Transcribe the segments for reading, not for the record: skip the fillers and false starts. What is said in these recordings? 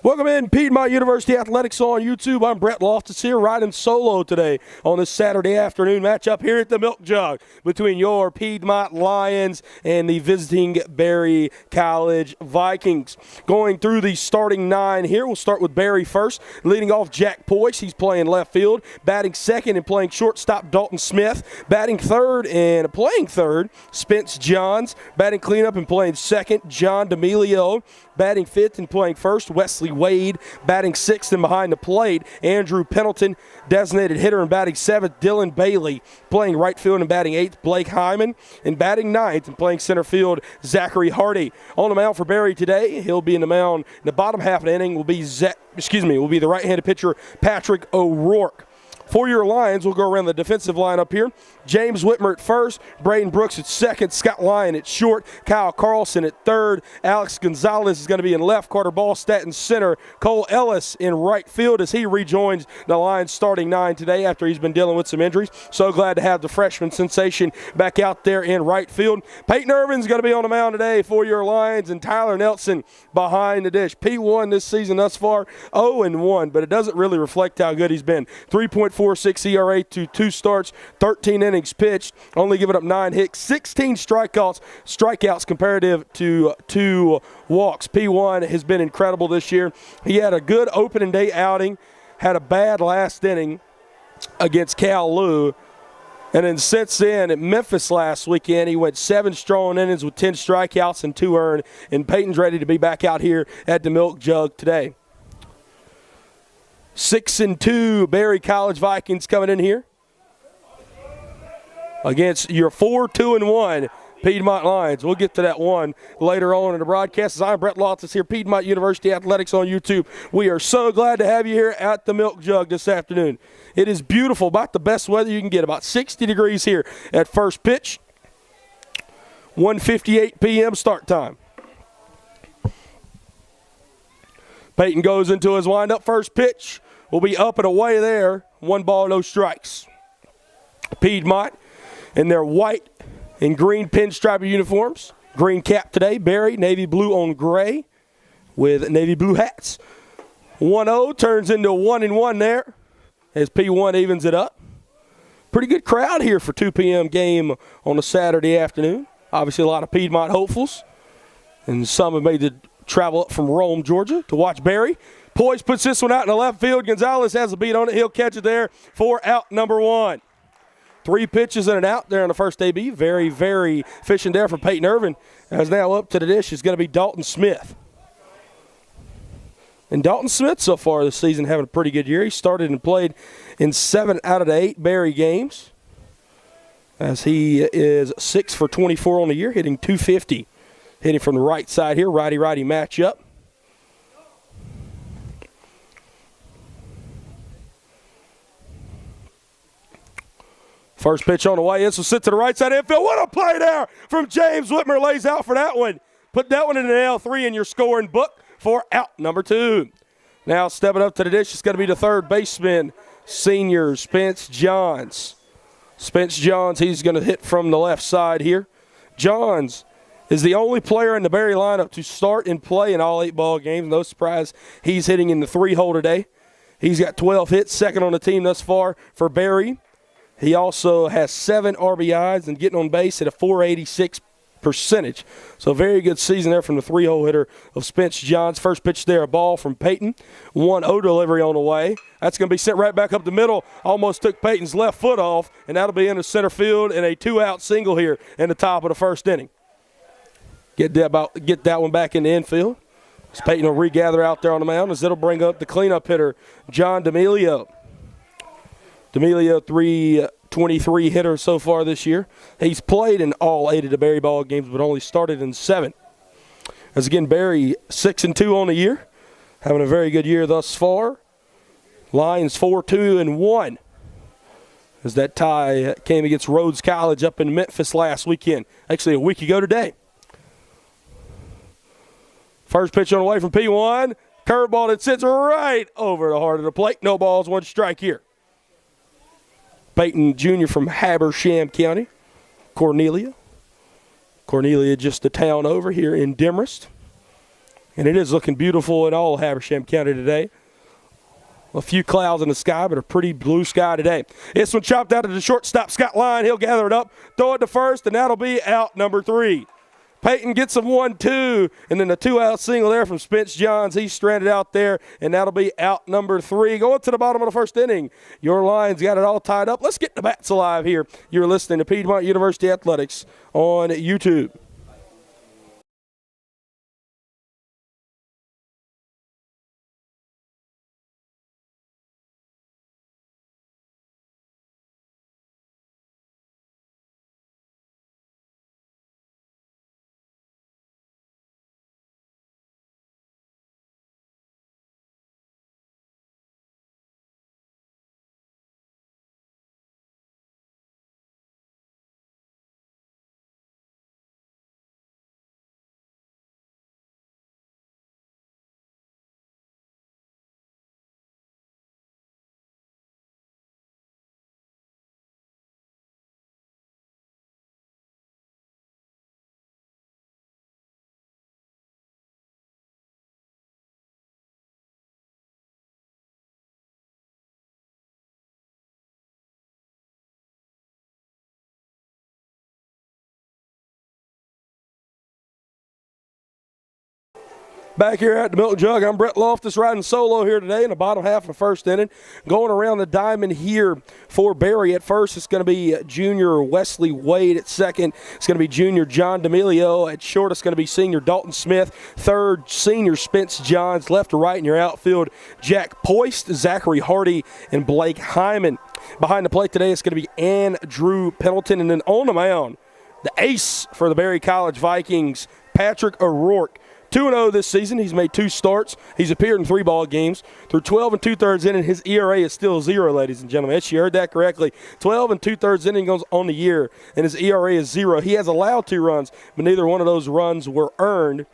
Welcome in Piedmont University Athletics on YouTube. I'm Brett Loftus here, riding solo today on this Saturday afternoon matchup here at the Milk Jug between your Piedmont Lions and the visiting Berry College Vikings. Going through the starting nine here, we'll start with Berry first. Leading off, Jack Poist. He's playing left field. Batting second and playing shortstop, Dalton Smith. Batting third and playing third, Spence Johns. Batting cleanup and playing second, John Dimiglio. Batting fifth and playing first, Wesley Wade. Batting sixth and behind the plate, Andrew Pendleton. Designated hitter and batting seventh, Dylan Bailey. Playing right field and batting eighth, Blake Hyman. And batting ninth and playing center field, Zachary Hardy. On the mound for Berry today, he'll be in the mound in the bottom half of the inning will be the right-handed pitcher, Patrick O'Rourke. For your Lions, we'll go around the defensive lineup here. James Whitmer at first, Braden Brooks at second, Scott Lyon at short, Kyle Carlson at third, Alex Gonzalez is going to be in left, Carter Balstadt in center, Cole Ellis in right field as he rejoins the Lions starting nine today after he's been dealing with some injuries. So glad to have the freshman sensation back out there in right field. Peyton Irvin's going to be on the mound today for your Lions, and Tyler Nelson behind the dish. P1 this season thus far, 0-1, but it doesn't really reflect how good he's been. 3.46 ERA to 2 starts, 13 innings pitched, only giving up 9 hits, 16 strikeouts comparative to 2 walks. P1 has been incredible this year. He had a good opening day outing, had a bad last inning against Cal Lou, and then since then at Memphis last weekend, he went 7 strong innings with 10 strikeouts and 2 earned, and Peyton's ready to be back out here at the Milk Jug today. 6-2 Berry College Vikings coming in here against your 4-2-1 Piedmont Lions. We'll get to that one later on in the broadcast. As I'm Brett Loftus here, Piedmont University Athletics on YouTube. We are so glad to have you here at the Milk Jug this afternoon. It is beautiful, about the best weather you can get, about 60 degrees here at first pitch. 1:58 p.m. start time. Peyton goes into his windup. First pitch will be up and away there. 1 ball, no strikes. Piedmont in their white and green pinstripe uniforms. Green cap today. Berry, navy blue on gray with navy blue hats. 1-0 turns into 1-1 there as P1 evens it up. Pretty good crowd here for 2 p.m. game on a Saturday afternoon. Obviously a lot of Piedmont hopefuls, and some have made the travel up from Rome, Georgia to watch Berry. Poist puts this one out in the left field. Gonzalez has a beat on it. He'll catch it there for out number 1. 3 pitches and an out there on the first AB. Very, very efficient there for Peyton Irvin. As now up to the dish is going to be Dalton Smith. And Dalton Smith so far this season having a pretty good year. He started and played in 7 out of the 8 Berry games, as he is 6 for 24 on the year, hitting .250. Hitting from the right side here, righty-righty matchup. First pitch on the way. This will sit to the right side infield. What a play there from James Whitmer. Lays out for that one. Put that one in an L3 in your scoring book for out number 2. Now stepping up to the dish, it's going to be the third baseman, senior Spence Johns. Spence Johns, he's going to hit from the left side here. Johns is the only player in the Berry lineup to start and play in all 8 ball games. No surprise, he's hitting in the 3-hole today. He's got 12 hits, second on the team thus far for Berry. He also has 7 RBIs and getting on base at a .486 percentage. So very good season there from the 3-hole hitter of Spence Johns. First pitch there, a ball from Peyton. 1-0 delivery on the way. That's going to be sent right back up the middle. Almost took Peyton's left foot off, and that'll be into center field and a 2-out single here in the top of the first inning. Get that one back in the infield. As Peyton will regather out there on the mound, as it'll bring up the cleanup hitter, John Dimiglio. Dimiglio, 323 hitter so far this year. He's played in all 8 of the Berry ball games, but only started in 7. As again, Berry 6-2 on the year, having a very good year thus far. Lions 4-2-1. As that tie came against Rhodes College up in Memphis last weekend. Actually, a week ago today. First pitch on the way from P1. Curveball that sits right over the heart of the plate. No balls, 1 strike here. Peyton Jr. from Habersham County. Cornelia just a town over here in Demorest. And it is looking beautiful in all of Habersham County today. A few clouds in the sky, but a pretty blue sky today. This one chopped out to the shortstop, Scott Line. He'll gather it up, throw it to first, and that'll be out number 3. Peyton gets him 1-2, and then a 2-out single there from Spence Johns. He's stranded out there, and that'll be out number 3. Going to the bottom of the first inning. Your Lions got it all tied up. Let's get the bats alive here. You're listening to Piedmont University Athletics on YouTube. Back here at the Milk Jug, I'm Brett Loftus riding solo here today in the bottom half of the first inning. Going around the diamond here for Barry at first, it's going to be junior Wesley Wade at second. It's going to be junior John Dimiglio at short. It's going to be senior Dalton Smith. Third, senior Spence Johns. Left to right in your outfield, Jack Poist, Zachary Hardy, and Blake Hyman. Behind the plate today, it's going to be Andrew Pendleton. And then on the mound, the ace for the Barry College Vikings, Patrick O'Rourke. 2-0 this season. He's made 2 starts. He's appeared in 3 ball games. Through 12 2/3 innings, his ERA is still 0, ladies and gentlemen. Yes, you heard that correctly. 12 2/3 innings goes on the year, and his ERA is 0. He has allowed 2 runs, but neither one of those runs were earned.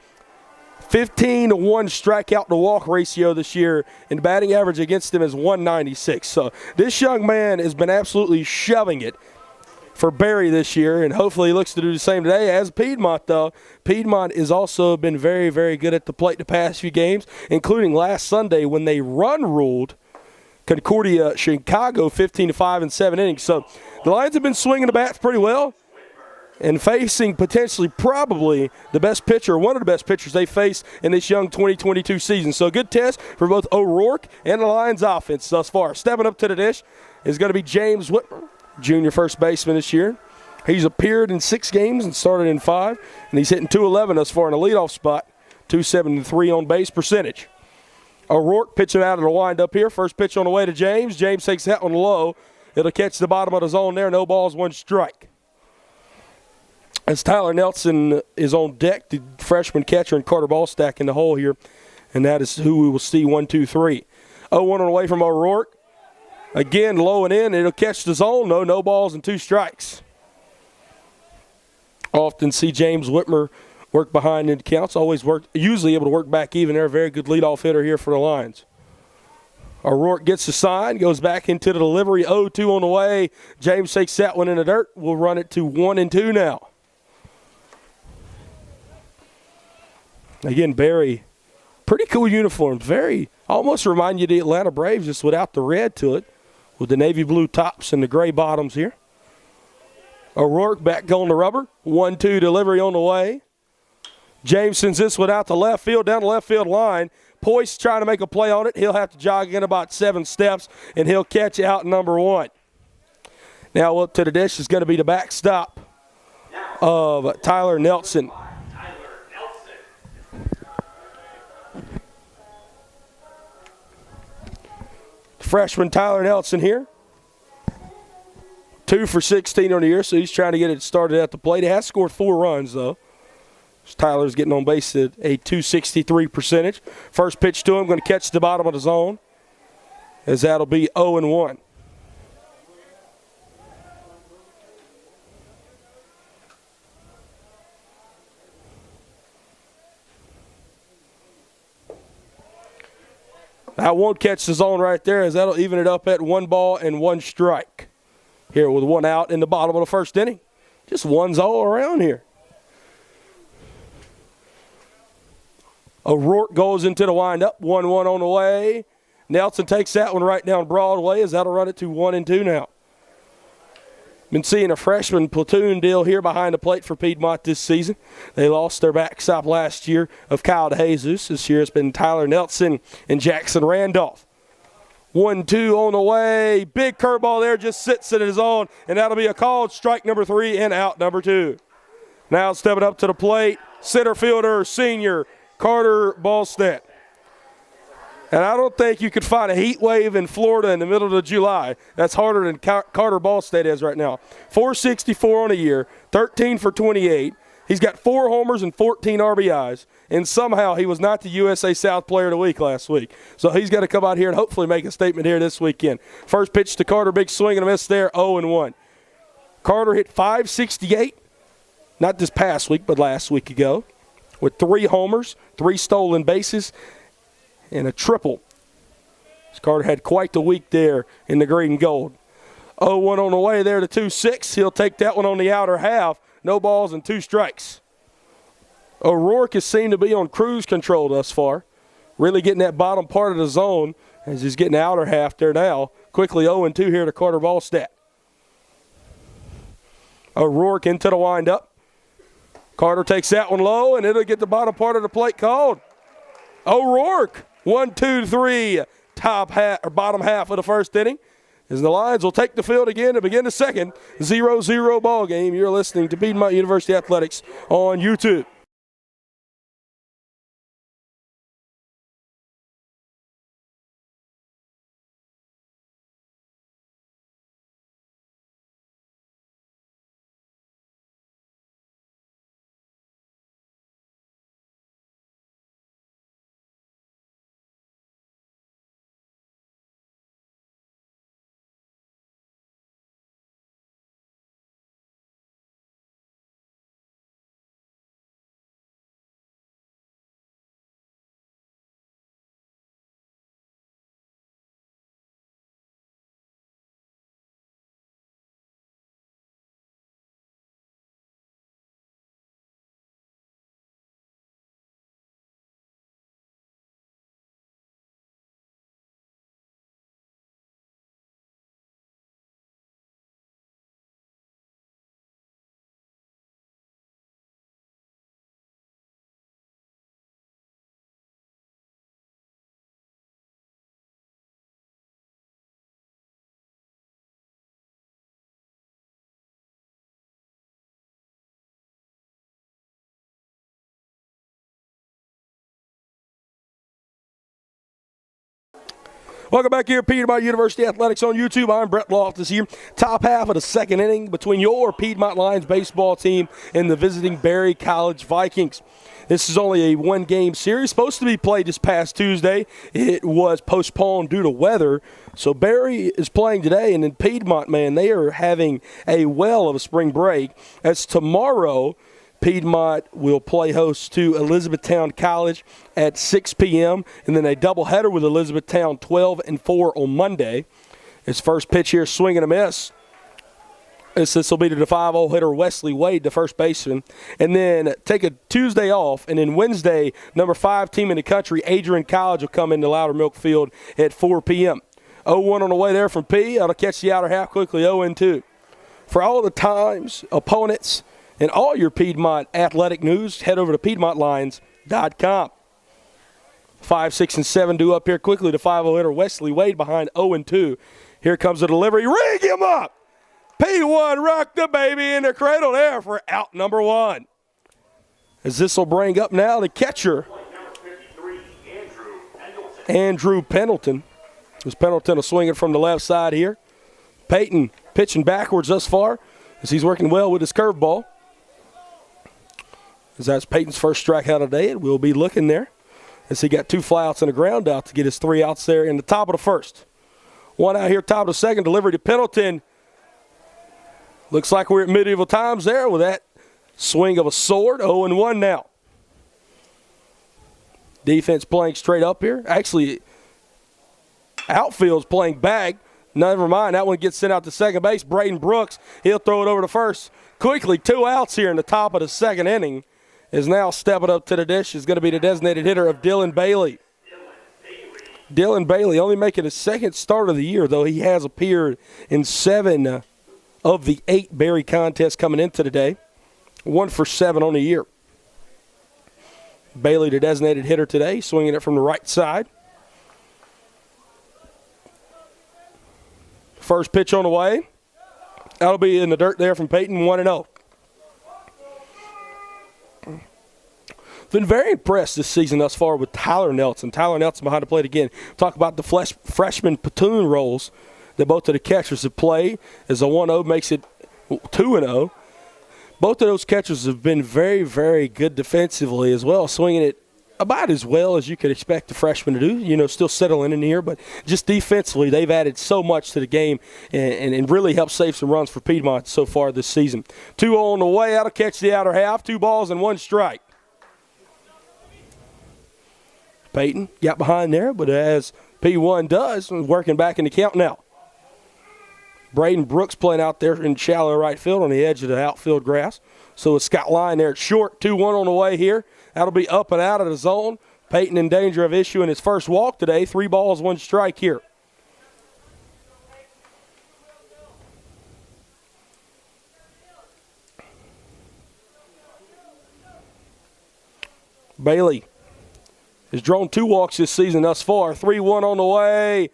15-1 strikeout to walk ratio this year, and the batting average against him is 196. So this young man has been absolutely shoving it for Barry this year, and hopefully he looks to do the same today. As Piedmont, though, Piedmont has also been very, very good at the plate the past few games, including last Sunday when they ruled Concordia Chicago 15-5 in 7 innings. So the Lions have been swinging the bats pretty well and facing potentially probably the best pitcher, one of the best pitchers they face in this young 2022 season. So a good test for both O'Rourke and the Lions offense thus far. Stepping up to the dish is going to be James Whitmer, junior first baseman this year. He's appeared in 6 games and started in 5, and he's hitting .211 thus far in the leadoff spot, .273 on base percentage. O'Rourke pitching out of the windup here. First pitch on the way to James. James takes that one low. It'll catch the bottom of the zone there. No balls, 1 strike. As Tyler Nelson is on deck, the freshman catcher and Carter Balstadt in the hole here, and that is who we will see 1, 2, 3. 0-1 on the way from O'Rourke. Again, low and in. It'll catch the zone. No balls and 2 strikes. Often see James Whitmer work behind in counts. Usually able to work back even. They're a very good leadoff hitter here for the Lions. O'Rourke gets the sign, goes back into the delivery. 0-2 on the way. James takes that one in the dirt. We'll run it to 1-2 now. Again, Barry, pretty cool uniforms. Very, almost remind you of the Atlanta Braves, just without the red to it, with the navy blue tops and the gray bottoms here. O'Rourke back on the rubber. 1-2 delivery on the way. James sends this one out to left field, down the left field line. Poist trying to make a play on it. He'll have to jog in about 7 steps, and he'll catch out number 1. Now up to the dish is going to be the backstop of Tyler Nelson. Freshman Tyler Nelson here. 2 for 16 on the year, so he's trying to get it started at the plate. He has scored 4 runs, though. Tyler's getting on base at a .263 percentage. First pitch to him, going to catch the bottom of the zone, as that'll be 0-1. That won't catch the zone right there, as that'll even it up at 1 ball and 1 strike. Here with 1 out in the bottom of the first inning. Just ones all around here. O'Rourke goes into the windup. 1-1 on the way. Nelson takes that one right down Broadway as that'll run it to 1-2 now. Been seeing a freshman platoon deal here behind the plate for Piedmont this season. They lost their backstop last year of Kyle DeJesus. This year it's been Tyler Nelson and Jackson Randolph. 1-2 on the way. Big curveball there, just sits in his own, and that'll be a called strike number 3 and out number 2. Now stepping up to the plate, center fielder, senior Carter Balstead. And I don't think you could find a heat wave in Florida in the middle of July that's harder than Carter Balstead is right now. 464 on a year, 13 for 28. He's got 4 homers and 14 RBIs, and somehow he was not the USA South Player of the Week last week. So he's got to come out here and hopefully make a statement here this weekend. First pitch to Carter, big swing and a miss there, 0-1. Carter hit .568, not this past week, but last week ago, with 3 homers, 3 stolen bases, and a triple. Carter had quite the week there in the green and gold. 0-1 on the way there to 2-6. He'll take that one on the outer half. No balls and 2 strikes. O'Rourke has seemed to be on cruise control thus far. Really getting that bottom part of the zone as he's getting the outer half there now. Quickly 0-2 here to Carter Balstadt. O'Rourke into the windup. Carter takes that one low, and it'll get the bottom part of the plate called. O'Rourke, 1, 2, 3, top half or bottom half of the first inning. As the Lions will take the field again to begin the second 0-0 ball game. You're listening to Piedmont University Athletics on YouTube. Welcome back here, Piedmont University Athletics on YouTube. I'm Brett Loftus here. Top half of the second inning between your Piedmont Lions baseball team and the visiting Berry College Vikings. This is only a one-game series, supposed to be played this past Tuesday. It was postponed due to weather. So Berry is playing today, and in Piedmont, man, they are having a well of a spring break. As tomorrow, Piedmont will play host to Elizabethtown College at 6 p.m. and then a doubleheader with Elizabethtown 12 and 4 on Monday. His first pitch here, swing and a miss. This will be to the 5-0 hitter Wesley Wade, the first baseman. And then take a Tuesday off, and then Wednesday, number 5 team in the country, Adrian College, will come into Loudermilk Field at 4 p.m. 0-1 on the way there from P. That'll catch the outer half quickly, 0-2. For all the times, opponents, and all your Piedmont athletic news, head over to PiedmontLions.com. 5, 6, and 7 due up here quickly to 5-0 hitter Wesley Wade behind 0-2. Here comes the delivery. Ring him up! P1 rock the baby in the cradle there for out number 1. As this will bring up now the catcher, Andrew Pendleton. As Pendleton will swing it from the left side here. Peyton pitching backwards thus far as he's working well with his curveball. As that's Peyton's first strikeout of the day, and we'll be looking there as he got 2 flyouts and a ground out to get his 3 outs there in the top of the first. 1 out here, top of the second, delivery to Pendleton. Looks like we're at medieval times there with that swing of a sword. 0-1 now. Defense playing straight up here. Actually, outfield's playing bag. Never mind, that one gets sent out to second base. Braden Brooks, he'll throw it over to first. Quickly, 2 outs here in the top of the second inning is now stepping up to the dish. Is going to be the designated hitter of Dylan Bailey. Dylan Bailey only making his second start of the year, though he has appeared in 7 of the 8 Berry contests coming into today. 1 for 7 on the year. Bailey, the designated hitter today, swinging it from the right side. First pitch on the way. That'll be in the dirt there from Peyton, 1-0. Been very impressed this season thus far with Tyler Nelson. Tyler Nelson behind the plate again. Talk about the freshman platoon roles that both of the catchers have played. As a 1-0 makes it 2-0. Both of those catchers have been very, very good defensively as well, swinging it about as well as you could expect a freshman to do. Still settling in here, but just defensively, they've added so much to the game and really helped save some runs for Piedmont so far this season. 2-0 on the way. That'll catch the outer half. 2 balls and 1 strike. Peyton got behind there, but as P1 does, working back in the count now. Braden Brooks playing out there in shallow right field on the edge of the outfield grass. So it's Scott Lyon there at short. 2-1 on the way here. That'll be up and out of the zone. Peyton in danger of issuing his first walk today. 3 balls, 1 strike here. Bailey has drawn 2 walks this season thus far. 3-1 on the way.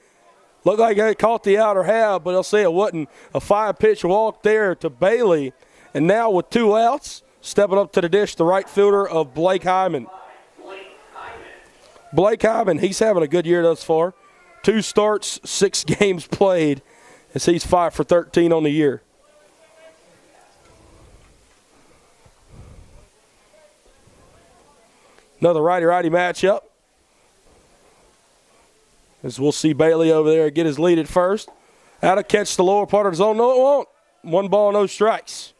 Looked like they caught the outer half, but they'll say it wasn't a 5-pitch walk there to Bailey. And now with 2 outs, stepping up to the dish, the right fielder of Blake Hyman. Blake Hyman, he's having a good year thus far. 2 starts, 6 games played, as he's 5 for 13 on the year. Another righty-righty matchup. As we'll see Bailey over there get his lead at first. That'll catch the lower part of the zone. No, it won't. 1 ball, no strikes.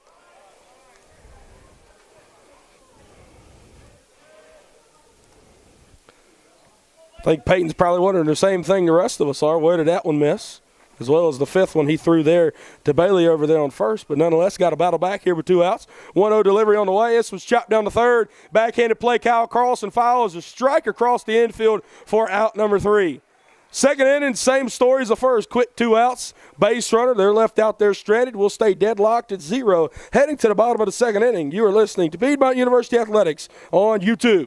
I think Peyton's probably wondering the same thing the rest of us are. Where did that one miss? As well as the 5th one he threw there to Bailey over there on first. But nonetheless, got a battle back here with 2 outs. 1-0 delivery on the way. This was chopped down to third. Backhanded play. Kyle Carlson follows a strike across the infield for out number 3. Second inning, same story as the first. Quick 2 outs. Base runner, they're left out there stranded. We'll stay deadlocked at 0. Heading to the bottom of the second inning, you are listening to Piedmont University Athletics on YouTube.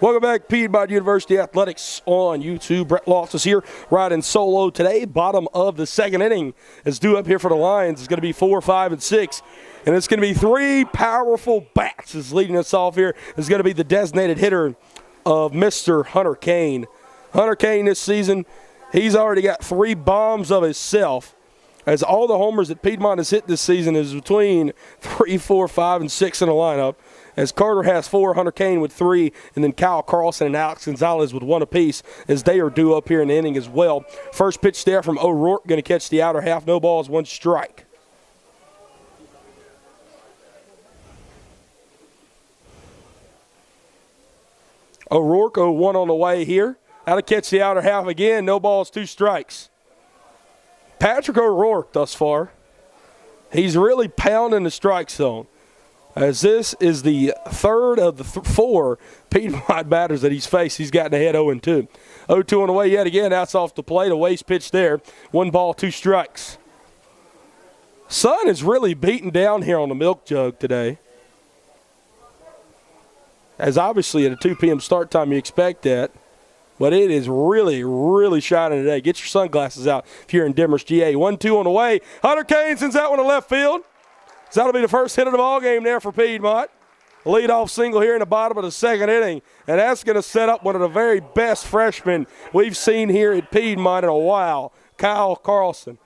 Welcome back, Piedmont University Athletics on YouTube. Brett Loftus here, riding solo today. Bottom of the second inning is due up here for the Lions. It's going to be 4, 5, and 6. And it's going to be 3 powerful bats is leading us off here. It's going to be the designated hitter of Mr. Hunter Kane. Hunter Kane this season, he's already got 3 bombs of himself. As all the homers that Piedmont has hit this season is between 3, 4, 5, and 6 in the lineup. As Carter has 4, Hunter Kane with 3, and then Kyle Carlson and Alex Gonzalez with 1 apiece as they are due up here in the inning as well. First pitch there from O'Rourke, going to catch the outer half. No balls, 1 strike. O'Rourke 0-1 on the way here. That'll catch the outer half again. No balls, 2 strikes. Patrick O'Rourke thus far He's really pounding the strike zone, as this is the third of the four Piedmont batters that he's faced. He's gotten ahead 0-2. 0-2 on the way yet again. That's off the plate. A waste pitch there. 1 ball, 2 strikes. Sun is really beaten down here on the milk jug today. As obviously at a 2 p.m. start time, you expect that. But it is really, really shining today. Get your sunglasses out if you're in Demers, GA. 1-2 on the way. Hunter Kane sends that one to left field. So that'll be the first hit of the ball game there for Piedmont. Leadoff single here in the bottom of the second inning. And that's going to set up one of the very best freshmen we've seen here at Piedmont in a while, Kyle Carlson.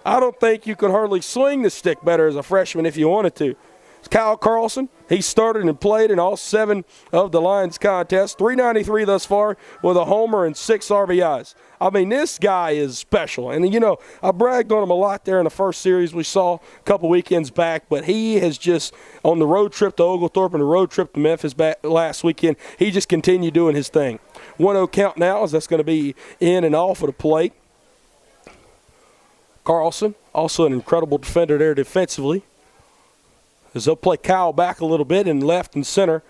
I don't think you could hardly swing the stick better as a freshman if you wanted to. It's Kyle Carlson. He started and played in all 7 of the Lions contests. 393 thus far with a homer and 6 RBIs. I mean, this guy is special. And, you know, I bragged on him a lot there in the first series we saw a couple weekends back. But he has just, on the road trip to Oglethorpe and the road trip to Memphis back last weekend, he just continued doing his thing. 1-0 count now as that's going to be in and off of the plate. Carlson, also an incredible defender there defensively. As they'll play Kyle back a little bit in left and center,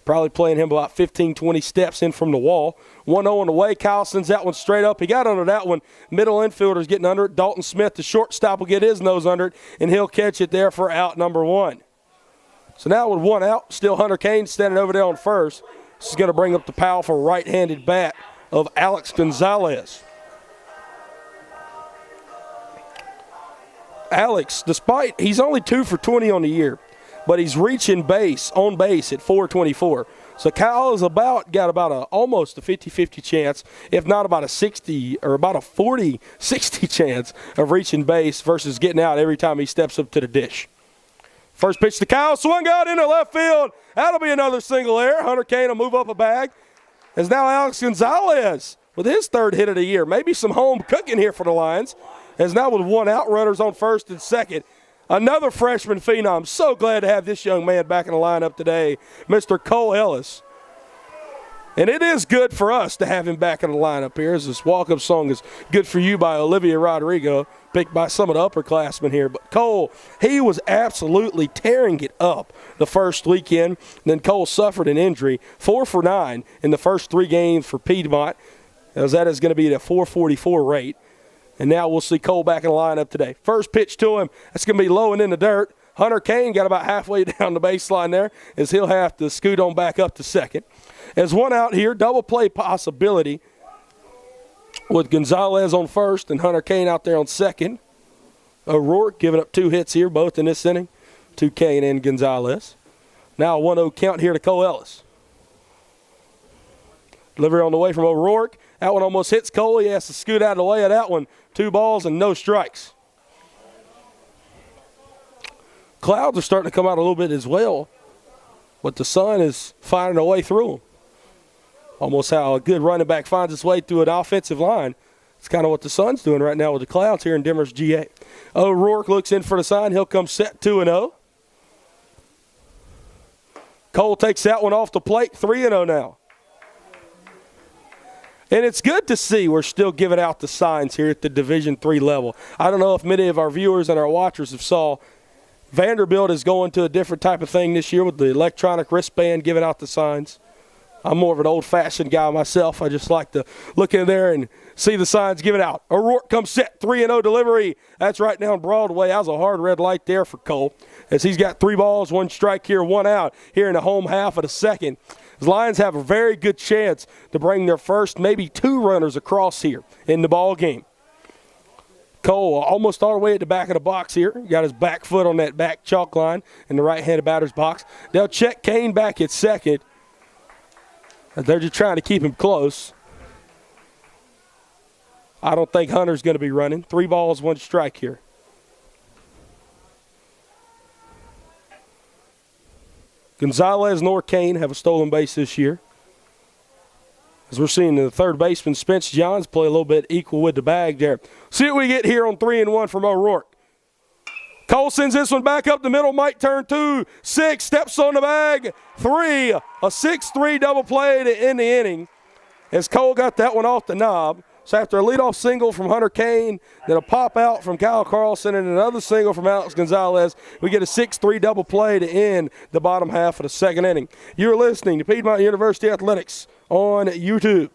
probably playing him about 15, 20 steps in from the wall. 1-0 on the way. Kyle sends that one straight up. He got under that one. Middle infielder's getting under it. Dalton Smith, the shortstop, will get his nose under it, and he'll catch it there for out number 1. So now with 1 out, still Hunter Kane standing over there on first. This is going to bring up the powerful right-handed bat of Alex Gonzalez. Alex, despite he's only 2 for 20 on the year, but he's reaching on base at 424. So Kyle is got about almost a 50-50 chance, if not about a 60 or about a 40-60 chance of reaching base versus getting out every time he steps up to the dish. First pitch to Kyle, swung out into left field. That'll be another single there. Hunter Kane will move up a bag. As now Alex Gonzalez with his 3rd hit of the year. Maybe some home cooking here for the Lions. As now with 1 out, runners on first and second. Another freshman phenom. So glad to have this young man back in the lineup today, Mr. Cole Ellis. And it is good for us to have him back in the lineup here, as this walk-up song is Good For You by Olivia Rodrigo, picked by some of the upperclassmen here. But Cole, he was absolutely tearing it up the first weekend. Then Cole suffered an injury, 4 for 9 in the first 3 games for Piedmont, as that is going to be at a 444 rate. And now we'll see Cole back in the lineup today. First pitch to him, that's going to be low and in the dirt. Hunter Kane got about halfway down the baseline there, as he'll have to scoot on back up to second. As 1 out here, double play possibility with Gonzalez on first and Hunter Kane out there on second. O'Rourke giving up 2 hits here, both in this inning, to Kane and Gonzalez. Now a 1-0 count here to Cole Ellis. Delivery on the way from O'Rourke. That one almost hits Cole. He has to scoot out of the way of that one. 2 balls and no strikes. Clouds are starting to come out a little bit as well, but the sun is finding a way through them. Almost how a good running back finds its way through an offensive line. It's kind of what the sun's doing right now with the Clouds here in Demers, GA. O'Rourke looks in for the sign. He'll come set 2-0. Cole takes that one off the plate, 3-0 now. And it's good to see we're still giving out the signs here at the Division III level. I don't know if many of our viewers and our watchers have saw Vanderbilt is going to a different type of thing this year with the electronic wristband giving out the signs. I'm more of an old-fashioned guy myself. I just like to look in there and see the signs given out. O'Rourke comes set, 3-0 delivery. That's right down Broadway. That was a hard red light there for Cole, as he's got 3 balls, 1 strike here, 1 out here in the home half of the second. The Lions have a very good chance to bring their first, maybe 2 runners across here in the ball game. Cole almost all the way at the back of the box here. Got his back foot on that back chalk line in the right-handed batter's box. They'll check Kane back at second. They're just trying to keep him close. I don't think Hunter's going to be running. 3 balls, 1 strike here. Gonzalez nor Kane have a stolen base this year. As we're seeing the third baseman, Spence Johns, play a little bit equal with the bag there. See what we get here on 3-1 from O'Rourke. Cole sends this one back up the middle, might turn 2, 6, steps on the bag, 3, a 6-3 double play to end the inning. As Cole got that one off the knob, So after a leadoff single from Hunter Kane, then a pop out from Kyle Carlson, and another single from Alex Gonzalez, we get a 6-3 double play to end the bottom half of the second inning. You're listening to Piedmont University Athletics on YouTube.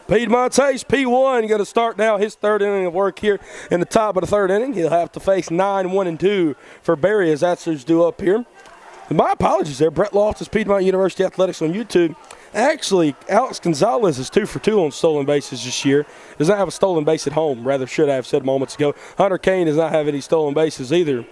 Piedmont Ace P1 going to start now his third inning of work here in the top of the third inning. He'll have to face 9-1-2 for Barry as that's who's due up here. And my apologies there. Brett Loftus, Piedmont University Athletics on YouTube. Actually, Alex Gonzalez is 2 for 2 on stolen bases this year. Does not have a stolen base at home. Rather, should I have said moments ago. Hunter Kane does not have any stolen bases either.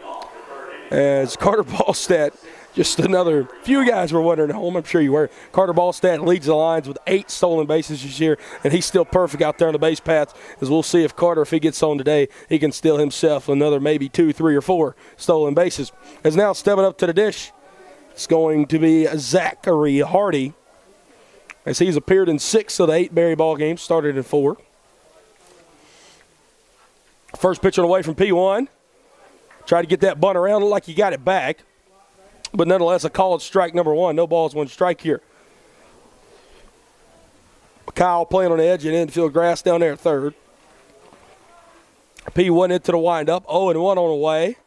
As Carter Balstead, just another few guys were wondering at home. I'm sure you were. Carter Balstadt leads the lines with 8 stolen bases this year, and he's still perfect out there on the base paths. As we'll see if Carter, if he gets on today, he can steal himself another maybe 2, 3, or 4 stolen bases. As now stepping up to the dish, it's going to be Zachary Hardy, as he's appeared in 6 of the 8 Berry ball games, started in 4. First pitch on the way from P1. Try to get that bunt around, look like he got it back. But nonetheless, a called strike number 1. No balls, 1 strike here. Kyle playing on the edge and infield grass down there at third. P1 into the windup. 0-1 on the way.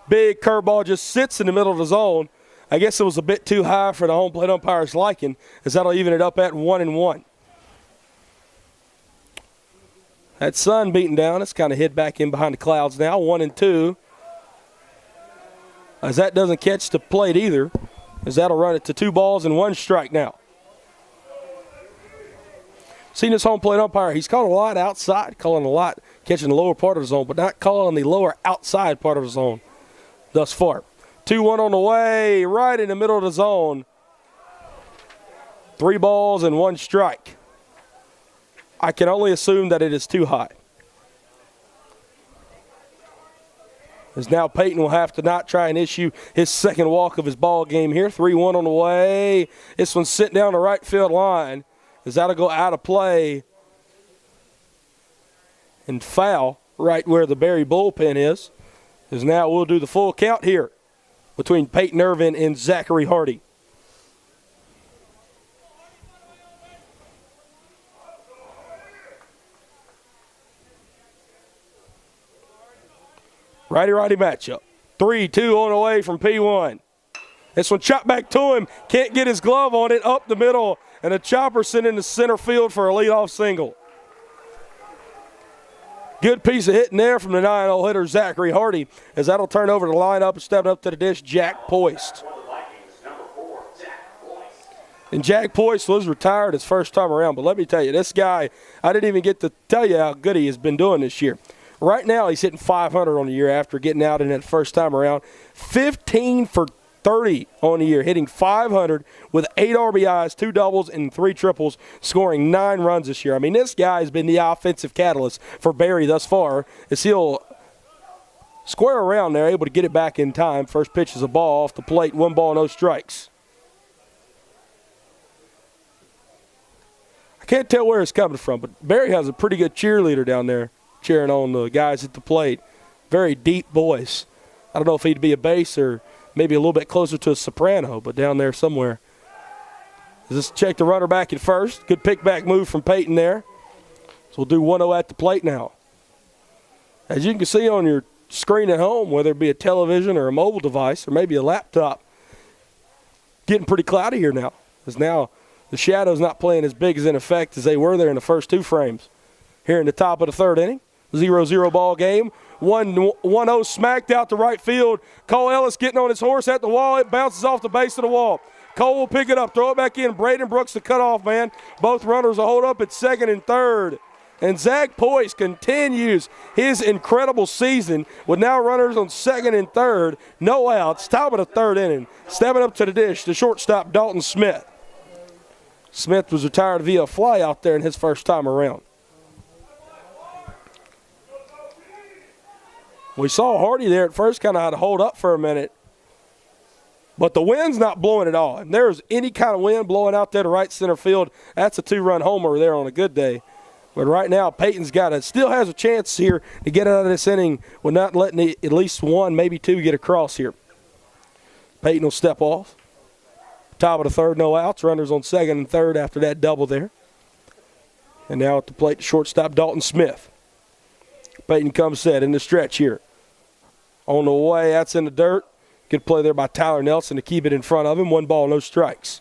Big curveball just sits in the middle of the zone. I guess it was a bit too high for the home plate umpire's liking, as that'll even it up at 1-1. That sun beating down. It's kind of hid back in behind the clouds now. 1-2. As that doesn't catch the plate either, as that'll run it to 2 balls and 1 strike now. Seen this home plate umpire, he's calling a lot outside, calling a lot catching the lower part of the zone, but not calling the lower outside part of the zone thus far. 2-1 on the way, right in the middle of the zone. 3 balls and 1 strike. I can only assume that it is too high. As now Peyton will have to not try and issue his second walk of his ball game here. 3-1 on the way. This one's sitting down the right field line. As that'll go out of play and foul right where the Berry bullpen is. As now we'll do the full count here between Peyton Irvin and Zachary Hardy. Righty-righty matchup. 3-2 on the way from P1. This one chopped back to him. Can't get his glove on it. Up the middle. And a chopper sent into center field for a leadoff single. Good piece of hitting there from the 9-0 hitter, Zachary Hardy. As that'll turn over the lineup and stepping up to the dish, Jack Poist. And Jack Poist was retired his first time around. But let me tell you, this guy, I didn't even get to tell you how good he has been doing this year. Right now, he's hitting .500 on the year after getting out in that first time around. 15 for 30 on the year, hitting .500 with 8 RBIs, 2 doubles, and 3 triples, scoring 9 runs this year. I mean, this guy has been the offensive catalyst for Berry thus far, as he'll square around there, able to get it back in time. First pitch is a ball off the plate, 1 ball, no strikes. I can't tell where it's coming from, but Berry has a pretty good cheerleader down there, cheering on the guys at the plate. Very deep voice. I don't know if he'd be a bass or maybe a little bit closer to a soprano, but down there somewhere. Just check the runner back at first. Good pick back move from Peyton there. So we'll do 1-0 at the plate now. As you can see on your screen at home, whether it be a television or a mobile device or maybe a laptop, getting pretty cloudy here now. Because now the shadows not playing as big as in effect as they were there in the first two frames. Here in the top of the third inning, 0-0 ball game. 1-0 smacked out to right field. Cole Ellis getting on his horse at the wall. It bounces off the base of the wall. Cole will pick it up, throw it back in. Braden Brooks, the cutoff man. Both runners will hold up at second and third. And Zach Poist continues his incredible season with now runners on second and third. No outs. Top of the third inning. Stepping up to the dish, the shortstop, Dalton Smith. Smith was retired via fly out there in his first time around. We saw Hardy there at first kind of had to hold up for a minute. But the wind's not blowing at all. And there's any kind of wind blowing out there to right center field, that's a two-run homer there on a good day. But right now, Peyton's still has a chance here to get out of this inning with not letting at least one, maybe two get across here. Peyton will step off. Top of the third, no outs. Runners on second and third after that double there. And now at the plate, the shortstop, Dalton Smith. Peyton comes set in the stretch here. On the way, that's in the dirt. Good play there by Tyler Nelson to keep it in front of him. 1 ball, no strikes.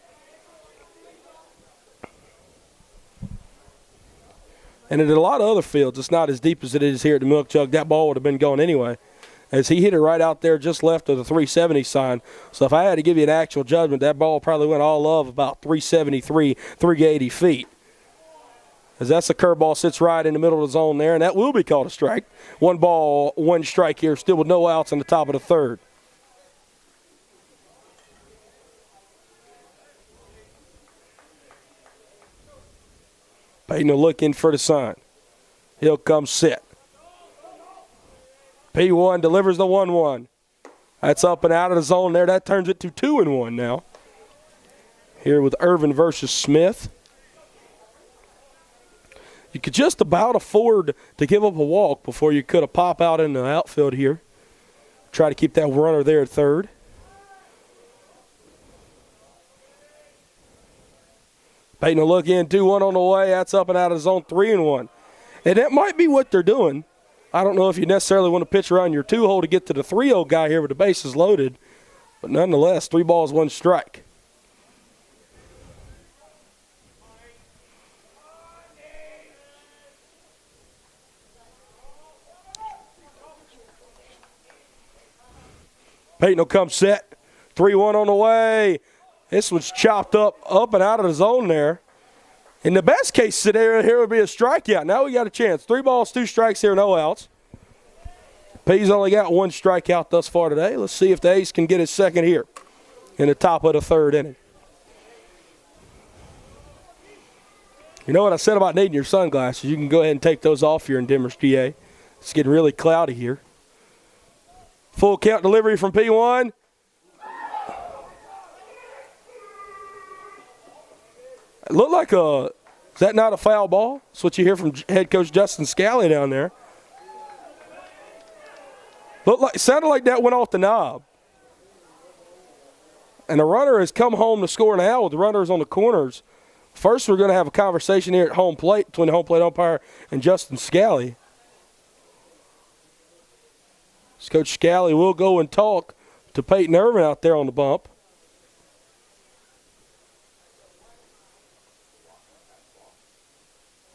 And at a lot of other fields, it's not as deep as it is here at the Milk Jug. That ball would have been going anyway, as he hit it right out there just left of the 370 sign. So if I had to give you an actual judgment, that ball probably went all of about 373, 380 feet. As that's a curveball, sits right in the middle of the zone there, and that will be called a strike. 1 ball, 1 strike here, still with no outs in the top of the third. Peyton will look in for the sign. He'll come sit. P1 delivers the 1-1. That's up and out of the zone there. That turns it to 2-1 now. Here with Irvin versus Smith. You could just about afford to give up a walk before you could have pop out in the outfield here. Try to keep that runner there at third. Peyton will look in, 2-1 on the way. That's up and out of the zone, 3-1. And that might be what they're doing. I don't know if you necessarily want to pitch around your 2-hole to get to the 3-0 guy here with the bases loaded. But nonetheless, 3 balls, 1 strike. Peyton will come set. 3-1 on the way. This one's chopped up and out of the zone there. In the best case scenario here would be a strikeout. Now we got a chance. 3 balls, 2 strikes here, no outs. P's only got 1 strikeout thus far today. Let's see if the ace can get his second here in the top of the third inning. You know what I said about needing your sunglasses? You can go ahead and take those off here in Demers, PA. It's getting really cloudy here. Full count delivery from P1. It looked like is that not a foul ball? That's what you hear from head coach Justin Scally down there. Sounded like that went off the knob. And the runner has come home to score now with the runners on the corners. First, we're going to have a conversation here at home plate between the home plate umpire and Justin Scally. Coach Scally will go and talk to Peyton Irvin out there on the bump.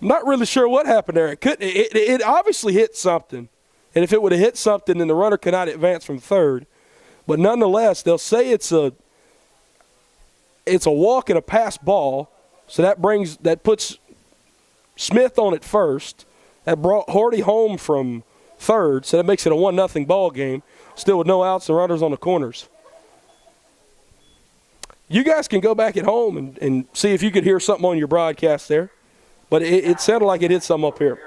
I'm not really sure what happened there. It obviously hit something. And if it would have hit something, then the runner could not advance from third. But nonetheless, they'll say it's a walk and a pass ball. So that puts Smith on at first. That brought Hardy home from third. So that makes it a 1-0 ball game. Still with no outs and runners on the corners. You guys can go back at home and see if you could hear something on your broadcast there. But it sounded like it hit something up here.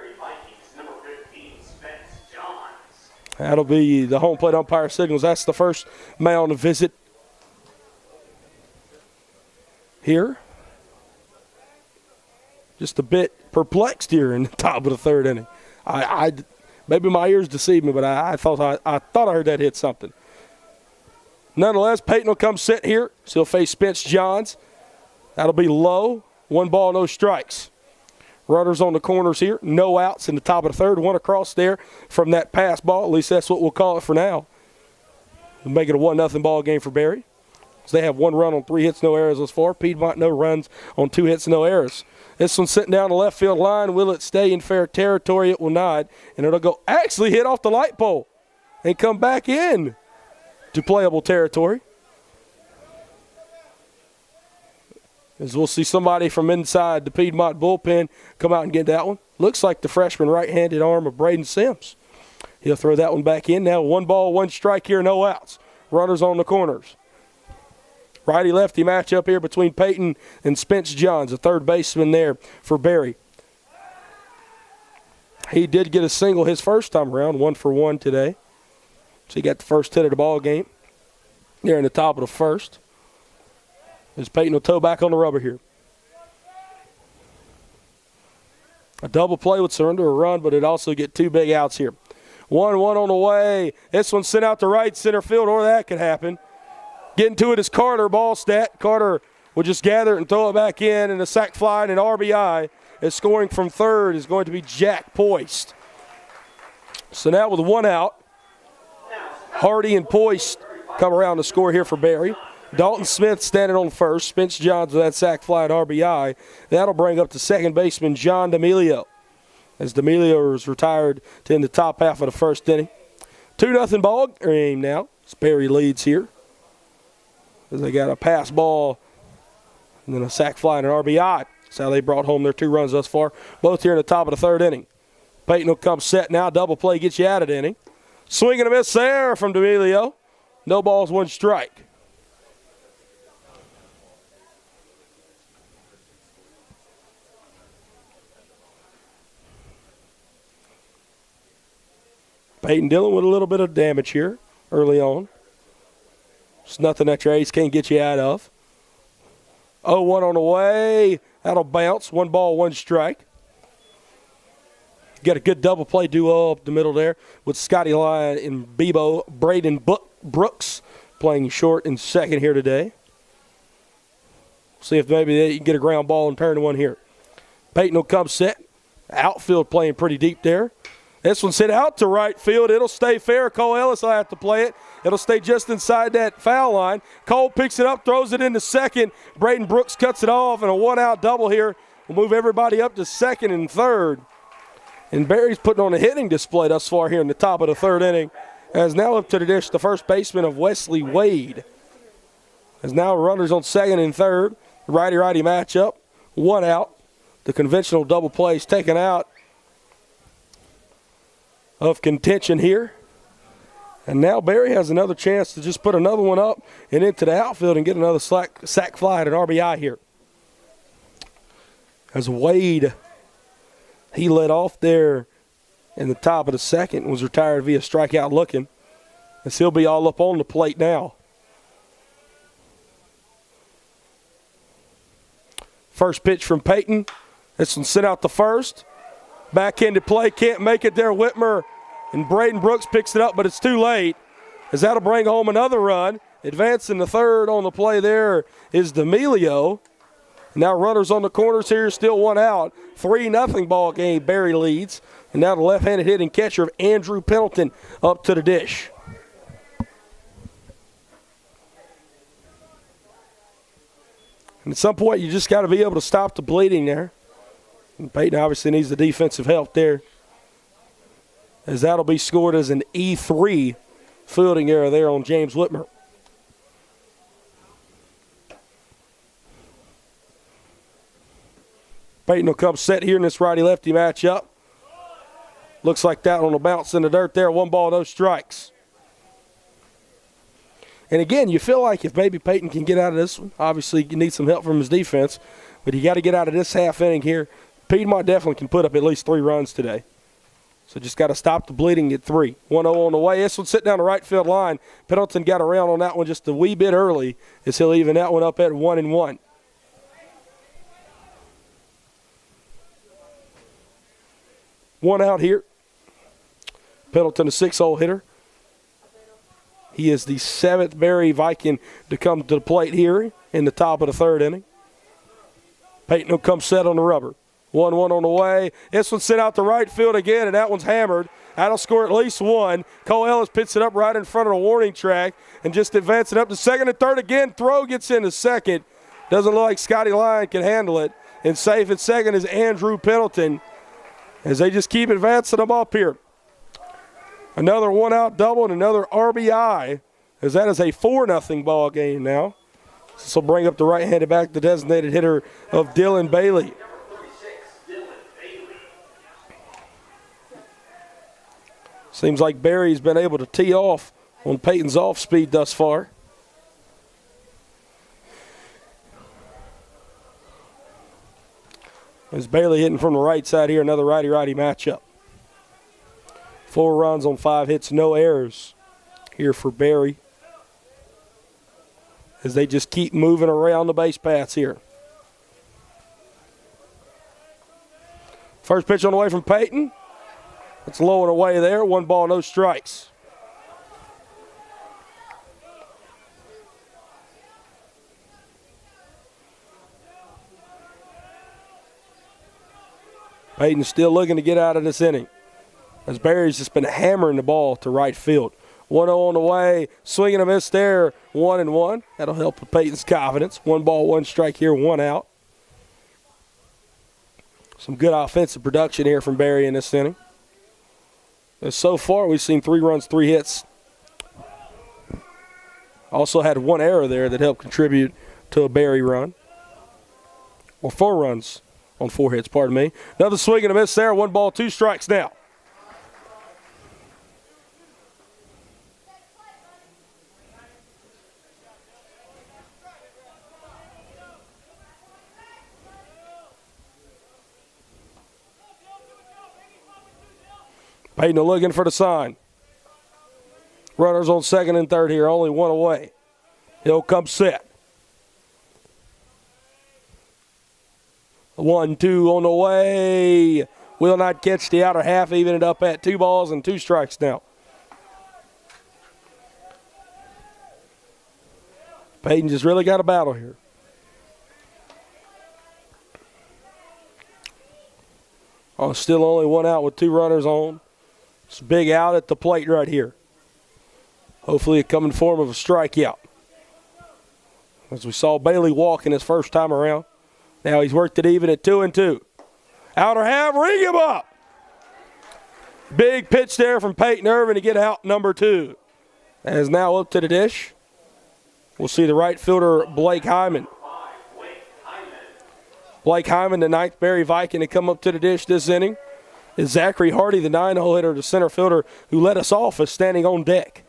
That'll be the home plate umpire signals. That's the first Mound Visit here. Just a bit perplexed here in the top of the third inning. Maybe my ears deceived me, but I thought I heard that hit something. Nonetheless, Peyton will come sit here. So he'll face Spence Johns. That'll be low. 1 ball, no strikes. Runners on the corners here. No outs in the top of the third. One across there from that pass ball. At least that's what we'll call it for now. We'll make it a 1-0 ball game for Berry. So they have 1 run on 3 hits, no errors thus far. Piedmont, no runs on 2 hits, no errors. This one's sitting down the left field line. Will it stay in fair territory? It will not. And it'll go actually hit off the light pole and come back in to playable territory. As we'll see somebody from inside the Piedmont bullpen come out and get that one. Looks like the freshman right-handed arm of Braden Sims. He'll throw that one back in. Now 1 ball, 1 strike here, no outs. Runners on the corners. Righty-lefty matchup here between Peyton and Spence Johns, the third baseman there for Berry. He did get a single his first time around, 1 for 1 today. So he got the first hit of the ball game there in the top of the first. As Peyton will toe back on the rubber here. A double play would surrender a run, but it'd also get 2 big outs here. 1-1 on the way. This one sent out to right center field, or that could happen. Getting to it is Carter, Balstadt. Carter will just gather it and throw it back in, and a sac fly and an RBI. As scoring from third is going to be Jack Poist. So now with 1 out, Hardy and Poist come around to score here for Berry. Dalton Smith standing on first. Spence Johns with that sac fly and RBI. That'll bring up to second baseman John Dimiglio. As Dimiglio is retired to in the top half of the first inning. 2-0 ball game now. Berry leads here. As they got a pass ball and then a sac fly and an RBI. That's how they brought home their 2 runs thus far. Both here in the top of the third inning. Peyton will come set now. Double play gets you out of the inning. Swing and a miss there from Dimiglio. No balls, 1 strike. Peyton dealing with a little bit of damage here early on. It's nothing that your ace can't get you out of. 0-1 on the way. That'll bounce. 1 ball, 1 strike. Got a good double play duo up the middle there with Scotty Lyon and Bebo. Braden Brooks playing short and second here today. See if maybe they can get a ground ball and turn to one here. Peyton will come set. Outfield playing pretty deep there. This one's hit out to right field. It'll stay fair. Cole Ellis will have to play it. It'll stay just inside that foul line. Cole picks it up, throws it into second. Braden Brooks cuts it off, and a 1-out double here will move everybody up to second and third. And Berry's putting on a hitting display thus far here in the top of the third inning. As now up to the dish, the first baseman of Wesley Wade. As now runners on second and third. Righty-righty matchup. 1 out. The conventional double play is taken out of contention here. And now Berry has another chance to just put another one up and into the outfield and get another sac fly at an RBI here. As Wade, he led off there in the top of the second and was retired via strikeout looking. As he'll be all up on the plate now. First pitch from Peyton. This one sent out to first. Backhanded play, can't make it there. Whitmer and Braden Brooks picks it up, but it's too late. As that'll bring home another run. Advancing the third on the play there is Dimiglio. Now runners on the corners here, still 1 out. 3-0 ball game, Berry leads. And now the left-handed hitting catcher of Andrew Pendleton up to the dish. And at some point, you just got to be able to stop the bleeding there. And Peyton obviously needs the defensive help there. As that'll be scored as an E3 fielding error there on James Whitmer. Peyton will come set here in this righty-lefty matchup. Looks like that on the bounce in the dirt there. 1 ball, no strikes. And again, you feel like if maybe Peyton can get out of this one, obviously you need some help from his defense, but you got to get out of this half inning here. Piedmont definitely can put up at least 3 runs today. So just got to stop the bleeding at 3. 1-0 on the way. This one sitting down the right field line. Pendleton got around on that one just a wee bit early as he'll even that one up at 1-1. One out here. Pendleton, a 6-hole hitter. He is the 7th Berry Viking to come to the plate here in the top of the third inning. Peyton will come set on the rubber. 1-1 on the way. This one's sent out to right field again, and that one's hammered. That'll score at least one. Cole Ellis picks it up right in front of the warning track and just advances it up to second and third again. Throw gets into second. Doesn't look like Scotty Lyon can handle it. And safe at second is Andrew Pendleton as they just keep advancing them up here. Another one-out double and another RBI as that is a 4-0 ball game now. This will bring up the right-handed back, the designated hitter of Dylan Bailey. Seems like Barry's been able to tee off on Peyton's off speed thus far. As Bailey hitting from the right side here, another righty-righty matchup. 4 runs on 5 hits, no errors here for Barry as they just keep moving around the base paths here. First pitch on the way from Peyton. It's low and away there. 1 ball, no strikes. Peyton's still looking to get out of this inning as Barry's just been hammering the ball to right field. 1-0 on the way, swinging a miss there, 1-1. That'll help with Peyton's confidence. 1 ball, 1 strike here, 1 out. Some good offensive production here from Barry in this inning. And so far, we've seen 3 runs, 3 hits. Also had 1 error there that helped contribute to a Barry run. Or 4 runs on 4 hits, pardon me. Another swing and a miss there, 1 ball, 2 strikes now. Peyton looking for the sign. Runners on second and third here, only 1 away. He'll come set. 1-2 on the way. Will not catch the outer half, even it up at 2 balls and 2 strikes now. Peyton just really got a battle here. Oh, still only 1 out with 2 runners on. It's a big out at the plate right here. Hopefully it come in form of a strikeout. As we saw Bailey walking his first time around. Now he's worked it even at 2-2. Outer half, ring him up. Big pitch there from Peyton Irvin to get out number 2. That is now up to the dish. We'll see the right fielder, Blake Hyman. Blake Hyman, the 9th Barry Viking to come up to the dish this inning. Is Zachary Hardy, the 9-hole hitter, the center fielder who led us off, is standing on deck.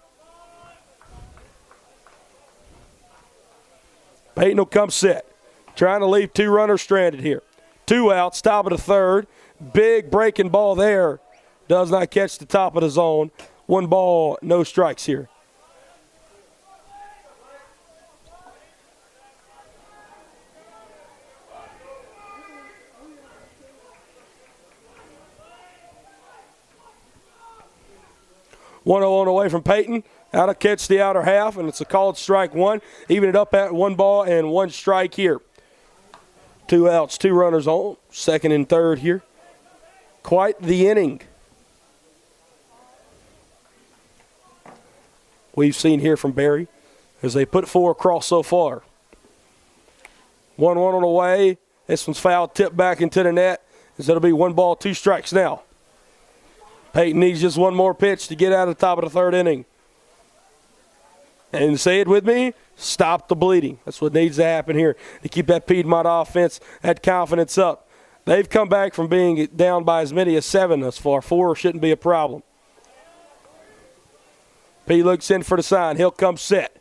Peyton will come set. Trying to leave 2 runners stranded here. 2 outs, top of the third. Big breaking ball there. Does not catch the top of the zone. 1 ball, no strikes here. One on away from Peyton. Out to catch the outer half, and it's a called strike 1. Even it up at 1 ball and 1 strike here. 2 outs, 2 runners on. Second and third here. Quite the inning we've seen here from Barry as they put 4 across so far. 1-1 on the way. This one's fouled, tipped back into the net. As it'll be 1 ball, 2 strikes now. Peyton needs just 1 more pitch to get out of the top of the third inning. And say it with me, stop the bleeding. That's what needs to happen here to keep that Piedmont offense, that confidence up. They've come back from being down by as many as 7 thus far. 4 shouldn't be a problem. P looks in for the sign. He'll come set.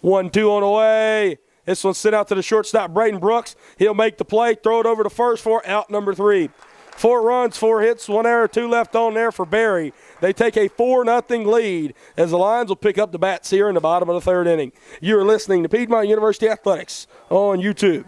1-2 on the way. This one's sent out to the shortstop, Braden Brooks. He'll make the play, throw it over to first for out number 3. 4 runs, 4 hits, 1 error, 2 left on there for Barry. They take a 4-0 lead as the Lions will pick up the bats here in the bottom of the third inning. You're listening to Piedmont University Athletics on YouTube.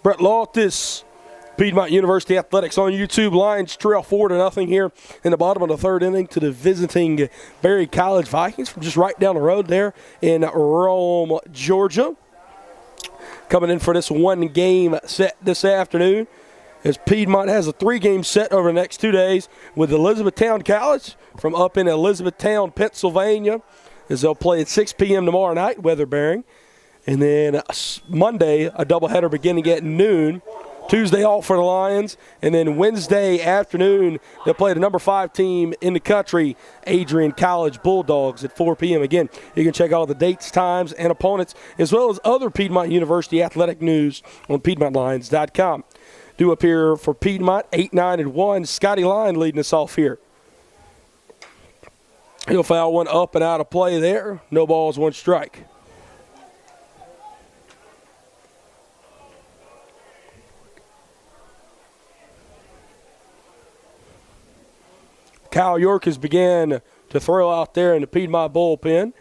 Brett Loftus, Piedmont University Athletics on YouTube. Lions trail 4-0 here in the bottom of the third inning to the visiting Berry College Vikings from just right down the road there in Rome, Georgia. Coming in for this one-game set this afternoon, as Piedmont has a 3-game set over the next 2 days with Elizabethtown College from up in Elizabethtown, Pennsylvania, as they'll play at 6 p.m. tomorrow night, weather bearing. And then Monday, a doubleheader beginning at noon. Tuesday off for the Lions, and then Wednesday afternoon they'll play the number 5 team in the country, Adrian College Bulldogs, at 4 p.m. Again, you can check all the dates, times, and opponents, as well as other Piedmont University athletic news on PiedmontLions.com. Due up here for Piedmont, 8-9-1. Scotty Line leading us off here. He'll foul one up and out of play there. No balls, 1 strike. Kyle York has began to throw out there in the Piedmont bullpen.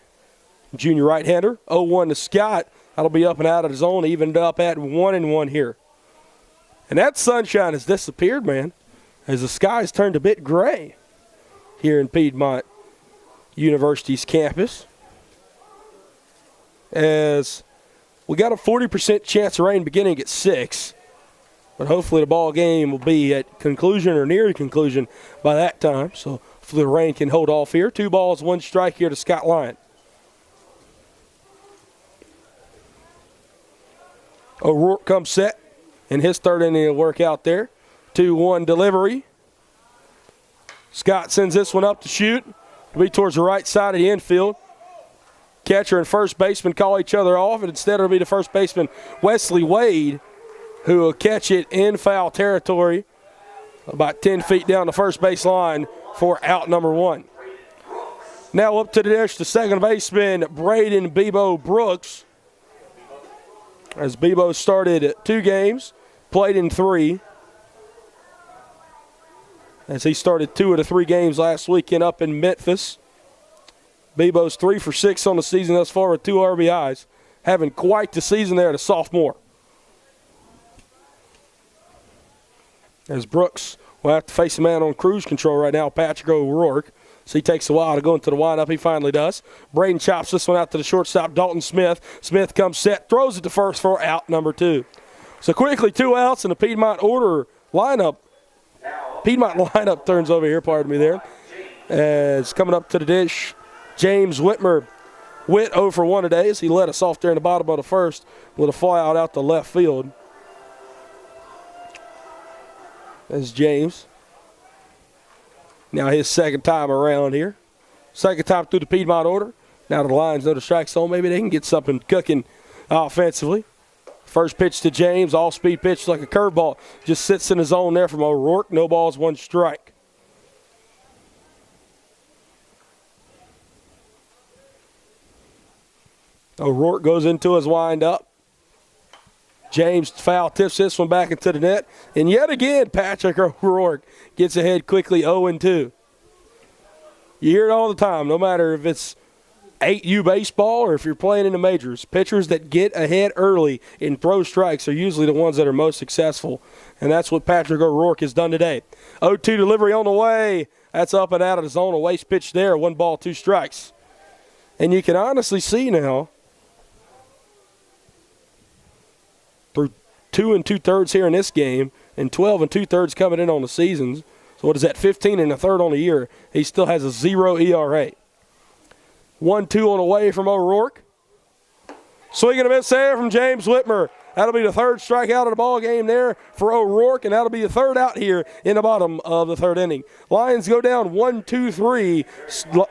Junior right-hander, 0-1 to Scott. That'll be up and out of the zone, evened up at 1-1 here. And that sunshine has disappeared, man, as the skies turned a bit gray here in Piedmont University's campus. As we got a 40% chance of rain beginning at 6. But hopefully the ball game will be at conclusion or near conclusion by that time. So hopefully the rain can hold off here. 2 balls, 1 strike here to Scott Lyon. O'Rourke comes set in his third inning of work out there. 2-1 delivery. Scott sends this one up to shoot. It'll be towards the right side of the infield. Catcher and first baseman call each other off, and instead it'll be the first baseman, Wesley Wade, who will catch it in foul territory about 10 feet down the first base line for out number 1. Now up to the dish, the second baseman, Braden Bebo Brooks. As Bebo started 2 games, played in 3. As he started 2 of the 3 games last weekend up in Memphis. Bebo's 3 for 6 on the season thus far with 2 RBIs. Having quite the season there at a sophomore. As Brooks will have to face a man on cruise control right now, Patrick O'Rourke. So he takes a while to go into the windup. He finally does. Braden chops this one out to the shortstop, Dalton Smith. Smith comes set, throws it to first for out number 2. So quickly 2 outs in the Piedmont lineup. Piedmont lineup turns over here, pardon me there. As coming up to the dish, James Whitmer. Whit 0 for 1 today as he led us off there in the bottom of the first with a fly out to left field. That's James. Now his second time around here. Second time through the Piedmont order. Now the Lions know the strike zone. Maybe they can get something cooking offensively. First pitch to James. All-speed pitch like a curveball. Just sits in the zone there from O'Rourke. No balls, 1 strike. O'Rourke goes into his windup. James foul tips this one back into the net. And yet again, Patrick O'Rourke gets ahead quickly, 0-2. You hear it all the time, no matter if it's 8U baseball or if you're playing in the majors. Pitchers that get ahead early and throw strikes are usually the ones that are most successful. And that's what Patrick O'Rourke has done today. 0-2 delivery on the way. That's up and out of the zone. A waste pitch there. 1 ball, 2 strikes. And you can honestly see now, through 2 2/3 here in this game and 12 2/3 coming in on the seasons. So what is that, 15 1/3 on the year? He still has a 0 ERA. 1-2 on the way from O'Rourke. Swing and a miss there from James Whitmer. That'll be the 3rd strikeout of the ball game there for O'Rourke, and that'll be the 3rd out here in the bottom of the 3rd inning. Lions go down 1-2-3.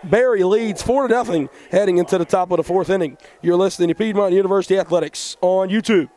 Berry leads 4-0 heading into the top of the 4th inning. You're listening to Piedmont University Athletics on YouTube.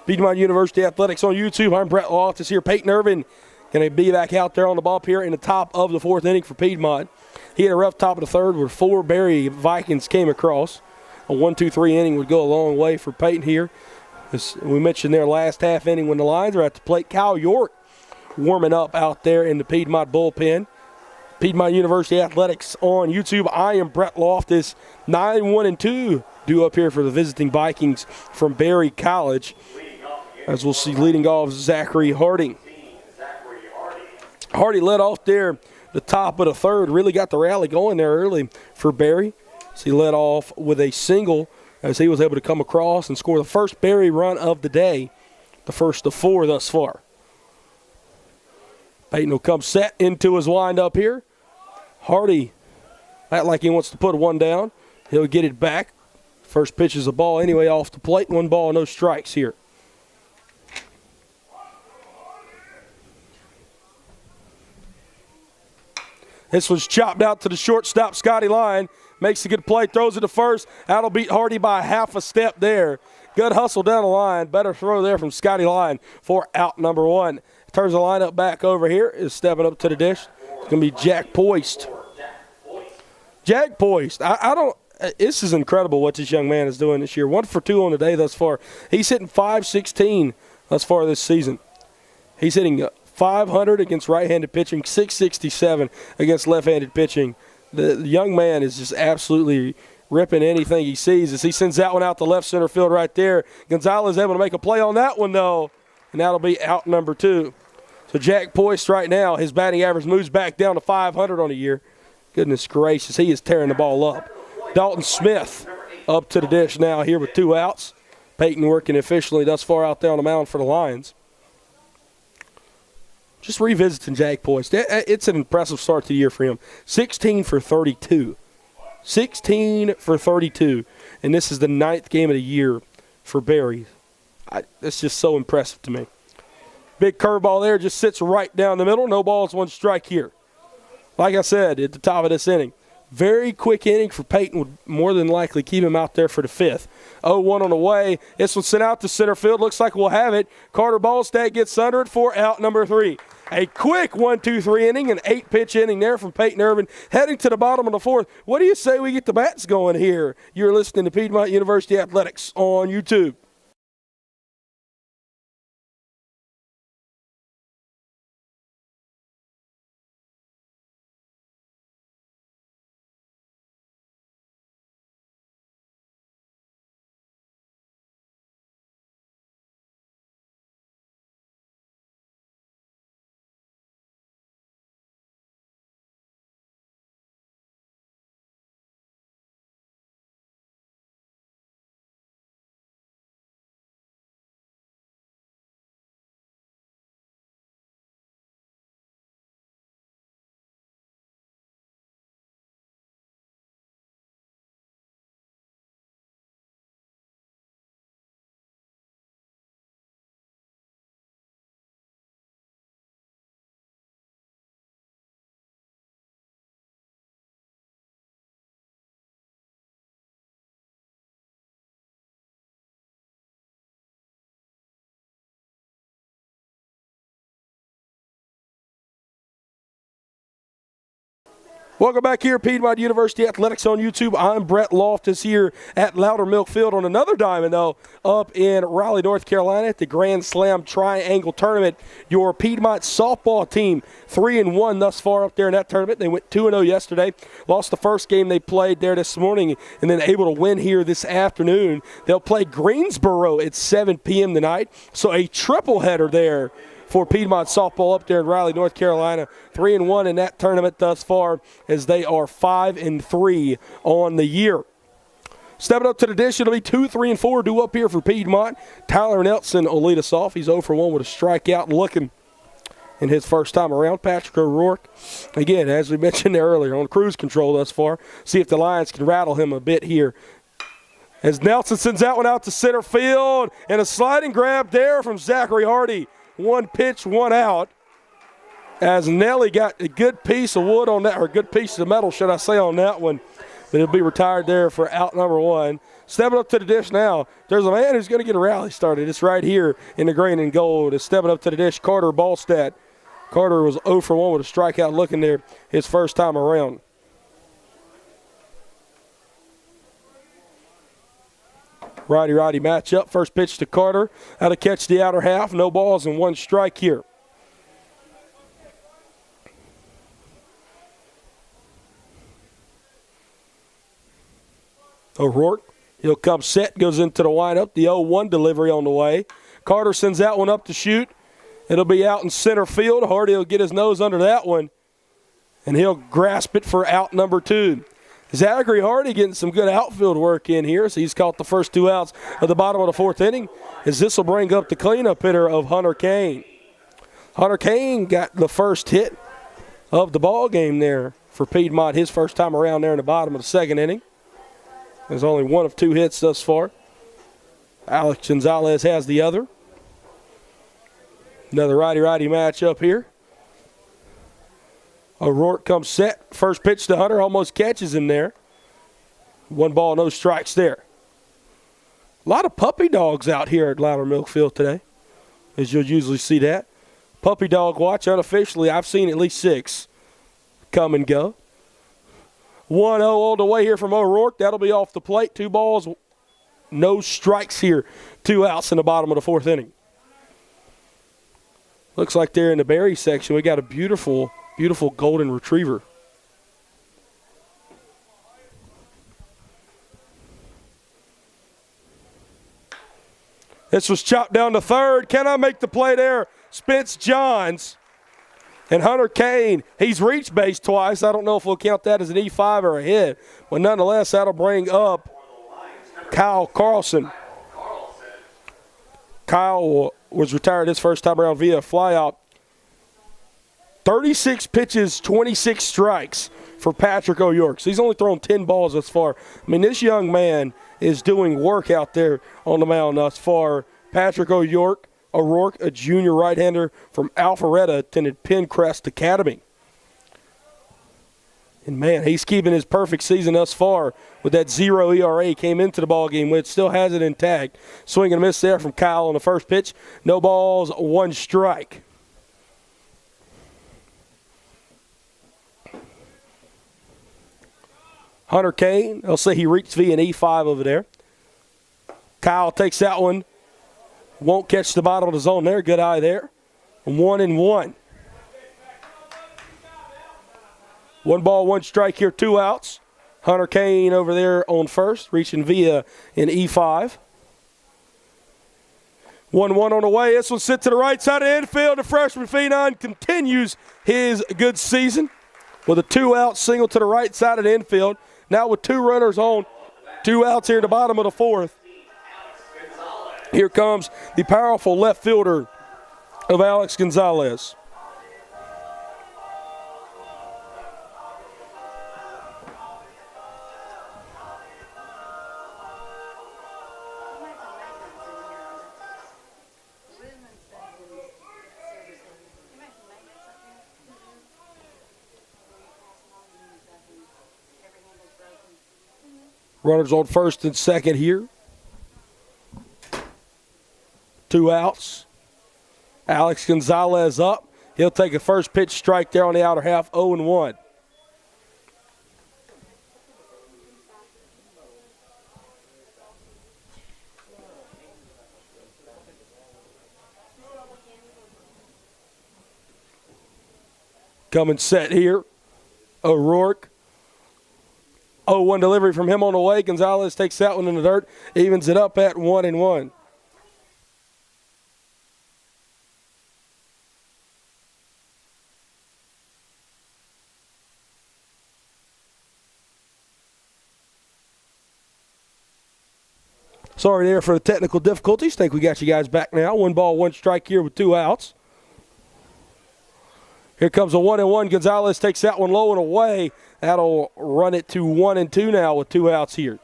Piedmont University Athletics on YouTube. I'm Brett Loftus here. Peyton Irvin going to be back out there on the ball here in the top of the fourth inning for Piedmont. He had a rough top of the third where 4 Berry Vikings came across. A 1-2-3 inning would go a long way for Peyton here. As we mentioned their last half inning when the Lions are at the plate. Kyle York warming up out there in the Piedmont bullpen. Piedmont University Athletics on YouTube. I am Brett Loftus. 9-1-2 due up here for the visiting Vikings from Berry College. As we'll see leading off Zachary Harding. Hardy led off there the top of the third. Really got the rally going there early for Berry. So he led off with a single as he was able to come across and score the first Berry run of the day. The first of 4 thus far. Peyton will come set into his windup here. Hardy, act like he wants to put one down. He'll get it back. First pitch is a ball anyway off the plate. 1 ball, no strikes here. This was chopped out to the shortstop, Scotty Lyon. Makes a good play, throws it to first. That'll beat Hardy by half a step there. Good hustle down the line. Better throw there from Scotty Lyon for out number 1. Turns the lineup back over here. Is stepping up to the dish. It's going to be Jack Poist. Jack Poist. I don't – this is incredible what this young man is doing this year. 1 for 2 on the day thus far. He's hitting .516 thus far this season. He's hitting .500 against right-handed pitching, .667 against left-handed pitching. The young man is just absolutely ripping anything he sees as he sends that one out to left center field right there. Gonzalez able to make a play on that one, though, and that'll be out number 2. So Jack Poist right now, his batting average moves back down to .500 on the year. Goodness gracious, he is tearing the ball up. Dalton Smith up to the dish now here with 2 outs. Peyton working efficiently thus far out there on the mound for the Lions. Just revisiting Jack Poist. It's an impressive start to the year for him. 16 for 32. 16 for 32. And this is the 9th game of the year for Berry. It's just so impressive to me. Big curveball there, just sits right down the middle. No balls, 1 strike here. Like I said, at the top of this inning. Very quick inning for Peyton would more than likely keep him out there for the 5th. 0-1 on the way. This one sent out to center field. Looks like we'll have it. Carter Balstead gets under it for out number 3. A quick 1-2-3 inning, an 8-pitch inning there from Peyton Irvin. Heading to the bottom of the 4th. What do you say we get the bats going here? You're listening to Piedmont University Athletics on YouTube. Welcome back here, Piedmont University Athletics on YouTube. I'm Brett Loftus here at Loudermilk Field on another diamond, though, up in Raleigh, North Carolina at the Grand Slam Triangle Tournament. Your Piedmont softball team, 3-1 thus far up there in that tournament. They went 2-0 yesterday. Lost the first game they played there this morning and then able to win here this afternoon. They'll play Greensboro at 7 p.m. tonight. So a triple header there for Piedmont softball up there in Raleigh, North Carolina. 3-1 in that tournament thus far as they are 5-3 on the year. Stepping up to the dish, it'll be 2, 3, and 4 due up here for Piedmont. Tyler Nelson will lead us off. He's 0 for 1 with a strikeout looking in his first time around. Patrick O'Rourke, again, as we mentioned there earlier, on cruise control thus far. See if the Lions can rattle him a bit here. As Nelson sends that one out to center field, and a sliding grab there from Zachary Hardy. 1 pitch, 1 out. As Nelly got a good piece of wood on that, or a good piece of metal, should I say, on that one. but he'll be retired there for out number 1. Stepping up to the dish now, there's a man who's going to get a rally started. It's right here in the green and gold. It's stepping up to the dish, Carter Balstead. Carter was 0 for 1 with a strikeout looking there his first time around. Righty-righty matchup. First pitch to Carter. How to catch the outer half. No balls and 1 strike here. O'Rourke, he'll come set, goes into the windup. The 0-1 delivery on the way. Carter sends that one up to shoot. It'll be out in center field. Hardy will get his nose under that one, and he'll grasp it for out number 2. Zachary Hardy getting some good outfield work in here, so he's caught the first 2 outs at the bottom of the 4th inning, as this will bring up the cleanup hitter of Hunter Kane. Hunter Kane got the first hit of the ball game there for Piedmont, his first time around there in the bottom of the 2nd inning. There's only 1 of 2 hits thus far. Alex Gonzalez has the other. Another righty-righty matchup here. O'Rourke comes set. First pitch to Hunter, almost catches him there. 1 ball, no strikes there. A lot of puppy dogs out here at Louder Milkfield today, as you'll usually see that. Puppy dog watch unofficially. I've seen at least 6 come and go. 1-0 on the way here from O'Rourke. That'll be off the plate. 2 balls, no strikes here. 2 outs in the bottom of the 4th inning. Looks like they're in the berry section. We got a beautiful, beautiful golden retriever. This was chopped down to third. Can I make the play there? Spence Johns. And Hunter Kane, he's reached base twice. I don't know if we'll count that as an E5 or a hit, but nonetheless, that'll bring up Kyle Carlson. Kyle was retired his first time around via flyout. 36 pitches, 26 strikes for Patrick O'Rourke. So he's only thrown 10 balls thus far. I mean, this young man is doing work out there on the mound thus far. Patrick O'Rourke, a junior right-hander from Alpharetta, attended Pencrest Academy. And, man, he's keeping his perfect season thus far with that 0 ERA. Came into the ballgame with, still has it intact. Swing and a miss there from Kyle on the first pitch. No balls, 1 strike. Hunter Kane, they'll say he reached via an E5 over there. Kyle takes that one. Won't catch the bottom of the zone there. Good eye there. 1-1. 1 ball, 1 strike here, 2 outs. Hunter Kane over there on first, reaching via an E5. 1-1 on the way. This one sit to the right side of the infield. The freshman phenom continues his good season with a 2-out single to the right side of the infield. Now with 2 runners on, 2 outs here at the bottom of the 4th. Here comes the powerful left fielder of Alex Gonzalez. Runners on first and second here. 2 outs. Alex Gonzalez up. He'll take a first pitch strike there on the outer half, 0-1. Coming set here, O'Rourke. 0-1 delivery from him on the way. Gonzalez takes that one in the dirt, evens it up at 1-1. Sorry there for the technical difficulties. Think we got you guys back now. 1 ball, 1 strike here with 2 outs. Here comes a 1-1. Gonzalez takes that one low and away. That'll run it to 1-2 now with 2 outs here.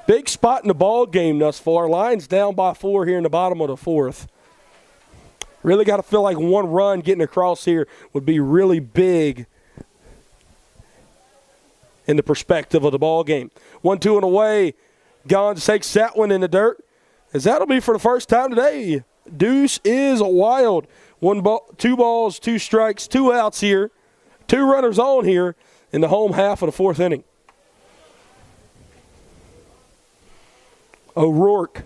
Big spot in the ball game thus far. Lions down by 4 here in the bottom of the 4th. Really got to feel like 1 run getting across here would be really big in the perspective of the ball game. 1-2 and away. Gons takes that one in the dirt, as that'll be for the first time today. Deuce is wild. 2 balls, 2 strikes, 2 outs here. 2 runners on here in the home half of the 4th inning. O'Rourke,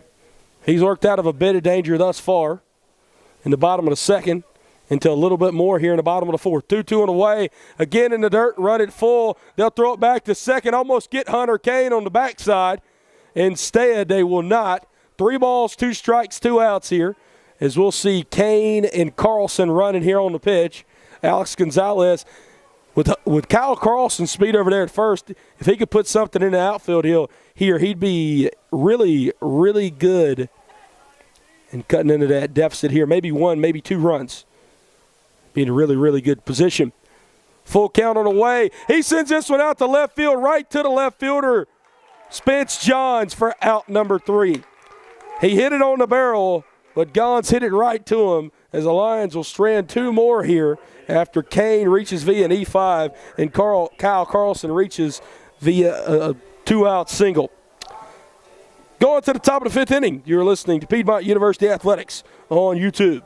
he's worked out of a bit of danger thus far in the bottom of the 2nd into a little bit more here in the bottom of the 4th. 2-2 and away. Again in the dirt, run it full. They'll throw it back to second, almost get Hunter Kane on the backside. Instead, they will not. 3 balls, 2 strikes, 2 outs here, as we'll see Kane and Carlson running here on the pitch. Alex Gonzalez, with Kyle Carlson's speed over there at first, if he could put something in the outfield, he'd be really, really good in cutting into that deficit here. Maybe 1, maybe 2 runs. Be in a really, really good position. Full count on the way. He sends this one out to left field, right to the left fielder, Spence Johns, for out number 3. He hit it on the barrel, but Gons hit it right to him, as the Lions will strand 2 more here after Kane reaches via an E5 and Kyle Carlson reaches via a 2-out single. Going to the top of the 5th inning, you're listening to Piedmont University Athletics on YouTube.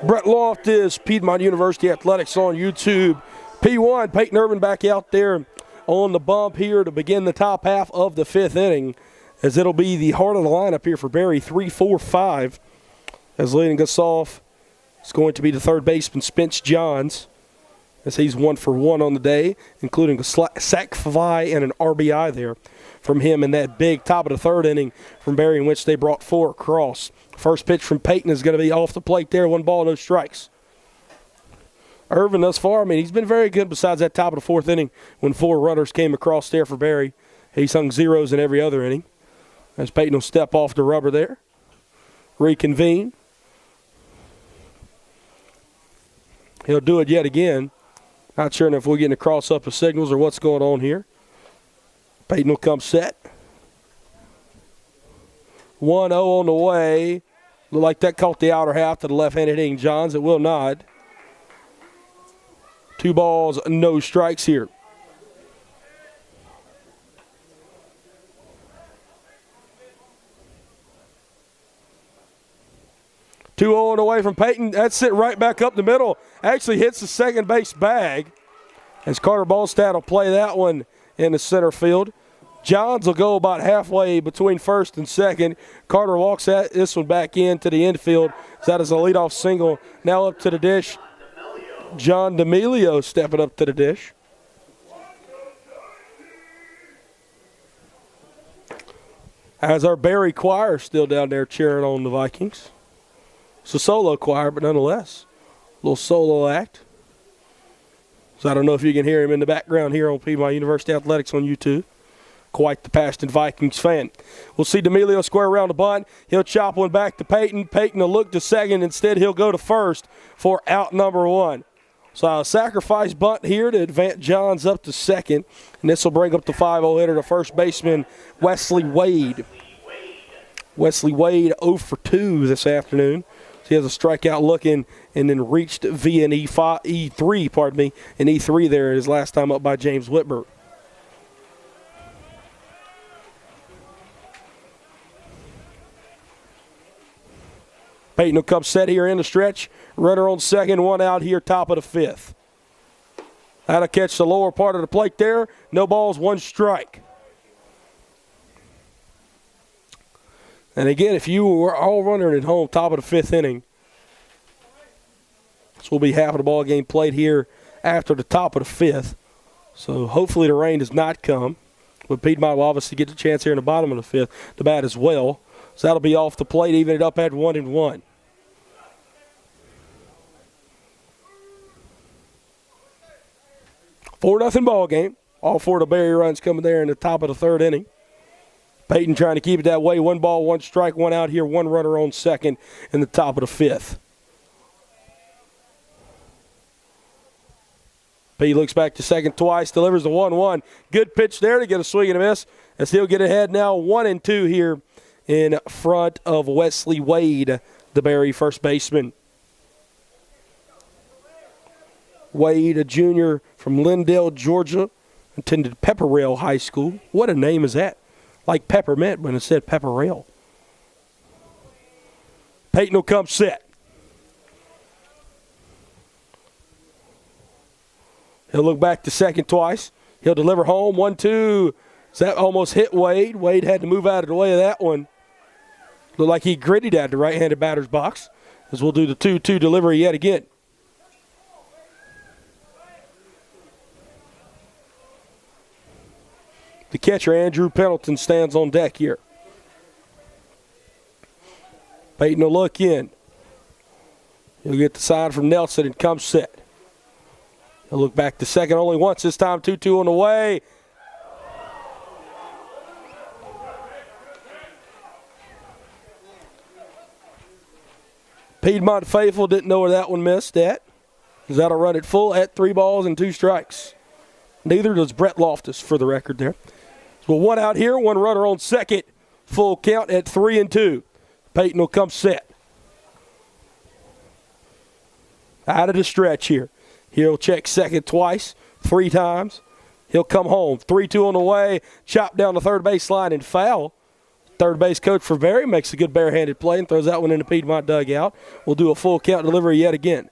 Brett Loftus, Piedmont University Athletics on YouTube. P1, Peyton Irvin back out there on the bump here to begin the top half of the 5th inning, as it'll be the heart of the lineup here for Berry, 3-4-5. As leading us off, it's going to be the third baseman, Spence Johns, as he's 1 for 1 on the day, including a sac fly and an RBI there from him in that big top of the 3rd inning from Berry, in which they brought 4 across. First pitch from Peyton is going to be off the plate there, 1 ball, no strikes. Irvin thus far, he's been very good besides that top of the 4th inning when 4 runners came across there for Berry. He's hung zeros in every other inning. As Peyton will step off the rubber there, reconvene. He'll do it yet again. Not sure if we're getting a cross-up of signals or what's going on here. Peyton will come set. 1-0 on the way. Look like that caught the outer half to the left-handed hitting Johns. It will not. 2 balls, no strikes here. Two on the way from Peyton. That's it right back up the middle. Actually hits the second base bag, as Carter Balstead will play that one in the center field. Johns will go about halfway between first and second. Carter walks this one back into the infield. That is a leadoff single. Now up to the dish. John Dimiglio stepping up to the dish. As our Berry choir still down there cheering on the Vikings. It's a solo choir, but nonetheless, a little solo act. So I don't know if you can hear him in the background here on Piedmont University Athletics on YouTube. Quite the Paston Vikings fan. We'll see Dimiglio square around the bunt. He'll chop one back to Peyton. Peyton will look to second. Instead, he'll go to first for out number 1. So a sacrifice bunt here to advance Johns up to second. And this will bring up the 5-0 hitter to first baseman, Wesley Wade. Wesley Wade 0 for 2 this afternoon. So he has a strikeout looking and then reached via an E3, an E3 there his last time up by James Whitmer. Peyton will come set here in the stretch. Runner on second, one out here, top of the fifth. That'll catch the lower part of the plate there. No balls, one strike. And again, if you were all running at home, top of the fifth inning, this will be half of the ball game played here after the top of the fifth. So hopefully the rain does not come. But Piedmont will obviously get the chance here in the bottom of the fifth to bat as well. So that'll be off the plate, even it up at 1-1. Four nothing ball game. All four of the Berry runs coming there in the top of the third inning. Peyton trying to keep it that way. One ball, one strike, one out here. One runner on second in the top of the fifth. P looks back to second twice, delivers the 1-1. Good pitch there to get a swing and a miss as he'll get ahead now 1-2 here in front of Wesley Wade, the Berry first baseman. Wade, a junior from Lindale, Georgia, attended Pepper Rail High School. What a name is that? Like peppermint when it said Pepper Rail. Peyton will come set. He'll look back to second twice. He'll deliver home, 1-2. That almost hit Wade. Wade had to move out of the way of that one. Looked like he gritted at the right-handed batter's box as we'll do the 2-2 delivery yet again. The catcher, Andrew Pendleton, stands on deck here. Peyton will look in. He'll get the sign from Nelson and come set. He'll look back to second only once. This time 2-2 on the way. Piedmont faithful didn't know where that one missed at. That'll run it full at 3 balls and 2 strikes. Neither does Brett Loftus, for the record there. So one out here, one runner on second. Full count at 3-2. Peyton will come set. Out of the stretch here. He'll check second twice, 3 times. He'll come home. 3-2 on the way. Chop down the third base line and foul. Third base coach for Berry makes a good barehanded play and throws that one in the Piedmont dugout. We'll do a full count delivery yet again.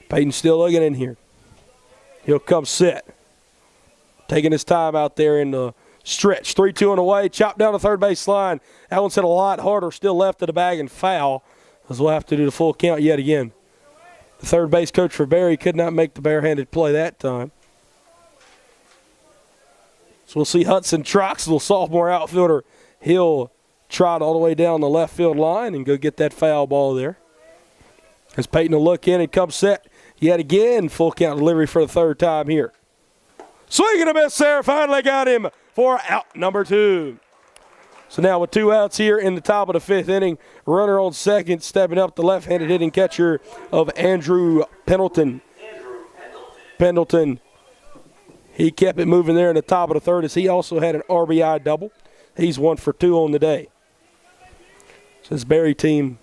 Peyton still looking in here. He'll come set. Taking his time out there in the stretch. 3-2 on the way. Chop down the third base line. That one's hit a lot harder. Still left of the bag and foul. As we'll have to do the full count yet again. The third base coach for Berry could not make the barehanded play that time. So we'll see Hudson Troxel, sophomore outfielder. He'll trot all the way down the left field line and go get that foul ball there. As Peyton will look in and come set yet again. Full count delivery for the third time here. Swing and a miss there. Finally got him for out number 2. So now with 2 outs here in the top of the 5th inning, runner on second, stepping up the left-handed hitting catcher of Andrew Pendleton. Pendleton, he kept it moving there in the top of the 3rd as he also had an RBI double. He's 1 for 2 on the day. So this Berry team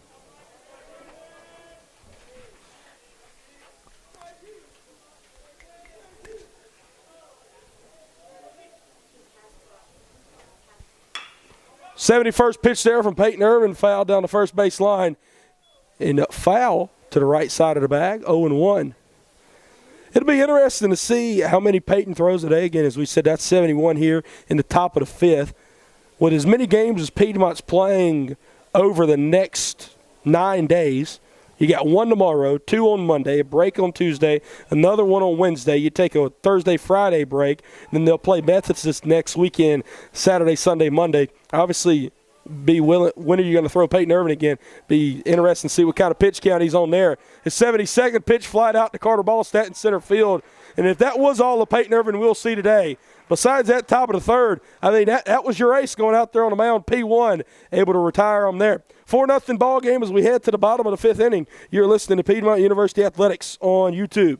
71st pitch there from Peyton Irvin, foul down the first base line. And foul to the right side of the bag, 0-1. It'll be interesting to see how many Peyton throws today. Again, as we said, that's 71 here in the top of the 5th. With as many games as Piedmont's playing over the next 9 days, you got 1 tomorrow, 2 on Monday, a break on Tuesday, another 1 on Wednesday. You take a Thursday, Friday break, and then they'll play Methodist this next weekend, Saturday, Sunday, Monday. Obviously, be willing. When are you going to throw Peyton Irvin again? Be interesting to see what kind of pitch count he's on there. His 72nd pitch flied out to Carter Balstadt in center field. And if that was all the Peyton Irvin we'll see today, besides that top of the third, I mean, that was your ace going out there on the mound, P1, able to retire them there. 4-0 ball game as we head to the bottom of the fifth inning. You're listening to Piedmont University Athletics on YouTube.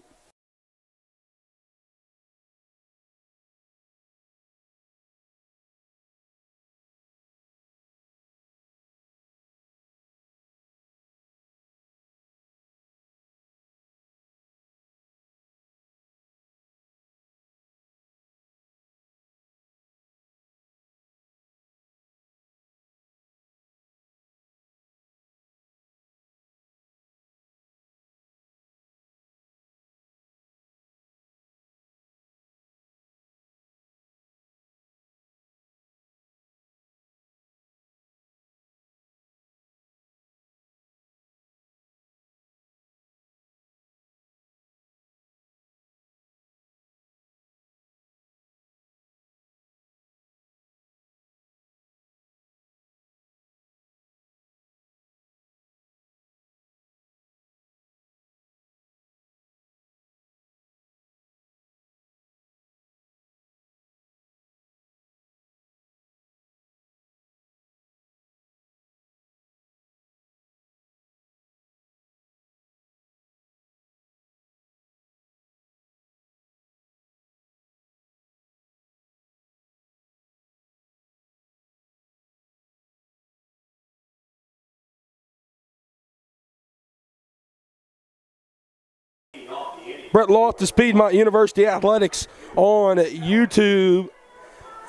Brett Loftus, Piedmont University Athletics on YouTube.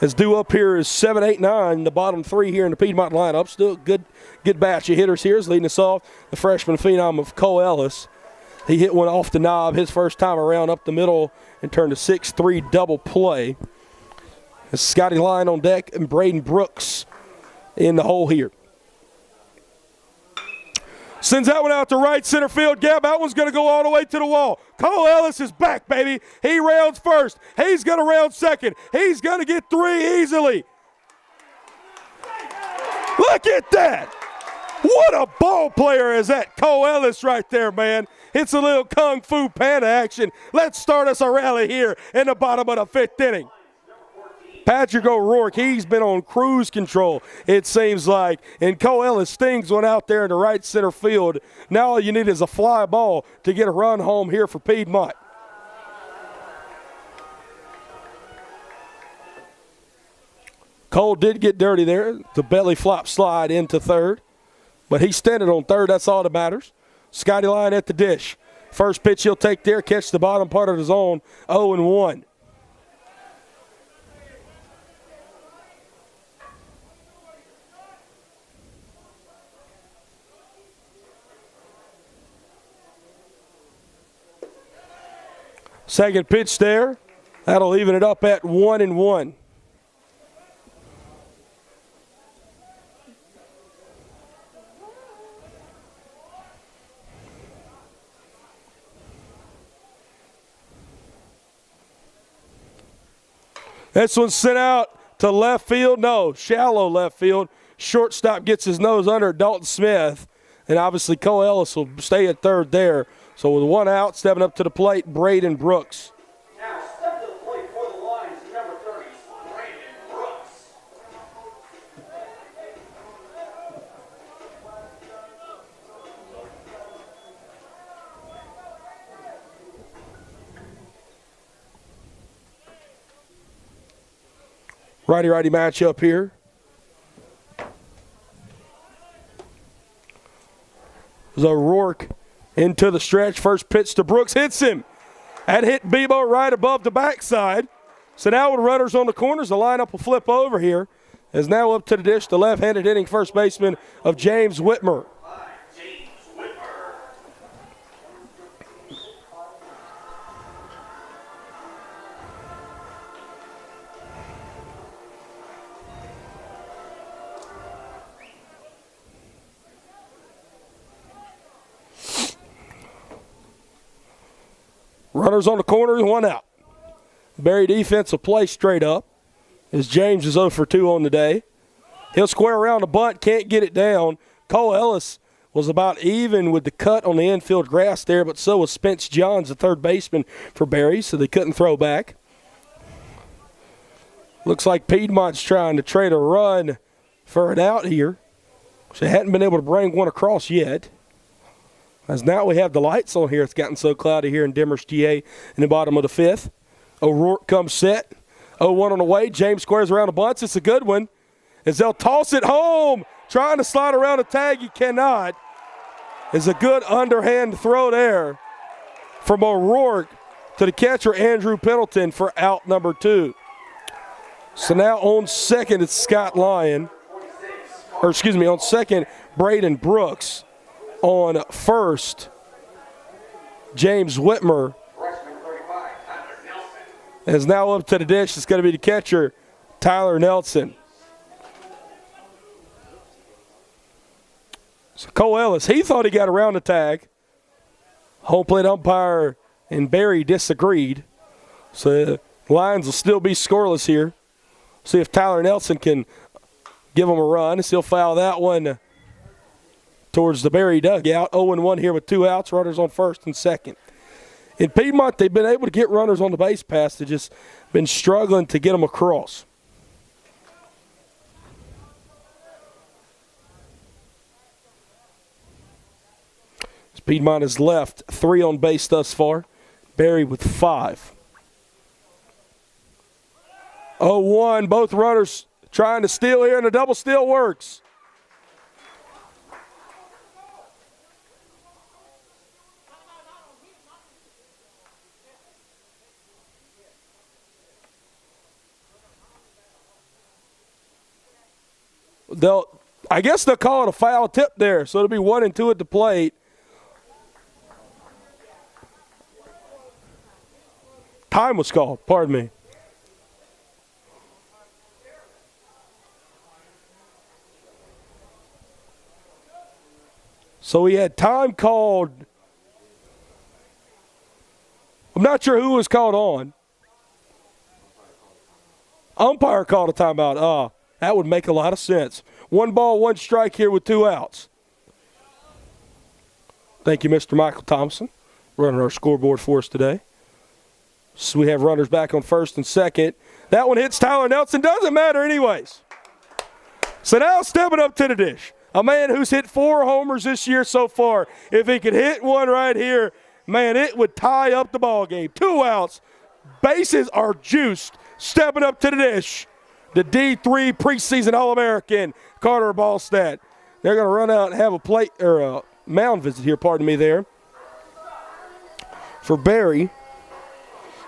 As due up here is 7, 8, 9, the bottom three here in the Piedmont lineup. Still good batch of hitters here. Is leading us off the freshman phenom of Cole Ellis. He hit one off the knob his first time around up the middle and turned a 6-3 double play. As Scotty Lyon on deck and Braden Brooks in the hole here. Sends that one out to right center field. Gab, that one's going to go all the way to the wall. Cole Ellis is back, baby. He rounds first. He's going to round second. He's going to get 3 easily. Look at that. What a ball player is that Cole Ellis right there, man. It's a little Kung Fu Panda action. Let's start us a rally here in the bottom of the fifth inning. Patrick O'Rourke, he's been on cruise control, it seems like. And Cole Ellis stings one out there in the right center field. Now all you need is a fly ball to get a run home here for Piedmont. Cole did get dirty there. The belly flop slide into third. But he's standing on third. That's all that matters. Scotty Lyon at the dish. First pitch he'll take there, catch the bottom part of the zone, 0-1. Second pitch there. That'll even it up at 1-1. This one's sent out to left field. No, shallow left field. Shortstop gets his nose under Dalton Smith. And obviously Cole Ellis will stay at third there. So with one out, stepping up to the plate, Braden Brooks. Now step to the plate for the Lions, number 30, Braden Brooks. Righty-righty matchup here. There's O'Rourke into the stretch. First pitch to Brooks. Hits him. That hit Bebo right above the backside. So now with runners on the corners, the lineup will flip over here. As now up to the dish, the left-handed hitting first baseman of James Whitmer. Runners on the corners, one out. Barry defense will play straight up as James is 0 for 2 on the day. He'll square around the bunt, can't get it down. Cole Ellis was about even with the cut on the infield grass there, but so was Spence Johns, the third baseman for Barry, so they couldn't throw back. Looks like Piedmont's trying to trade a run for an out here. They hadn't been able to bring one across yet. As now we have the lights on here. It's gotten so cloudy here in Demers, GA in the bottom of the fifth. O'Rourke comes set. 0-1 on the way. James squares around the bunts. It's a good one. As they'll toss it home. Trying to slide around a tag. He cannot. It's a good underhand throw there from O'Rourke to the catcher, Andrew Pendleton, for out number 2. So now on second, it's Scott Lyon. On second, Braden Brooks. On first, James Whitmer. Is now up to the dish. It's going to be the catcher, Tyler Nelson. So Cole Ellis, he thought he got around the tag. Home plate umpire and Barry disagreed. So the Lions will still be scoreless here. See if Tyler Nelson can give him a run. He'll foul that one towards the Barry dugout. 0-1 here with 2 outs. Runners on first and second. In Piedmont, they've been able to get runners on the base pass. They've just been struggling to get them across. Piedmont has left 3 on base thus far. Barry with 5. 0-1, both runners trying to steal here, and the double steal works. I guess they'll call it a foul tip there, so it'll be 1 and 2 at the plate. Time was called, pardon me. So we had time called. I'm not sure who was called on. Umpire called a timeout. That would make a lot of sense. 1 ball, 1 strike here with 2 outs. Thank you, Mr. Michael Thompson, running our scoreboard for us today. So we have runners back on first and second. That one hits Tyler Nelson. Doesn't matter anyways. So now stepping up to the dish. A man who's hit 4 homers this year so far. If he could hit one right here, man, it would tie up the ball game. 2 outs. Bases are juiced. Stepping up to the dish. The D3 preseason All-American, Carter Balstead. They're going to run out and have a mound visit here, pardon me there, for Barry.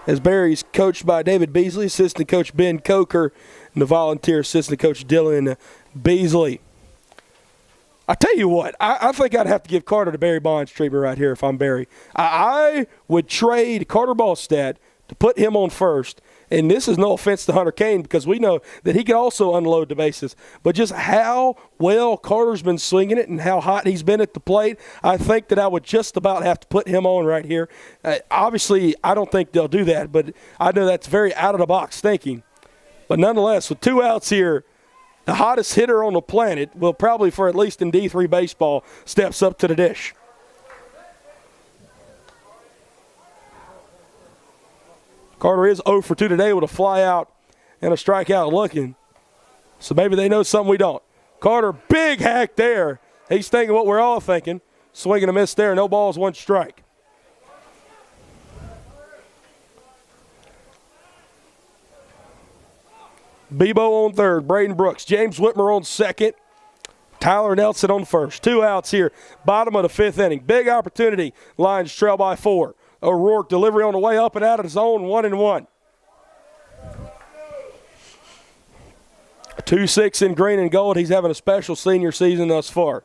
As Barry's coached by David Beasley, assistant coach Ben Coker, and the volunteer assistant coach Dylan Beasley. I tell you what, I think I'd have to give Carter the Barry Bonds treatment right here if I'm Barry. I would trade Carter Balstadt to put him on first. And this is no offense to Hunter Kane because we know that he can also unload the bases. But just how well Carter's been swinging it and how hot he's been at the plate, I think that I would just about have to put him on right here. Obviously, I don't think they'll do that, but I know that's very out-of-the-box thinking. But nonetheless, with 2 outs here, the hottest hitter on the planet, will probably for at least in D3 baseball, steps up to the dish. Carter is 0 for 2 today with a fly out and a strikeout looking. So maybe they know something we don't. Carter, big hack there. He's thinking what we're all thinking. Swing and a miss there. No balls, 1 strike. Bebo on third. Braden Brooks. James Whitmer on second. Tyler Nelson on first. 2 outs here. Bottom of the 5th inning. Big opportunity. Lions trail by 4. O'Rourke delivery on the way up and out of the zone, 1-1. 2-6 in green and gold. He's having a special senior season thus far.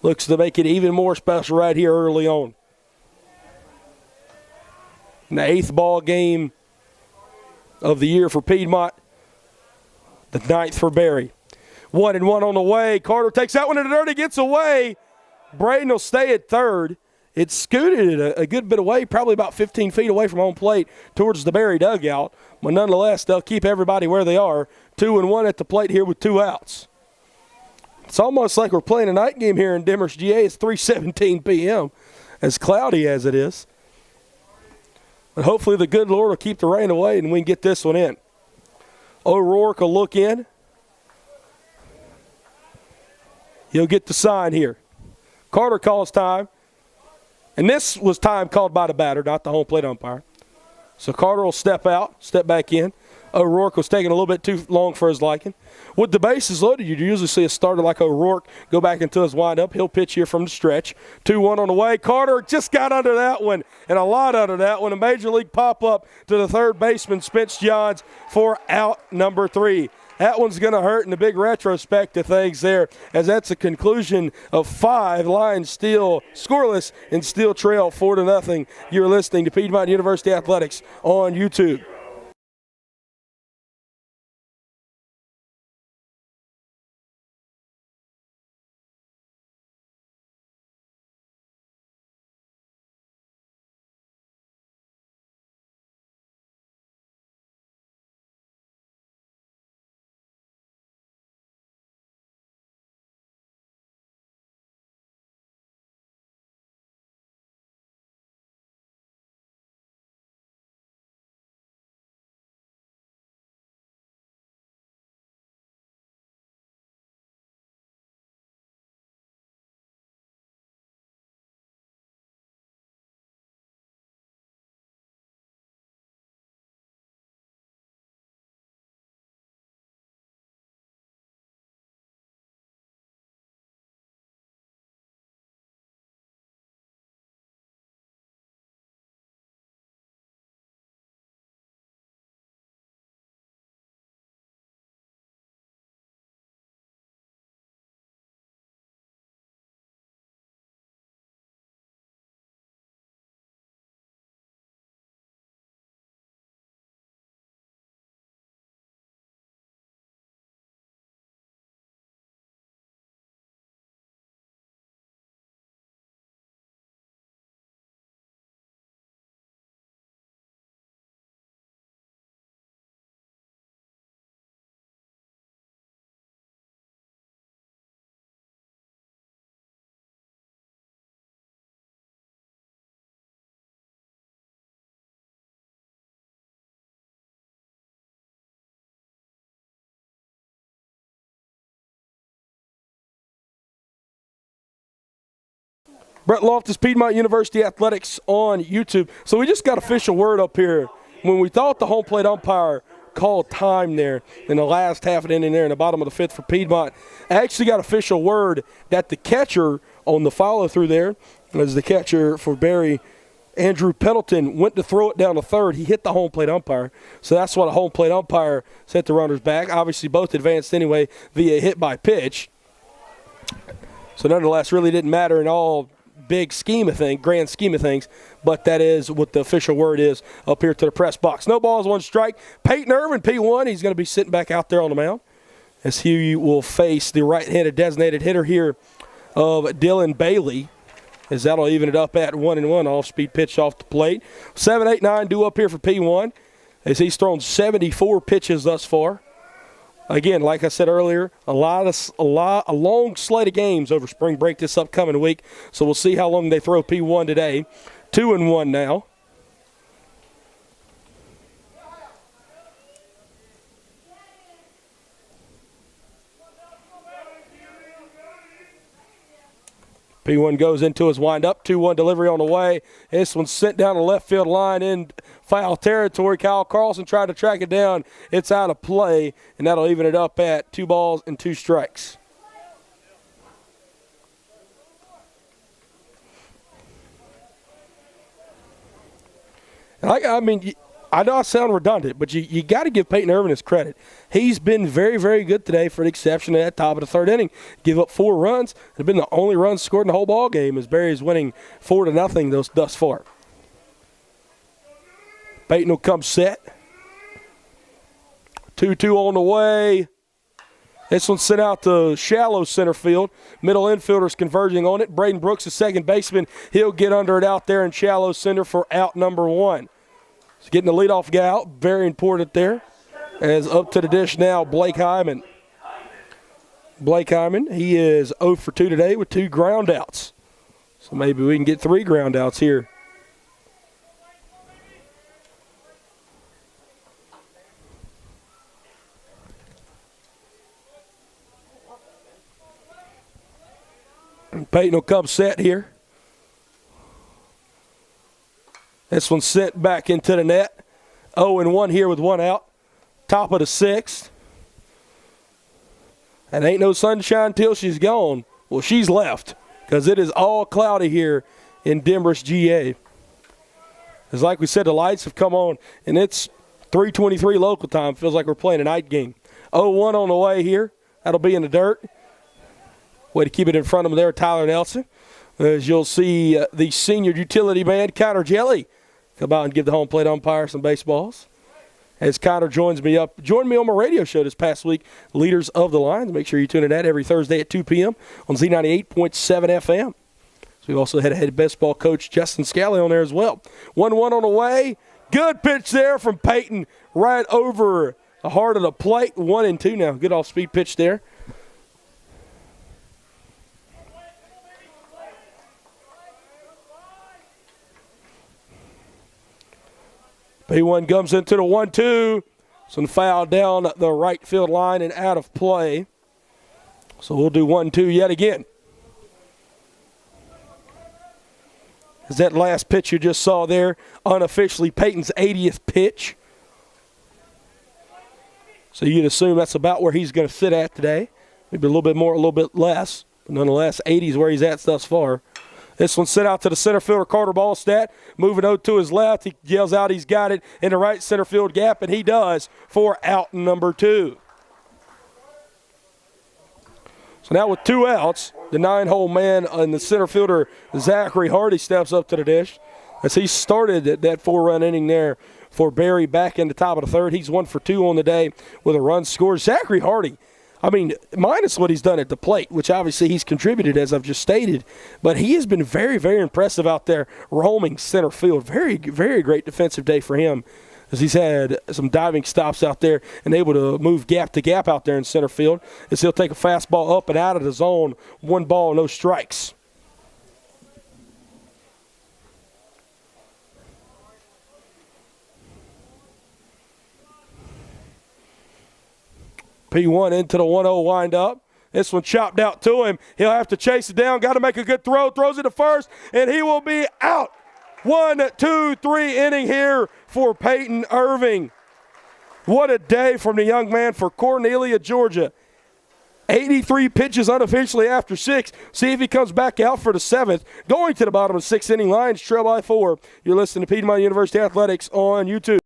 Looks to make it even more special right here early on. In the 8th ball game of the year for Piedmont, the 9th for Barry. 1-1 on the way. Carter takes that one to the dirt. He gets away. Braden will stay at third. It scooted a good bit away, probably about 15 feet away from home plate towards the Barry dugout. But nonetheless, they'll keep everybody where they are. 2-1 at the plate here with 2 outs. It's almost like we're playing a night game here in Demers, GA. It's 3:17 p.m., as cloudy as it is. But hopefully the good Lord will keep the rain away and we can get this one in. O'Rourke will look in. He'll get the sign here. Carter calls time. And this was time called by the batter, not the home plate umpire. So Carter will step back in. O'Rourke was taking a little bit too long for his liking. With the bases loaded, you usually see a starter like O'Rourke go back into his windup. He'll pitch here from the stretch. 2-1 on the way. Carter just got under that one, and a lot under that one. A major league pop-up to the third baseman, Spence Johns, for out number 3. That one's going to hurt in the big retrospect of things there, as that's a conclusion of 5. Lions still scoreless and still trail 4-0. You're listening to Piedmont University Athletics on YouTube. Brett Loftus, Piedmont University Athletics on YouTube. So we just got official word up here. When we thought the home plate umpire called time there in the last half of the inning there in the bottom of the 5th for Piedmont, I actually got official word that the catcher on the follow-through there, as the catcher for Barry, Andrew Pendleton, went to throw it down to third. He hit the home plate umpire. So that's what a home plate umpire sent the runners back. Obviously both advanced anyway via hit by pitch. So nonetheless, really didn't matter in all big scheme of things, grand scheme of things, but that is what the official word is up here to the press box. No balls, 1 strike. Peyton Irvin, P1, he's going to be sitting back out there on the mound as he will face the right-handed designated hitter here of Dylan Bailey, as that'll even it up at 1-1, off-speed pitch off the plate. 7, 8, 9 due up here for P1 as he's thrown 74 pitches thus far. Again, like I said earlier, a long slate of games over spring break this upcoming week. So we'll see how long they throw P1 today. 2-1 now. P1 goes into his windup. 2-1 delivery on the way. This one's sent down the left field line in foul territory. Kyle Carlson tried to track it down. It's out of play, and that'll even it up at 2 balls and 2 strikes. And I know I sound redundant, but you got to give Peyton Irvin his credit. He's been very, very good today for the exception of that top of the 3rd inning. Give up 4 runs. It had been the only runs scored in the whole ball game as Barry's winning 4-0 thus far. Peyton will come set. 2-2 on the way. This one's sent out to shallow center field. Middle infielder's converging on it. Braden Brooks, the second baseman, he'll get under it out there in shallow center for out number 1. He's getting the leadoff guy out. Very important there. As up to the dish now, Blake Hyman. Blake Hyman, he is 0 for 2 today with 2 ground outs. So maybe we can get 3 ground outs here. Peyton will come set here. This one's sent back into the net. 0-1 here with 1 out. Top of the 6th. And ain't no sunshine till she's gone. Well, she's left because it is all cloudy here in Denver's GA. As like we said, the lights have come on, and it's 3:23 local time. Feels like we're playing a night game. 0-1 on the way here. That'll be in the dirt. Way to keep it in front of him there, Tyler Nelson. As you'll see the senior utility man, Connor Jelly, come out and give the home plate umpire some baseballs. As Connor joined me on my radio show this past week, Leaders of the Lines. Make sure you tune in that every Thursday at 2 p.m. on Z98.7 FM. So we've also had a head baseball coach, Justin Scally, on there as well. 1-1 on the way. Good pitch there from Peyton right over the heart of the plate. 1-2 now. Good off-speed pitch there. P1 comes into the 1-2. Some foul down the right field line and out of play. So we'll do 1-2 yet again. As that last pitch you just saw there, unofficially Peyton's 80th pitch. So you'd assume that's about where he's going to sit at today. Maybe a little bit more, a little bit less. But nonetheless, 80 is where he's at thus far. This one sent out to the center fielder, Carter Balstead. Moving out to his left. He yells out he's got it in the right center field gap, and he does for out number 2. So now with 2 outs, the 9-hole man and the center fielder, Zachary Hardy, steps up to the dish. As he started that 4-run inning there for Barry back in the top of the 3rd. He's 1 for 2 on the day with a run scored. Zachary Hardy, I mean, minus what he's done at the plate, which obviously he's contributed, as I've just stated, but he has been very, very impressive out there roaming center field. Very, very great defensive day for him, as he's had some diving stops out there and able to move gap to gap out there in center field, as he'll take a fastball up and out of the zone. 1 ball, no strikes. P1 into the 1-0 windup. This one chopped out to him. He'll have to chase it down. Got to make a good throw. Throws it to first, and he will be out. 1, 2, 3 inning here for Peyton Irving. What a day from the young man for Cornelia, Georgia. 83 pitches unofficially after 6. See if he comes back out for the 7th. Going to the bottom of the 6th inning. Lions trail by 4. You're listening to Piedmont University Athletics on YouTube.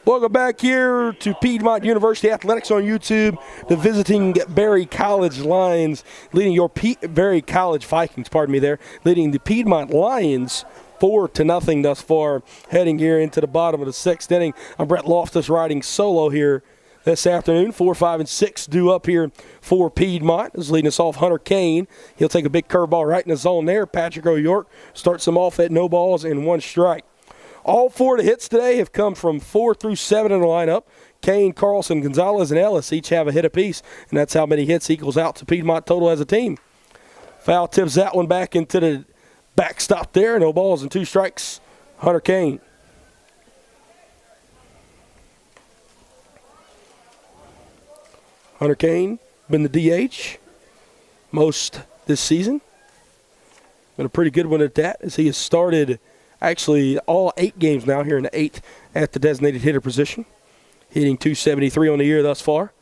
Welcome back here to Piedmont University Athletics on YouTube. The visiting Berry College Lions leading your Berry College Vikings, leading the Piedmont Lions 4-0 thus far, heading here into the bottom of the 6th inning. I'm Brett Loftus riding solo here this afternoon. 4, 5, and 6 due up here for Piedmont. Is leading us off Hunter Kane. He'll take a big curveball right in the zone there. Patrick O'York starts him off at no balls and 1 strike. All 4 of the hits today have come from 4 through 7 in the lineup. Kane, Carlson, Gonzalez, and Ellis each have a hit apiece, and that's how many hits equals out to Piedmont total as a team. Foul tips that one back into the backstop there. No balls and 2 strikes. Hunter Kane. Hunter Kane, been the DH most this season. Been a pretty good one at that, as he has started actually all 8 games now, here in the 8th at the designated hitter position. Hitting .273 on the year thus far.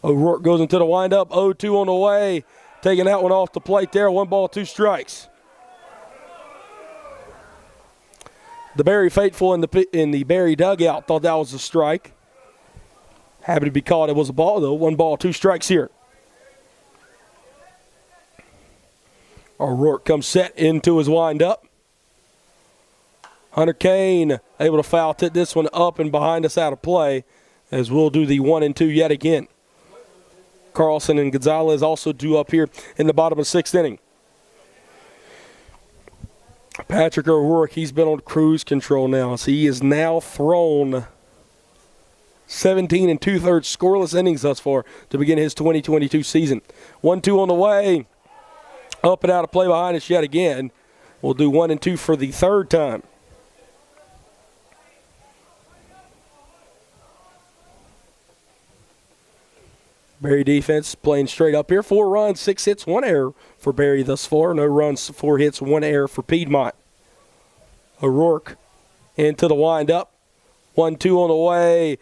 O'Rourke goes into the windup. 0-2 on the way. Taking that one off the plate there. 1 ball, 2 strikes. The Berry faithful in the Berry dugout thought that was a strike. Happy to be called it was a ball, though. 1 ball, 2 strikes here. O'Rourke comes set into his windup. Hunter Kane able to foul tip this one up and behind us out of play, as we'll do the 1-2 yet again. Carlson and Gonzalez also due up here in the bottom of the 6th inning. Patrick O'Rourke, he's been on cruise control now, so he is now thrown 17 2/3 scoreless innings thus far to begin his 2022 season. 1-2 on the way. Up and out of play behind us yet again. We'll do 1-2 for the 3rd time. Berry defense playing straight up here. 4 runs, 6 hits, 1 error for Berry thus far. No runs, 4 hits, 1 error for Piedmont. O'Rourke into the windup. 1-2 on the way.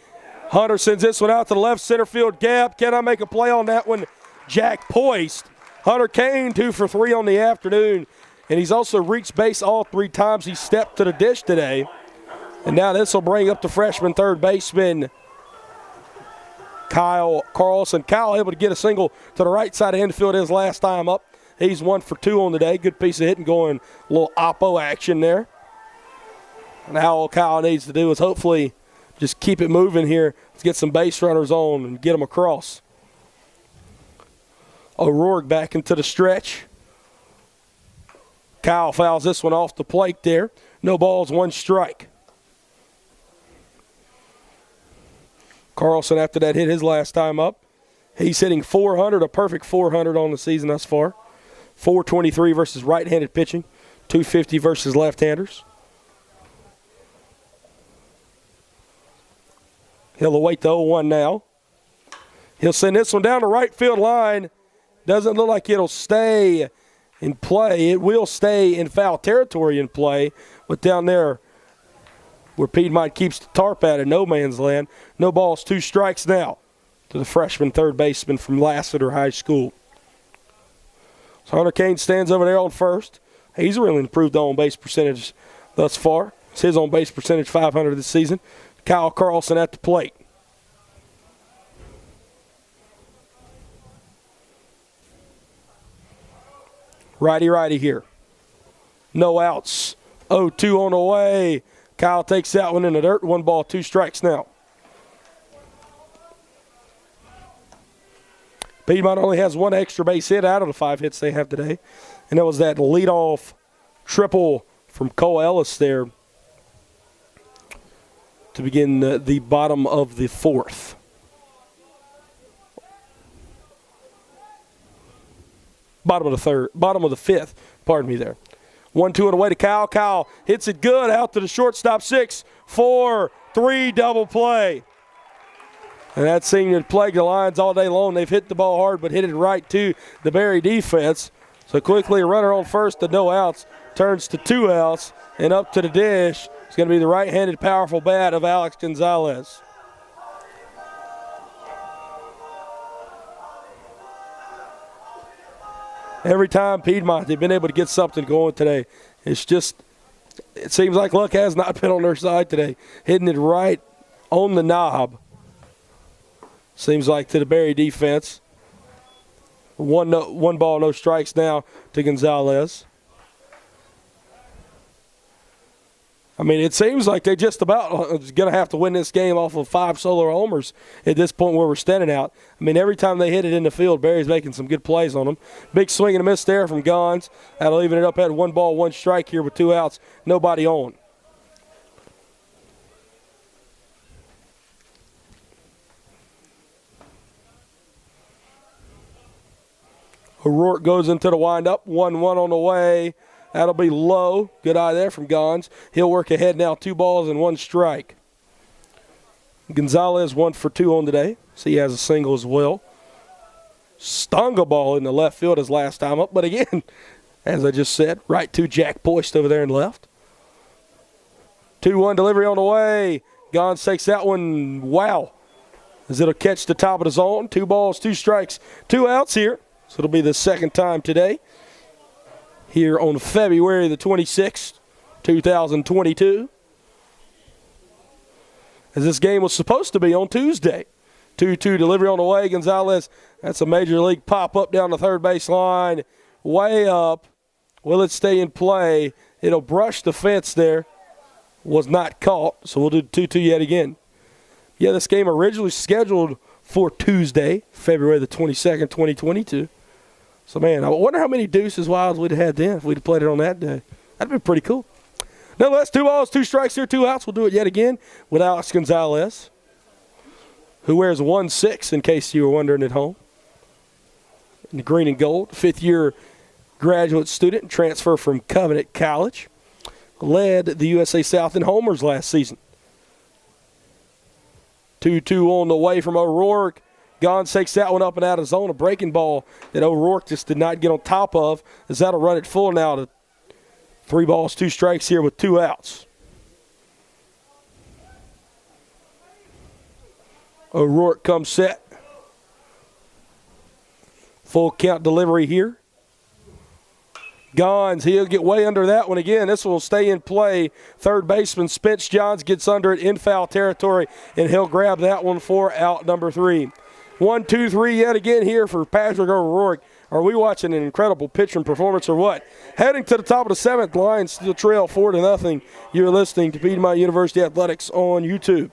Hunter sends this one out to the left center field gap. Can I make a play on that one? Jack Poist. Hunter Kane 2 for 3 on the afternoon. And he's also reached base all 3 times he stepped to the dish today. And now this will bring up the freshman third baseman, Kyle Carlson. Kyle able to get a single to the right side of infield his last time up. He's 1 for 2 on the day. Good piece of hitting going. A little oppo action there. Now all Kyle needs to do is hopefully just keep it moving here. Let's get some base runners on and get them across. O'Rourke back into the stretch. Kyle fouls this one off the plate there. No balls, 1 strike. Carlson, after that hit his last time up, he's hitting .400, a perfect .400 on the season thus far. .423 versus right-handed pitching, .250 versus left-handers. He'll await the 0-1 now. He'll send this one down the right field line. Doesn't look like it'll stay in play. It will stay in foul territory in play, but down there where Piedmont keeps the tarp at in no man's land. No balls, 2 strikes now to the freshman third baseman from Lassiter High School. So Hunter Kane stands over there on first. He's really improved the on-base percentage thus far. It's his on-base percentage .500 this season. Kyle Carlson at the plate. Righty here. No outs. 0-2 on the way. Kyle takes that one in the dirt. 1 ball, 2 strikes now. Piedmont only has 1 extra base hit out of the 5 hits they have today. And that was that leadoff triple from Cole Ellis there to begin the bottom of the 4th. Bottom of the 5th, pardon me there. 1-2 on the way to Kyle. Kyle hits it good out to the shortstop. 6, 4, 3 double play. And that seemed to plague the Lions all day long. They've hit the ball hard, but hit it right to the Berry defense. So quickly a runner on first to no outs. Turns to 2 outs and up to the dish. It's going to be the right-handed powerful bat of Alex Gonzalez. Every time Piedmont, they've been able to get something going today. It seems like luck has not been on their side today. Hitting it right on the knob. Seems like to the Berry defense. 1 ball, no strikes now to Gonzalez. I mean, it seems like they just about going to have to win this game off of 5 solo homers at this point where we're standing out. I mean, every time they hit it in the field, Barry's making some good plays on them. Big swing and a miss there from Gons. That'll even it up at 1 ball, 1 strike here with 2 outs, nobody on. O'Rourke goes into the windup, 1-1 on the way. That'll be low. Good eye there from Gons. He'll work ahead now, 2 balls and 1 strike. Gonzalez 1 for 2 on today. So he has a single as well. Stung a ball in the left field his last time up. But again, as I just said, right to Jack Poist over there in left. 2-1 delivery on the way. Gons takes that one. Wow. As it'll catch the top of the zone. 2 balls, 2 strikes, 2 outs here. So it'll be the second time today. Here on February the 26th, 2022. As this game was supposed to be on Tuesday. 2-2 delivery on the way. Gonzalez, that's a major league pop-up down the third base line. Way up. Will it stay in play? It'll brush the fence there. Was not caught, so we'll do 2-2 yet again. Yeah, this game originally scheduled for Tuesday, February the 22nd, 2022. So, man, I wonder how many deuces wilds we'd have had then if we'd have played it on that day. That'd be pretty cool. Nonetheless, 2 balls, 2 strikes here, 2 outs. We'll do it yet again with Alex Gonzalez, who wears 1-6 in case you were wondering at home. In the green and gold, 5th-year graduate student, transfer from Covenant College. Led the USA South in homers last season. 2-2 on the way from O'Rourke. Gons takes that one up and out of zone. A breaking ball that O'Rourke just did not get on top of. As that'll run it full now to 3 balls, 2 strikes here with 2 outs. O'Rourke comes set. Full count delivery here. Gons, he'll get way under that one again. This will stay in play. Third baseman Spence Johns gets under it in foul territory, and he'll grab that one for out number 3. 1-2-3 yet again here for Patrick O'Rourke. Are we watching an incredible pitching performance or what? Heading to the top of the 7th, Lions still trail 4-0. You're listening to Piedmont University Athletics on YouTube.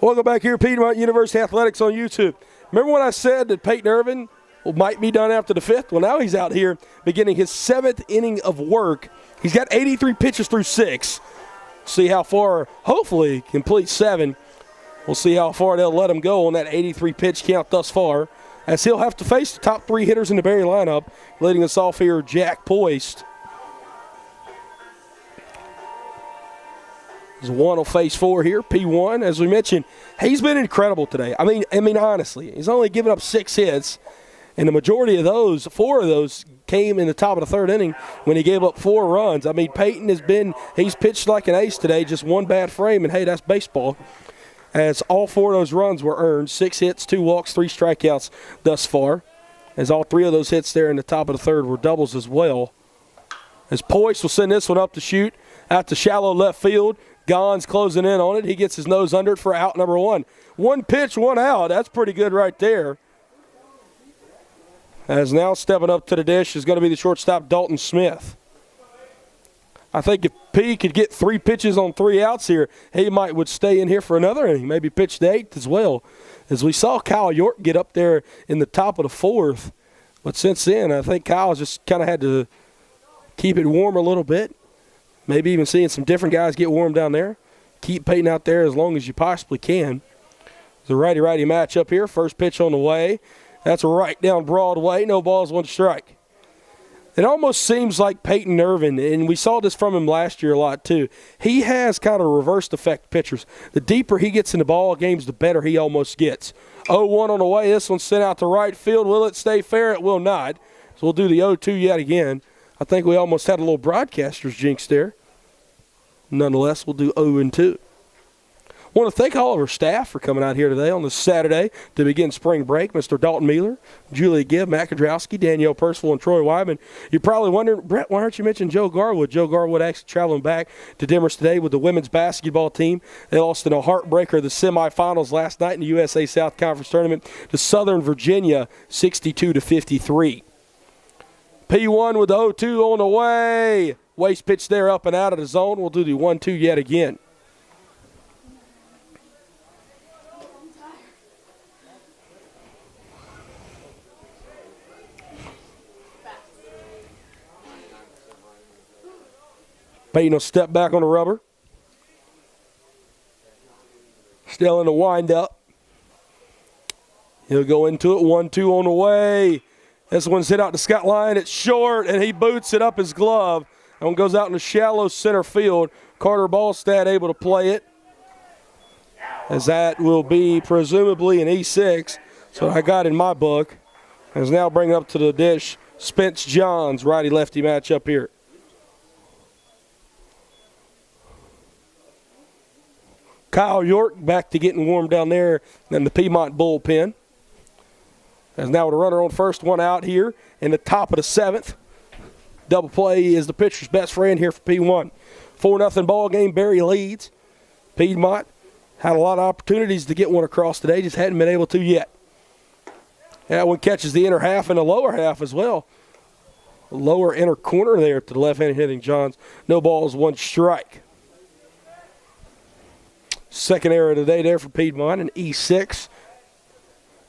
Welcome back here, Piedmont University Athletics on YouTube. Remember when I said that Peyton Irvin might be done after the 5th? Well, now he's out here beginning his 7th inning of work. He's got 83 pitches through 6. See how far, hopefully, complete 7. We'll see how far they'll let him go on that 83 pitch count thus far, as he'll have to face the top 3 hitters in the Barry lineup. Leading us off here, Jack Poist. One will face 4 here. P1, as we mentioned, he's been incredible today. I mean, honestly, he's only given up 6 hits, and the majority of those, 4 of those, came in the top of the 3rd inning when he gave up 4 runs. I mean, Peyton he's pitched like an ace today, just one bad frame, and hey, that's baseball. As all 4 of those runs were earned, 6 hits, 2 walks, 3 strikeouts thus far. As all 3 of those hits there in the top of the 3rd were doubles as well. As Poist will send this one up to shoot out to shallow left field. Gons closing in on it. He gets his nose under it for out number 1. 1 pitch, 1 out. That's pretty good right there. As now stepping up to the dish is going to be the shortstop, Dalton Smith. I think if P could get 3 pitches on 3 outs here, he would stay in here for another inning, maybe pitch the 8th as well. As we saw Kyle York get up there in the top of the 4th. But since then, I think Kyle's just kind of had to keep it warm a little bit. Maybe even seeing some different guys get warm down there. Keep Peyton out there as long as you possibly can. It's a righty-righty matchup here. First pitch on the way. That's right down Broadway. No balls, 1 strike. It almost seems like Peyton Irvin, and we saw this from him last year a lot too, he has kind of reversed effect pitchers. The deeper he gets in the ball games, the better he almost gets. 0-1 on the way. This one's sent out to right field. Will it stay fair? It will not. So we'll do the 0-2 yet again. I think we almost had a little broadcaster's jinx there. Nonetheless, we'll do 0-2. I want to thank all of our staff for coming out here today on this Saturday to begin spring break. Mr. Dalton Mueller, Julia Gibb, Matt Kudrowski, Danielle Percival, and Troy Wyman. You're probably wondering, Brett, why aren't you mentioning Joe Garwood? Joe Garwood actually traveling back to Demers today with the women's basketball team. They lost in a heartbreaker of the semifinals last night in the USA South Conference Tournament to Southern Virginia, 62-53. P1 with the 0-2 on the way. Waste pitch there up and out of the zone. We'll do the 1-2 yet again. Peyton will step back on the rubber. Still in the windup. He'll go into it. 1-2 on the way. This one's hit out to Scott Lyon. It's short, and he boots it up his glove. That one goes out in the shallow center field. Carter Balstead able to play it. As that will be presumably an E6. That's what I got in my book. As now bringing up to the dish, Spence Johns, righty-lefty matchup here. Kyle York back to getting warm down there in the Piedmont bullpen. As now with a runner on first, 1 out here in the top of the 7th. Double play is the pitcher's best friend here for P1. 4-0 ball game. Barry leads. Piedmont had a lot of opportunities to get one across today, just hadn't been able to yet. That one catches the inner half and the lower half as well. Lower inner corner there to the left-handed hitting Johns. No balls, 1 strike. Second error of the day there for Piedmont, an E6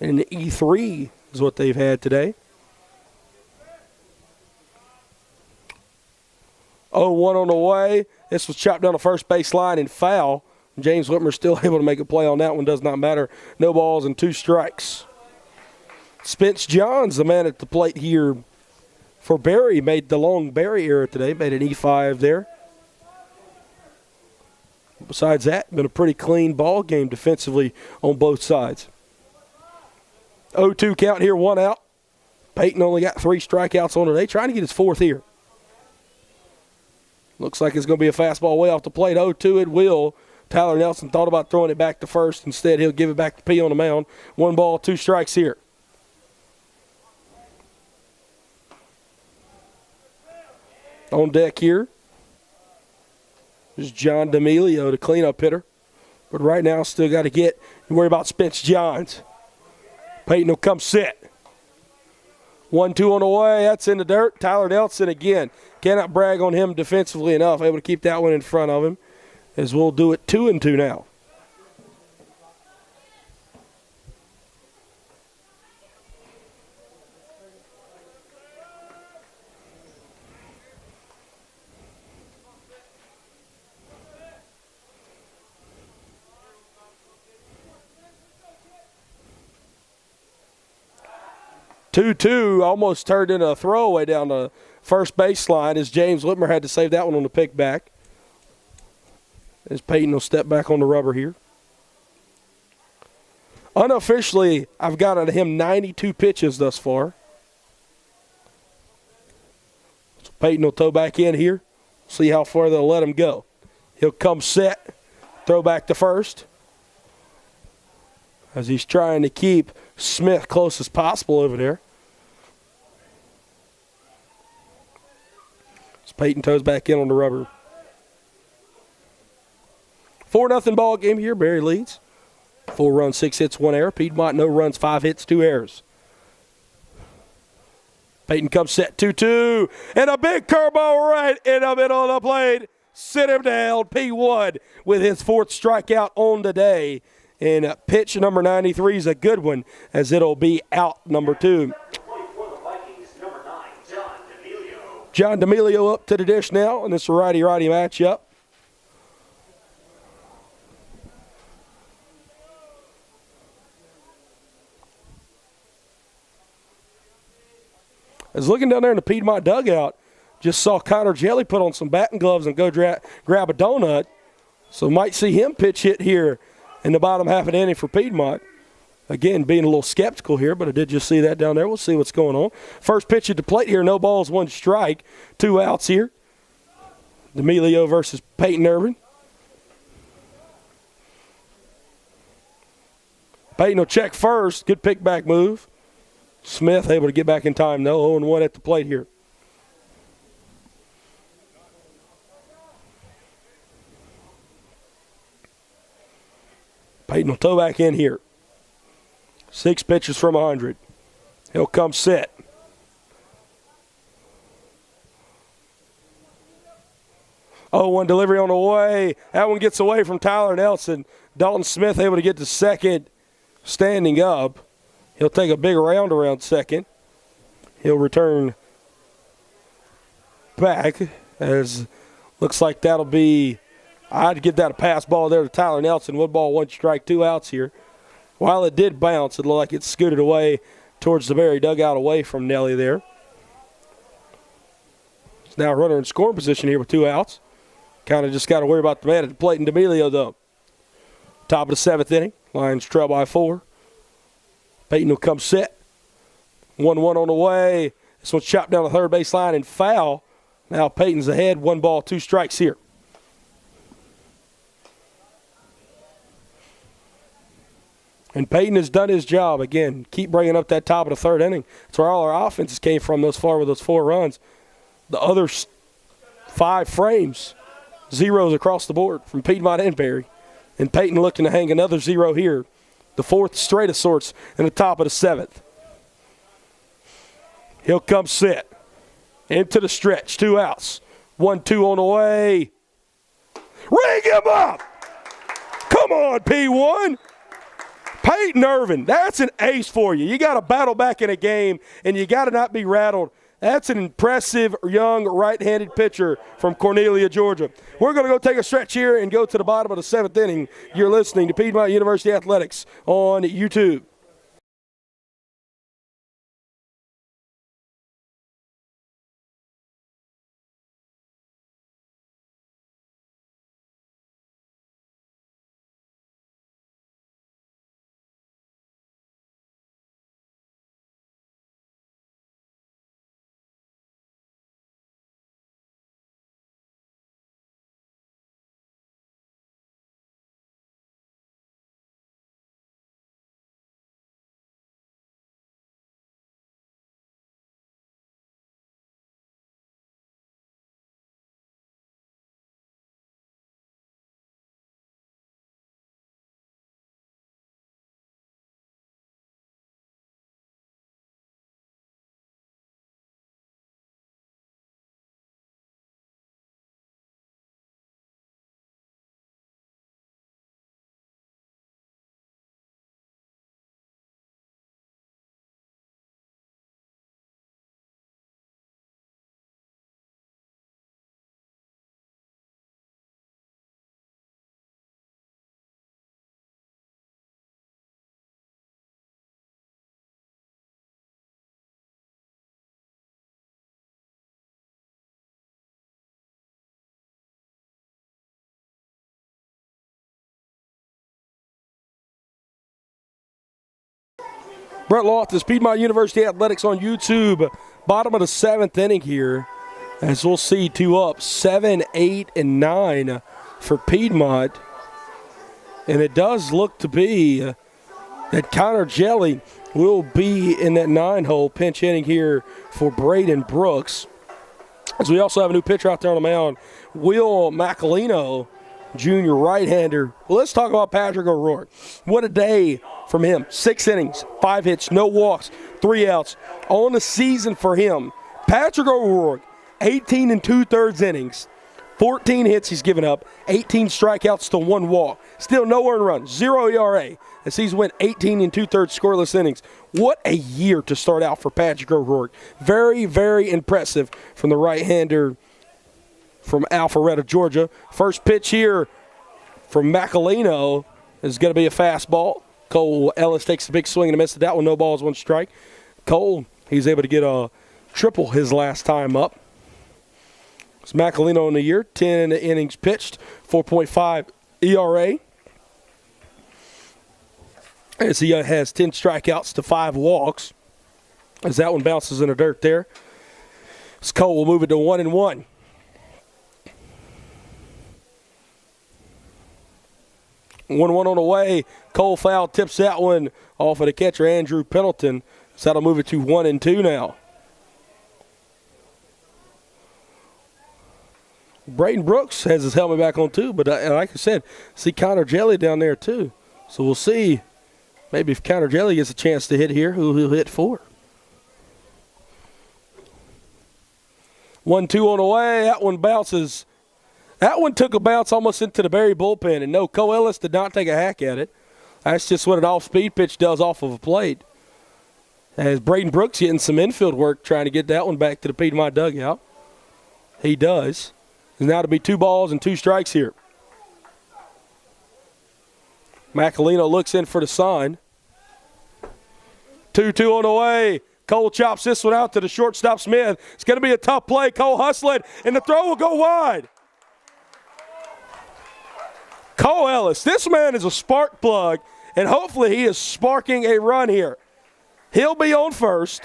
and an E3 is what they've had today. 0-1 on the way. This was chopped down the first base line and foul. James Whitmer still able to make a play on that one. Does not matter. No balls and 2 strikes. Spence Johns, the man at the plate here for Barry, made the long Barry error today. Made an E5 there. Besides that, been a pretty clean ball game defensively on both sides. 0-2 count here, 1 out. Peyton only got 3 strikeouts on today, trying to get his 4th here. Looks like it's going to be a fastball way off the plate. 0-2 it will. Tyler Nelson thought about throwing it back to first. Instead, he'll give it back to P on the mound. 1 ball, 2 strikes here. On deck here is John Dimiglio, the cleanup hitter. But right now, still got to get, you worry about Spence Johns. Peyton will come sit. 1-2 on the way. That's in the dirt. Tyler Nelson again. Cannot brag on him defensively enough. Able to keep that one in front of him. As we'll do it 2-2 now. Two almost turned into a throwaway down the first baseline as James Whitmer had to save that one on the pick back. As Peyton will step back on the rubber here. Unofficially, I've got at him 92 pitches thus far. So Peyton will tow back in here. See how far they'll let him go. He'll come set, throw back to first. As he's trying to keep Smith close as possible over there. As Peyton tows back in on the rubber. 4-0 ball game here. Barry leads. 4 runs, 6 hits, 1 error. Piedmont, no runs, 5 hits, 2 errors. Peyton comes set 2-2, and a big curveball right in the middle of the plate. Sit him down. P1 with his 4th strikeout on the day. And pitch number 93 is a good one, as it'll be out number 2. John Dimiglio up to the dish now in this righty-righty matchup. I was looking down there in the Piedmont dugout, just saw Connor Jelly put on some batting gloves and go grab a donut. So might see him pitch hit here in the bottom half of the inning for Piedmont. Again, being a little skeptical here, but I did just see that down there. We'll see what's going on. First pitch at the plate here, no balls, 1 strike. 2 outs here. Dimiglio versus Peyton Irvin. Peyton will check first. Good pick back move. Smith able to get back in time, though. 0-1 at the plate here. Peyton will toe back in here. 6 pitches from 100. He'll come set. Oh, 1 delivery on the way. That one gets away from Tyler Nelson. Dalton Smith able to get to second, standing up. He'll take a big round around second. He'll return back, as looks like that'll be, I'd give that a pass ball there to Tyler Nelson. 1 ball, 1 strike, 2 outs here. While it did bounce, it looked like it scooted away towards the very dugout away from Nelly there. It's now a runner in scoring position here with 2 outs. Kind of just got to worry about the man at the plate and Dimiglio, though. Top of the 7th inning. Lions trail by 4. Peyton will come set. 1-1 on the way. This one's chopped down the third base line and foul. Now Peyton's ahead. 1 ball, 2 strikes here. And Peyton has done his job. Again, keep bringing up that top of the 3rd inning. That's where all our offenses came from thus far with those 4 runs. The other 5 frames, zeros across the board from Piedmont and Perry. And Peyton looking to hang another 0 here. The 4th straight of sorts in the top of the 7th. He'll come set. Into the stretch. 2 outs. 1-2 on the way. Ring him up! Come on, P1. Peyton Irvin, that's an ace for you. You got to battle back in a game, and you got to not be rattled. That's an impressive young right-handed pitcher from Cornelia, Georgia. We're going to go take a stretch here and go to the bottom of the 7th inning. You're listening to Piedmont University Athletics on YouTube. Brett Loftus, Piedmont University Athletics on YouTube. Bottom of the 7th inning here, as we'll see 2 up, 7, 8, and 9 for Piedmont. And it does look to be that Connor Jelly will be in that 9-hole pinch hitting here for Braden Brooks. As we also have a new pitcher out there on the mound, Will Macalino, junior right-hander. Well, let's talk about Patrick O'Rourke. What a day from him. 6 innings, 5 hits, no walks, 3 outs. On the season for him, Patrick O'Rourke, 18 2/3 innings, 14 hits he's given up, 18 strikeouts to 1 walk. Still no earned run, 0 ERA, as he's went 18 2/3 scoreless innings. What a year to start out for Patrick O'Rourke. Very, very impressive from the right-hander from Alpharetta, Georgia. First pitch here from Macalino is going to be a fastball. Cole Ellis takes a big swing and a miss at that one. No balls, 1 strike. Cole, he's able to get a triple his last time up. It's Macalino in the year, 10 innings pitched, 4.5 ERA. As he has 10 strikeouts to 5 walks. As that one bounces in the dirt there. As Cole will move it to 1-1. 1-1 on the way. Cole foul tips that one off of the catcher, Andrew Pendleton. So that'll move it to 1-2 now. Braden Brooks has his helmet back on too, but like I said, see Connor Jelly down there too. So we'll see maybe if Connor Jelly gets a chance to hit here, who he'll hit for. 1-2 on the way. That one bounces. That one took a bounce almost into the Berry bullpen, and no, Cole Ellis did not take a hack at it. That's just what an off-speed pitch does off of a plate. As Braden Brooks getting some infield work trying to get that one back to the Piedmont dugout. He does. And now to be 2 balls and 2 strikes here. Macalino looks in for the sign. 2-2 on the way. Cole chops this one out to the shortstop Smith. It's going to be a tough play. Cole hustling, and the throw will go wide. Cole Ellis, this man is a spark plug, and hopefully he is sparking a run here. He'll be on first.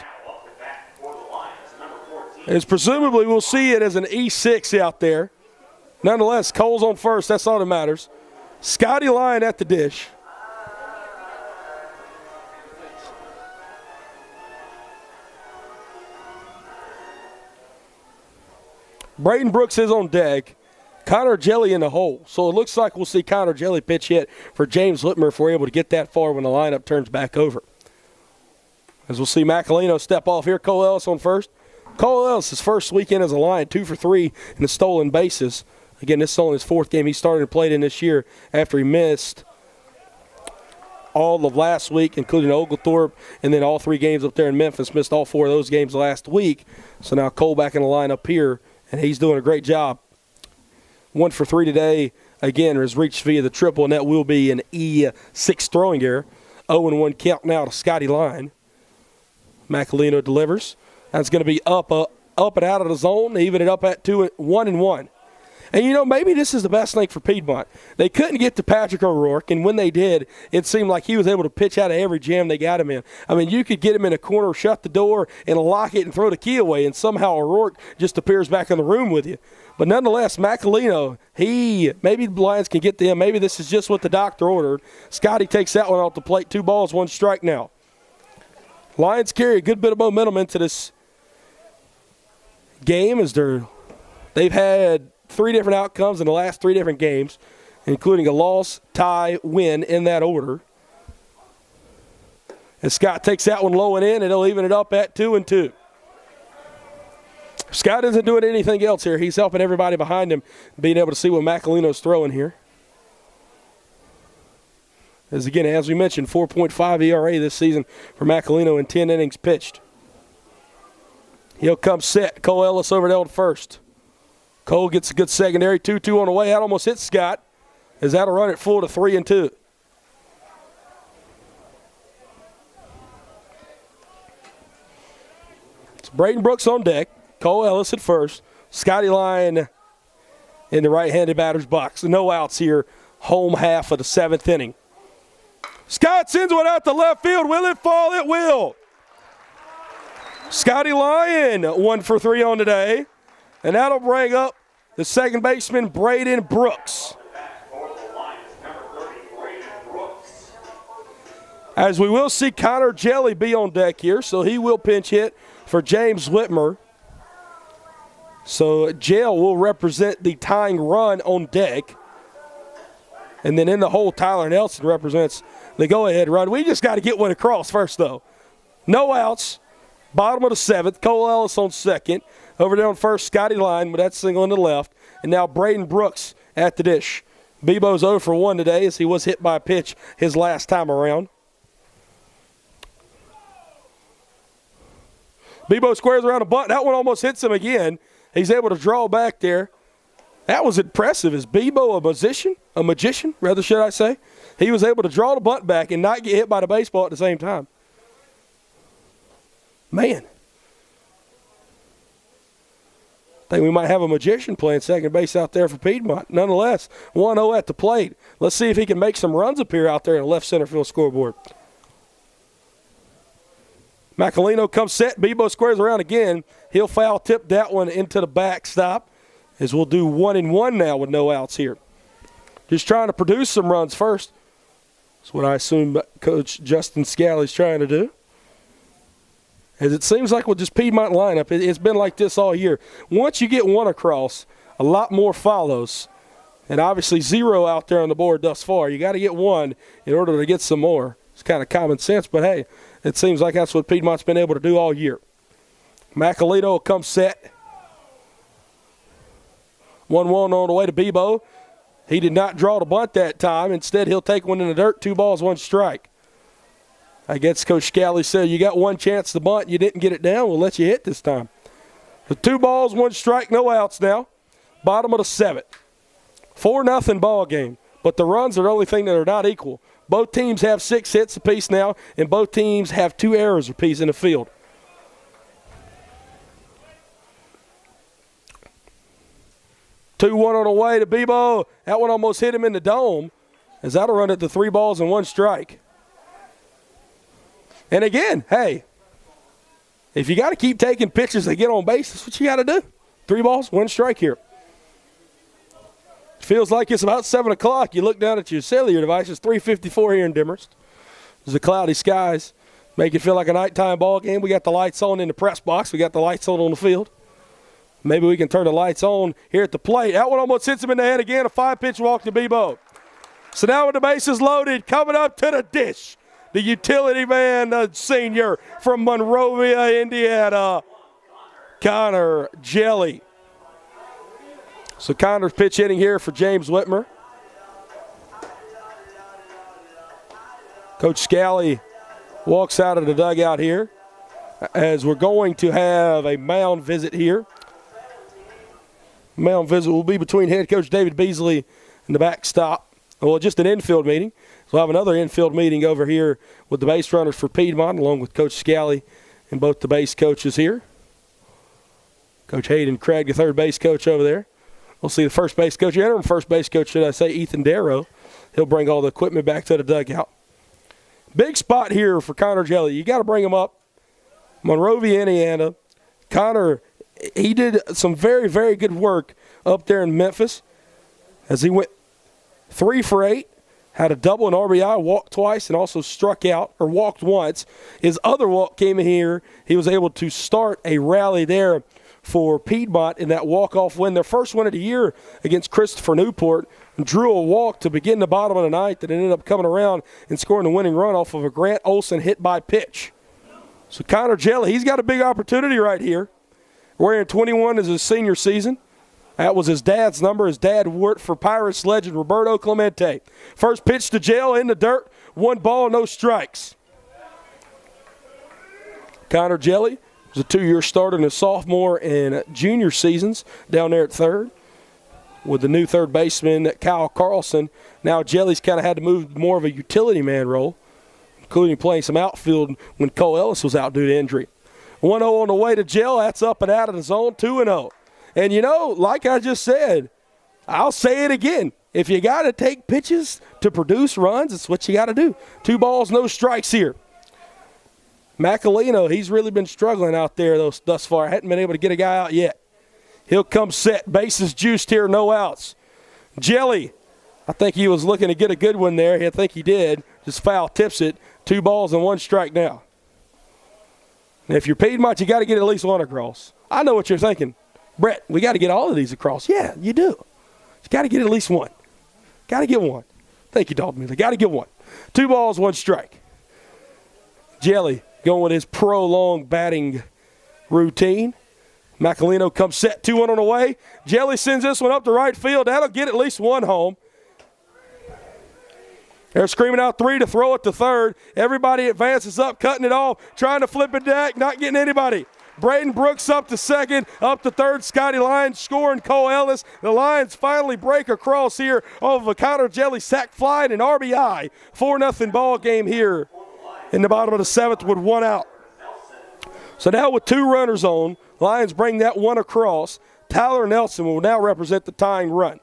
As presumably we'll see it as an E6 out there. Nonetheless, Cole's on first. That's all that matters. Scotty Lyon at the dish. Braden Brooks is on deck. Connor Jelly in the hole. So it looks like we'll see Connor Jelly pitch hit for James Whitmer if we're able to get that far when the lineup turns back over. As we'll see Macalino step off here. Cole Ellis on first. Cole Ellis, his first weekend as a Lion, 2 for 3 in the stolen bases. Again, this is only his 4th game he started and played in this year after he missed all of last week, including Oglethorpe, and then all 3 games up there in Memphis. Missed all 4 of those games last week. So now Cole back in the lineup here, and he's doing a great job. 1 for 3 today. Again, has reached via the triple, and that will be an E6 throwing error. 0-1 count now to Scotty Lyon. Macalino delivers. That's going to be up and out of the zone, even it up at 1-1. And, you know, maybe this is the best thing for Piedmont. They couldn't get to Patrick O'Rourke, and when they did, it seemed like he was able to pitch out of every jam they got him in. I mean, you could get him in a corner, shut the door, and lock it and throw the key away, and somehow O'Rourke just appears back in the room with you. But nonetheless, Macalino, maybe the Lions can get to him. Maybe this is just what the doctor ordered. Scotty takes that one off the plate. 2 balls, 1 strike now. Lions carry a good bit of momentum into this game as they've had 3 different outcomes in the last 3 different games, including a loss, tie, win in that order. And Scott takes that one low and in, and he'll even it up at 2-2. Scott isn't doing anything else here. He's helping everybody behind him, being able to see what Macalino's throwing here. As again, as we mentioned, 4.5 ERA this season for Macalino in 10 innings pitched. He'll come set. Cole Ellis over there on first. Cole gets a good secondary. 2-2 on the way. That almost hits Scott. As that'll run it full to 3-2. It's Braden Brooks on deck. Cole Ellis at first. Scotty Lyon in the right-handed batter's box. No outs here. Home half of the 7th inning. Scott sends one out to left field. Will it fall? It will. Scotty Lyon, 1 for 3 on today. And that'll bring up the second baseman, Braden Brooks. As we will see Connor Jelly be on deck here, so he will pinch hit for James Whitmer. So Jail will represent the tying run on deck. And then in the hole, Tyler Nelson represents the go-ahead run. We just got to get one across first, though. No outs. Bottom of the 7th. Cole Ellis on second. Over there on first, Scotty Line with that single in the left. And now Braden Brooks at the dish. Bebo's 0 for 1 today as he was hit by a pitch his last time around. Bebo squares around a bunt. That one almost hits him again. He's able to draw back there. That was impressive. Is Bebo a magician, rather should I say? He was able to draw the bunt back and not get hit by the baseball at the same time. Man. I think we might have a magician playing second base out there for Piedmont. Nonetheless, 1-0 at the plate. Let's see if he can make some runs appear out there in the left center field scoreboard. Macalino comes set. Bebo squares around again. He'll foul tip that one into the backstop as we'll do 1-1 now with no outs here. Just trying to produce some runs first. That's what I assume Coach Justin Scalley's trying to do. As it seems like with this Piedmont lineup, it's been like this all year. Once you get one across, a lot more follows. And obviously 0 out there on the board thus far. You got to get one in order to get some more. It's kind of common sense, but hey, it seems like that's what Piedmont's been able to do all year. Macalito will come set. 1-1 on the way to Bebo. He did not draw the bunt that time. Instead, he'll take one in the dirt. 2 balls, 1 strike. I guess Coach Scalley said, you got one chance to bunt. You didn't get it down. We'll let you hit this time. So 2 balls, 1 strike, no outs now. Bottom of the 7th. 4-0 ball game. But the runs are the only thing that are not equal. Both teams have 6 hits apiece now, and both teams have 2 errors apiece in the field. Two one on the way to Bebo. That one almost hit him in the dome, as that'll run it to 3 balls and 1 strike. And again, hey, if you got to keep taking pitches to get on base, that's what you got to do. 3 balls, 1 strike here. Feels like it's about 7 o'clock. You look down at your cellular device. It's 3:54 here in Demorest. There's the cloudy skies. Make it feel like a nighttime ball game. We got the lights on in the press box. We got the lights on the field. Maybe we can turn the lights on here at the plate. That one almost hits him in the head again. A 5-pitch walk to Bebo. So now with the bases loaded, coming up to the dish, the utility man, the senior from Monrovia, Indiana, Connor Jelly. So Connor's pitch hitting here for James Whitmer. Coach Scalley walks out of the dugout here as we're going to have a mound visit here. Mound visit will be between head coach David Beasley and the backstop. Well, just an infield meeting. So we'll have another infield meeting over here with the base runners for Piedmont, along with Coach Scalley and both the base coaches here. Coach Hayden Craig, the third base coach over there. We'll see the first base coach, interim first base coach, should I say, Ethan Darrow. He'll bring all the equipment back to the dugout. Big spot here for Connor Jelly. You got to bring him up. Monrovia, Indiana. Connor, he did some very, very good work up there in Memphis as he went 3 for 8, had a double and RBI, walked twice, and also struck out, or walked once. His other walk came in here. He was able to start a rally there for Piedmont in that walk-off win, their first win of the year against Christopher Newport. Drew a walk to begin the bottom of the 9th and ended up coming around and scoring the winning run off of a Grant Olson hit by pitch. So Connor Jelly, he's got a big opportunity right here. Wearing 21 is his senior season. That was his dad's number. His dad worked for Pirates legend Roberto Clemente. First pitch to Jelly in the dirt. 1 ball, no strikes. Connor Jelly was a 2-year starter in his sophomore and junior seasons down there at third with the new third baseman, Kyle Carlson. Now Jelly's kind of had to move more of a utility man role, including playing some outfield when Cole Ellis was out due to injury. 1-0 on the way to Jell. That's up and out of the zone, 2-0. And, you know, like I just said, I'll say it again. If you got to take pitches to produce runs, it's what you got to do. 2 balls, no strikes here. Macalino, he's really been struggling out there thus far. Hadn't been able to get a guy out yet. He'll come set. Bases juiced here, no outs. Jelly, I think he was looking to get a good one there. I think he did. Just foul tips it. 2 balls and 1 strike now. And if you're Piedmont, you got to get at least 1 across. I know what you're thinking. Brett, we got to get all of these across. Yeah, you do. You got to get at least 1. Got to get 1. Thank you, Dalton Smith. Got to get one. 2 balls, 1 strike. Jelly going with his prolonged batting routine. Macalino comes set, 2-1 on the way. Jelly sends this one up to right field. That'll get at least 1 home. They're screaming out 3 to throw it to third. Everybody advances up, cutting it off, trying to flip it back, not getting anybody. Braden Brooks up to second, up to third. Scotty Lyons scoring Cole Ellis. The Lions finally break across here off of a Connor Jelly sac fly and an RBI. 4-0 ball game here in the bottom of the 7th with 1 out. So now with 2 runners on, Lions bring that one across. Tyler Nelson will now represent the tying run.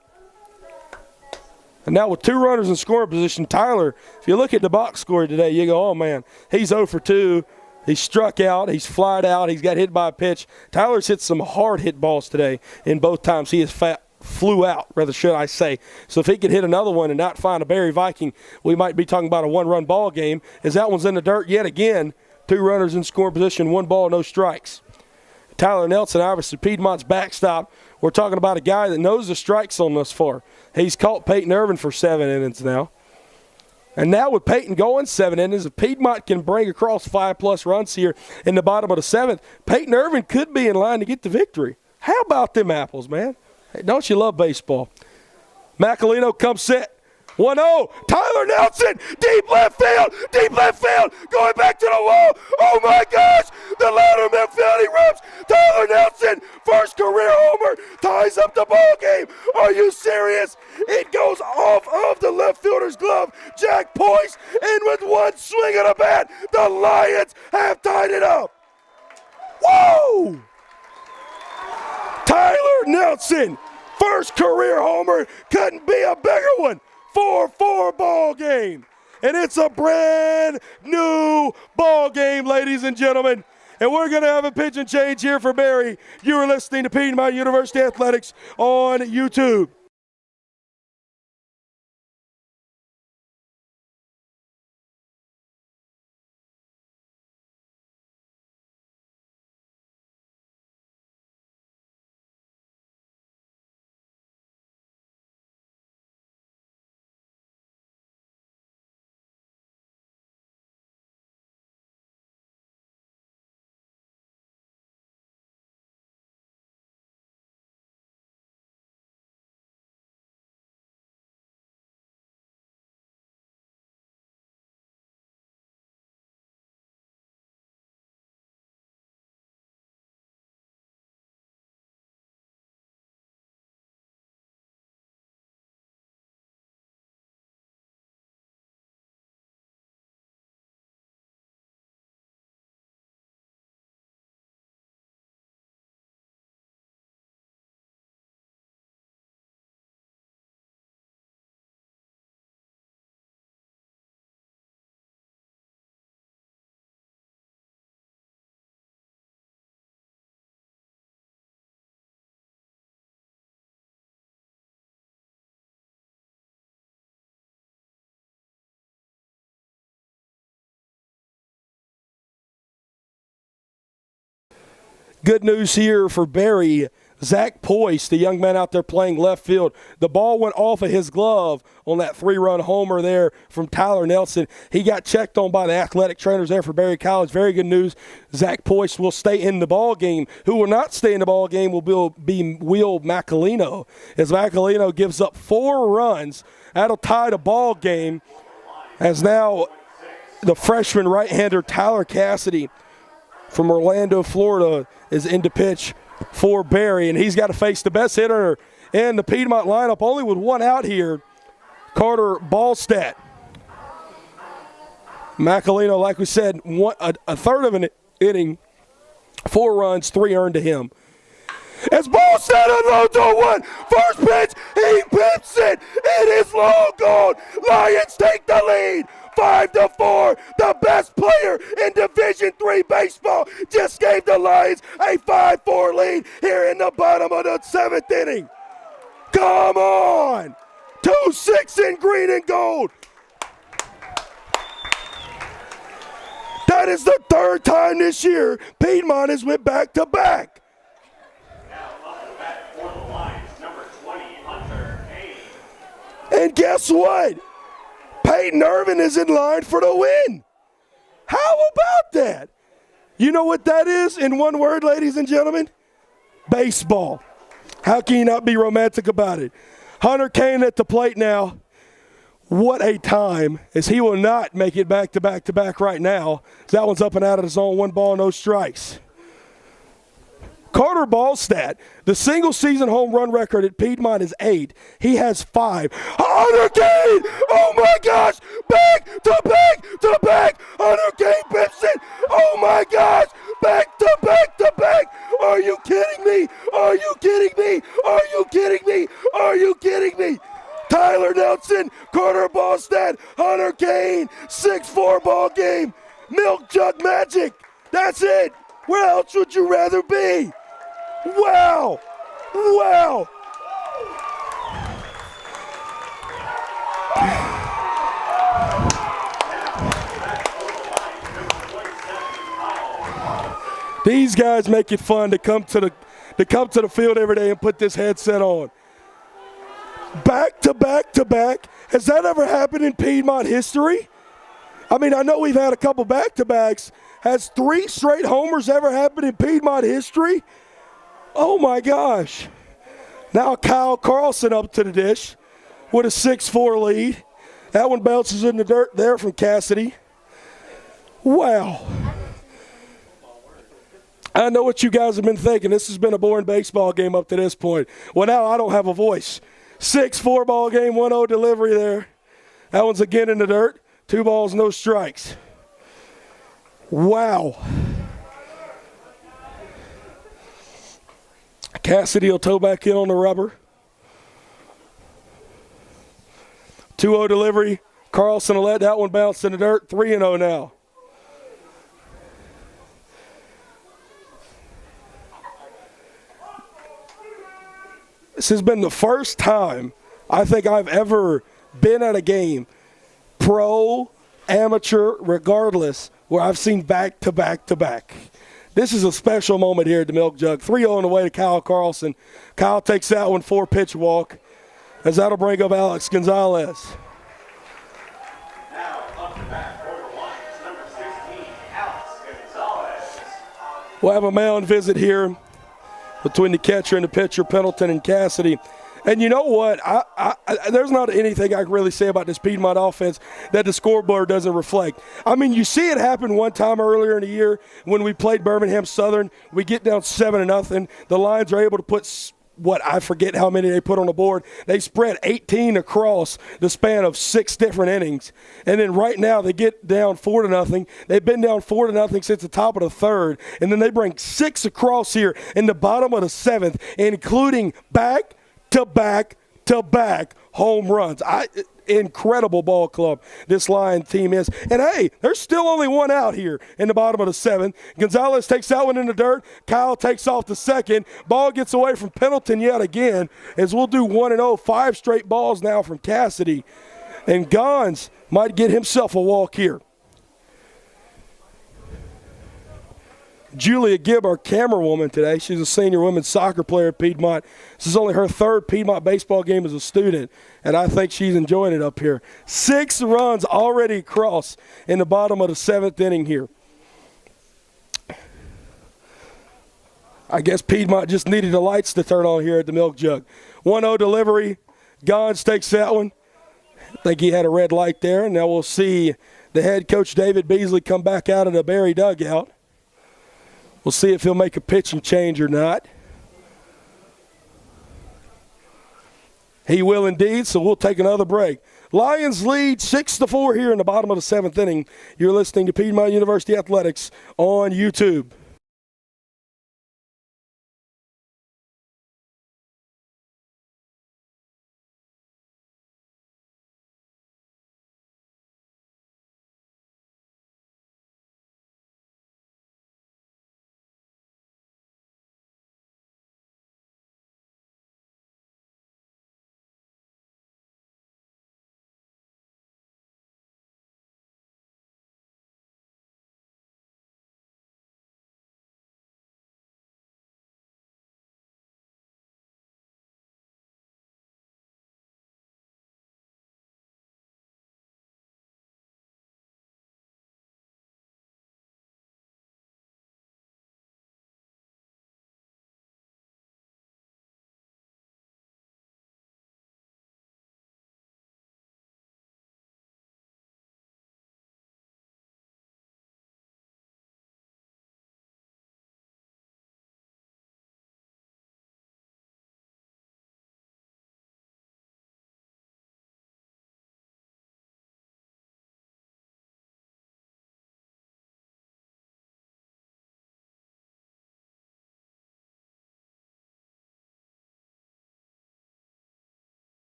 And now with 2 runners in scoring position, Tyler, if you look at the box score today, you go, oh, man, he's 0 for 2. He's struck out. He's flied out. He's got hit by a pitch. Tyler's hit some hard hit balls today in both times. He flew out, rather should I say. So if he could hit another one and not find a Berry Viking, we might be talking about a 1-run ball game, as that one's in the dirt yet again. 2 runners in scoring position, 1 ball, no strikes. Tyler Nelson, obviously Piedmont's backstop. We're talking about a guy that knows the strike zone thus far. He's caught Peyton Irvin for 7 innings now. And now with Peyton going 7 innings, if Piedmont can bring across 5+ runs here in the bottom of the 7th, Peyton Irvin could be in line to get the victory. How about them apples, man? Hey, don't you love baseball? Macalino comes set. 1-0. Tyler Nelson, deep left field, going back to the wall. Oh, my gosh. The ladder midfield, he rips. Tyler Nelson, first career homer, ties up the ball game. Are you serious? It goes off of the left fielder's glove. Jack Poist, and with 1 swing of the bat, the Lions have tied it up. Whoa! Tyler Nelson, first career homer, couldn't be a bigger one. 4-4 ball game. And it's a brand new ball game, ladies and gentlemen. And we're going to have a pitch and change here for Barry. You are listening to Piedmont University Athletics on YouTube. Good news here for Barry. Zach Poist, the young man out there playing left field, the ball went off of his glove on that 3-run homer there from Tyler Nelson. He got checked on by the athletic trainers there for Barry College. Very good news. Zach Poist will stay in the ball game. Who will not stay in the ball game will be Will Macalino, as Macalino gives up 4 runs. That'll tie the ball game, as now the freshman right-hander Tyler Cassidy from Orlando, Florida, is in to pitch for Barry, and he's got to face the best hitter in the Piedmont lineup, only with 1 out here, Carter Balstead. Macalino, like we said, a third of an inning, 4 runs, 3 earned to him. As Balstead unloads on 1, first pitch, he pips it. It is long gone. Lions take the lead. 5-4, the best player in Division III baseball just gave the Lions a 5-4 lead here in the bottom of the 7th inning. Come on! 2-6 in green and gold. That is the 3rd time this year Piedmont has went back-to-back. Now up to bat for the Lions, number 20, Hunter Kane. And guess what? Peyton Irvin is in line for the win. How about that? You know what that is in one word, ladies and gentlemen? Baseball. How can you not be romantic about it? Hunter Kane at the plate now. What a time, as he will not make it back to back to back right now. That one's up and out of the zone, 1 ball, no strikes. Carter Balstead, the single-season home run record at Piedmont is 8. He has 5. Hunter Kane! Oh, my gosh! Back to back to back! Hunter Kane pips it! Oh, my gosh! Back to back to back! Are you kidding me? Are you kidding me? Are you kidding me? Are you kidding me? Tyler Nelson, Carter Balstead, Hunter Kane, 6-4 ball game. Milk jug magic. That's it. Where else would you rather be? Wow. Wow. These guys make it fun to come to the field every day and put this headset on. Back to back to back. Has that ever happened in Piedmont history? I mean, I know we've had a couple back-to-backs. Has 3 straight homers ever happened in Piedmont history? Oh, my gosh. Now Kyle Carlson up to the dish with a 6-4 lead. That one bounces in the dirt there from Cassidy. Wow. I know what you guys have been thinking. This has been a boring baseball game up to this point. Well, now I don't have a voice. 6-4 ball game, 1-0 delivery there. That one's again in the dirt. 2 balls, no strikes. Wow. Cassidy will toe back in on the rubber. 2-0 delivery. Carlson will let that one bounce in the dirt. 3-0 now. This has been the first time I think I've ever been at a game, pro, amateur, regardless, where I've seen back to back to back. This is a special moment here at the Milk Jug. 3-0 on the way to Kyle Carlson. Kyle takes that one, 4-pitch walk, as that'll bring up Alex Gonzalez. Now up to bat for the Lions, number 16, Alex Gonzalez. We'll have a mound visit here between the catcher and the pitcher, Pendleton and Cassidy. And you know what? There's not anything I can really say about this Piedmont offense that the scoreboard doesn't reflect. I mean, you see it happen one time earlier in the year when we played Birmingham Southern. We get down 7-0. The Lions are able to put, I forget how many they put on the board. They spread 18 across the span of 6 different innings. And then right now they get down 4-0. They've been down 4-0 since the top of the 3rd. And then they bring 6 across here in the bottom of the 7th, including back-to-back-to-back home runs. Incredible ball club this Lion team is. And, hey, there's still only one out here in the bottom of the 7th. Gonzalez takes that one in the dirt. Kyle takes off the second. Ball gets away from Pendleton yet again, as we'll do 1-0. 5 straight balls now from Cassidy. And Gons might get himself a walk here. Julia Gibb, our camera woman today, she's a senior women's soccer player at Piedmont. This is only her 3rd Piedmont baseball game as a student, and I think she's enjoying it up here. 6 runs already across in the bottom of the 7th inning here. I guess Piedmont just needed the lights to turn on here at the Milk Jug. 1-0 delivery. Gons takes that one. I think he had a red light there, and now we'll see the head coach, David Beasley, come back out of the Berry dugout. We'll see if he'll make a pitching change or not. He will indeed, so we'll take another break. Lions lead 6-4 here in the bottom of the 7th inning. You're listening to Piedmont University Athletics on YouTube.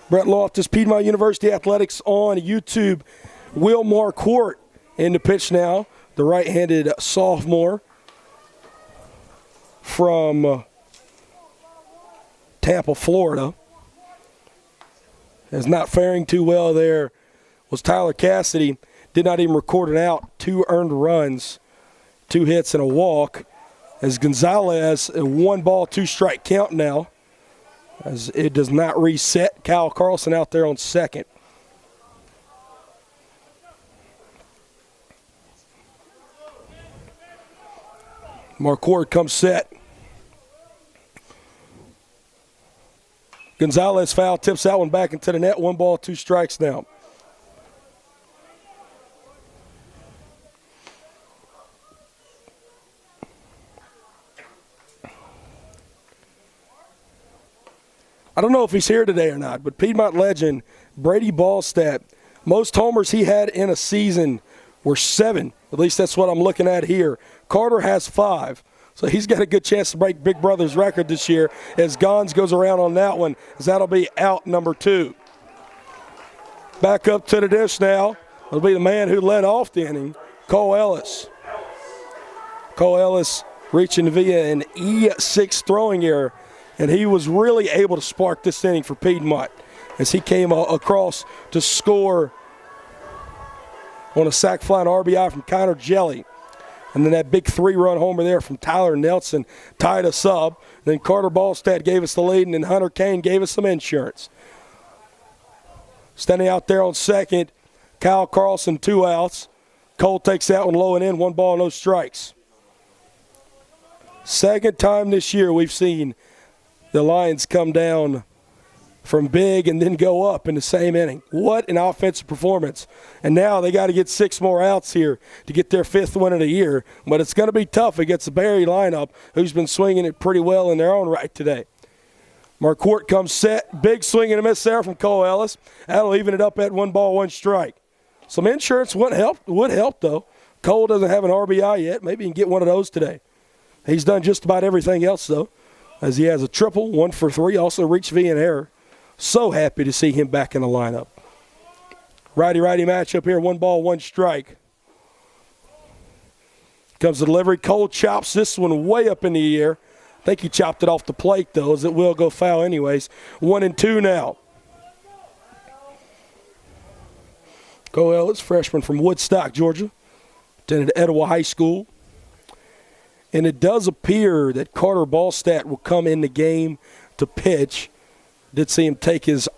Brett Loftus, Piedmont University Athletics on YouTube. Will Marquardt in the pitch now, the right-handed sophomore from Tampa, Florida. Is not faring too well there was Tyler Cassidy. Did not even record it out. 2 earned runs, 2 hits and a walk. As Gonzalez, a 1-ball, 2-strike count now. As it does not reset. Kyle Carlson out there on second. Marquardt comes set. Gonzalez foul, tips that one back into the net. 1 ball, 2 strikes now. I don't know if he's here today or not, but Piedmont legend Brady Balstead, most homers he had in a season were 7. At least that's what I'm looking at here. Carter has 5. So he's got a good chance to break Big Brother's record this year as Gons goes around on that one, as that'll be out number 2. Back up to the dish now. It'll be the man who led off the inning, Cole Ellis. Cole Ellis reaching via an E6 throwing error, and he was really able to spark this inning for Piedmont as he came across to score on a sac fly and RBI from Connor Jelly. And then that big 3-run homer there from Tyler Nelson tied us up. Then Carter Balstead gave us the lead, and then Hunter Kane gave us some insurance. Standing out there on second, Kyle Carlson, 2 outs. Cole takes that one low and in, 1 ball, no strikes. Second time this year we've seen the Lions come down from big and then go up in the same inning. What an offensive performance. And now they got to get 6 more outs here to get their 5th win of the year. But it's going to be tough against the Barry lineup, who's been swinging it pretty well in their own right today. Marquardt comes set. Big swing and a miss there from Cole Ellis. That'll even it up at 1 ball, 1 strike. Some insurance would help, though. Cole doesn't have an RBI yet. Maybe he can get one of those today. He's done just about everything else, though, as he has a triple, 1 for 3, also reached via an error. So happy to see him back in the lineup. Righty-righty matchup here, 1 ball, 1 strike. Comes the delivery. Cole chops this one way up in the air. I think he chopped it off the plate, though, as it will go foul anyways. 1-2 now. Cole Ellis, freshman from Woodstock, Georgia. Attended Etowah High School. And it does appear that Carter Balstadt will come in the game to pitch. Did see him take his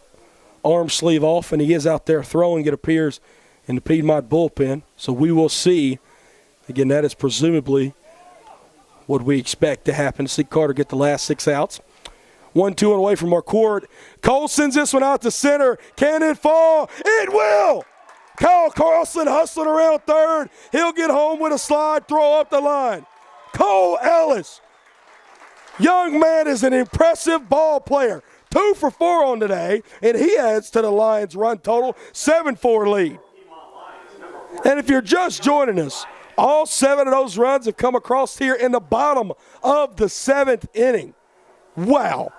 arm sleeve off, and he is out there throwing, it appears, in the Piedmont bullpen. So we will see. Again, that is presumably what we expect to happen, to see Carter get the last 6 outs. 1-2 away from Marquardt. Cole sends this one out to center. Can it fall? It will! Kyle Carlson hustling around third. He'll get home with a slide, throw up the line. Cole Ellis. Young man is an impressive ball player. 2 for 4 on today, and he adds to the Lions' run total, 7-4 lead. And if you're just joining us, all 7 of those runs have come across here in the bottom of the 7th inning. Wow.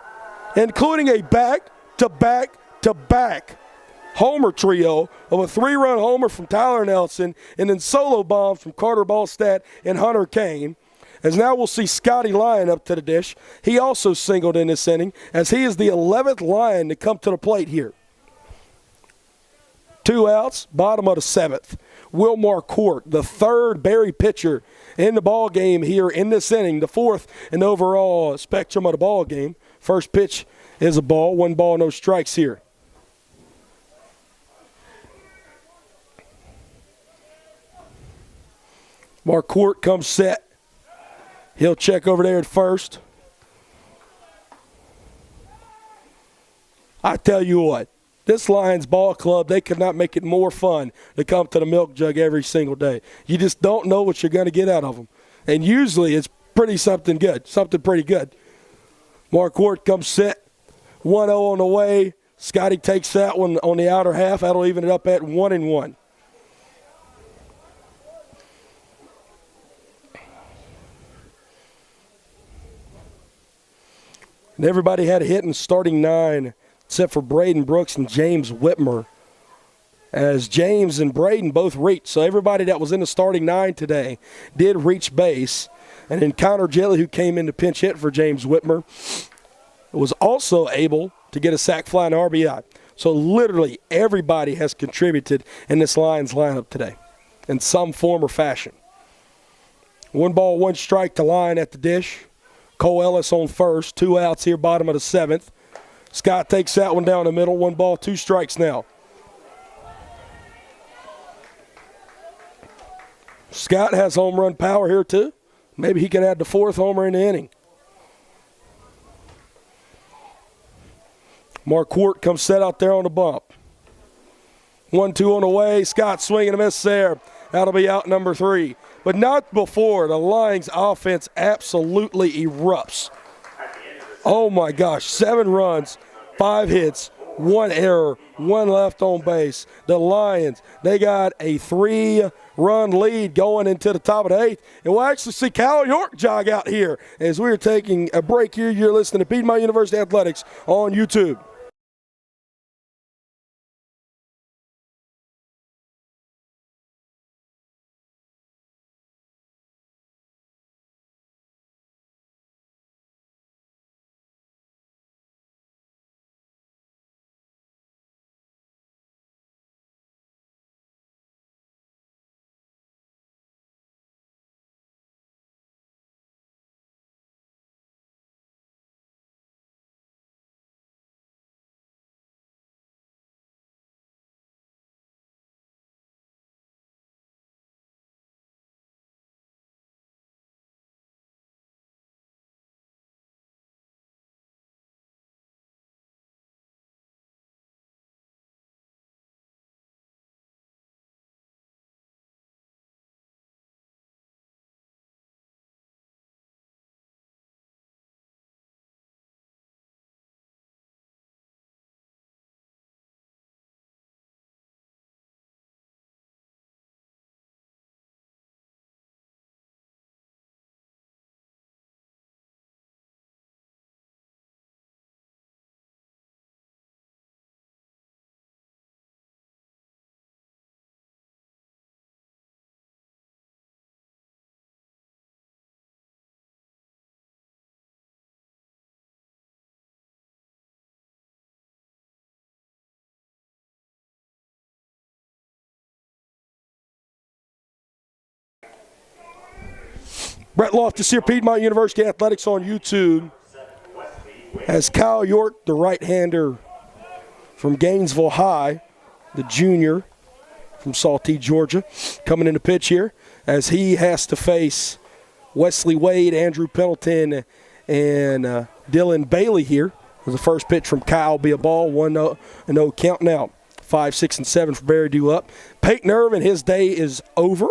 Including a back-to-back-to-back homer trio of a 3-run homer from Tyler Nelson and then solo bombs from Carter Balstadt and Hunter Kane. As now we'll see Scotty Lyon up to the dish. He also singled in this inning, as he is the 11th Lion to come to the plate here. 2 outs, bottom of the 7th. Will Marquardt, the 3rd Barry pitcher in the ball game here in this inning, the 4th in the overall spectrum of the ball game. First pitch is a ball, 1 ball, no strikes here. Marquardt comes set. He'll check over there at first. I tell you what, this Lions ball club, they could not make it more fun to come to the Milk Jug every single day. You just don't know what you're going to get out of them. And usually it's something pretty good. Marquardt comes set, 1-0 on the way. Scotty takes that one on the outer half. That'll even it up at 1-1. And everybody had a hit in starting 9 except for Braden Brooks and James Whitmer, as James and Braden both reached. So everybody that was in the starting 9 today did reach base. And then Connor Jelly, who came in to pinch hit for James Whitmer, was also able to get a sac fly and RBI. So literally everybody has contributed in this Lions lineup today in some form or fashion. 1 ball, 1 strike to line at the dish. Cole Ellis on first. 2 outs here, bottom of the 7th. Scott takes that one down the middle. 1 ball, 2 strikes now. Scott has home run power here too. Maybe he can add the 4th homer in the inning. Mark Quart comes set out there on the bump. 1-2 on the way. Scott swinging a miss there. That'll be out number 3. But not before the Lions offense absolutely erupts. Oh my gosh, 7 runs, 5 hits, 1 error, 1 left on base. The Lions, they got a 3-run lead going into the top of the 8th. And we'll actually see Cal York jog out here as we're taking a break here. You're listening to Piedmont University Athletics on YouTube. Brett Loftus here, Piedmont University Athletics on YouTube. As Kyle York, the right-hander from Gainesville High, the junior from Salty, Georgia, coming in to pitch here as he has to face Wesley Wade, Andrew Pendleton, and Dylan Bailey here. The first pitch from Kyle will be a ball, 1-0 count now. 5, 6, and 7 for Barry due up. Peyton Irvin, his day is over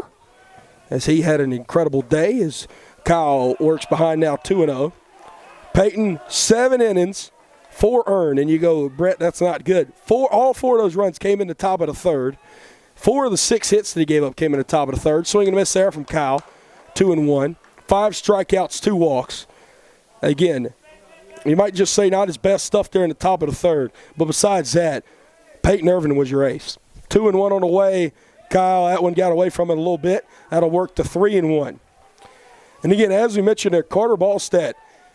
as he had an incredible day as Kyle works behind now 2-0. Peyton, 7 innings, 4 earned, and you go, Brett, that's not good. All 4 of those runs came in the top of the 3rd. 4 of the 6 hits that he gave up came in the top of the 3rd. Swing and a miss there from Kyle, 2-1. 5 strikeouts, 2 walks. Again, you might just say not his best stuff there in the top of the 3rd, but besides that, Peyton Irvin was your ace. 2-1 on the way. Kyle, that one got away from it a little bit. That'll work to 3-1. And again, as we mentioned there, Carter Balstead,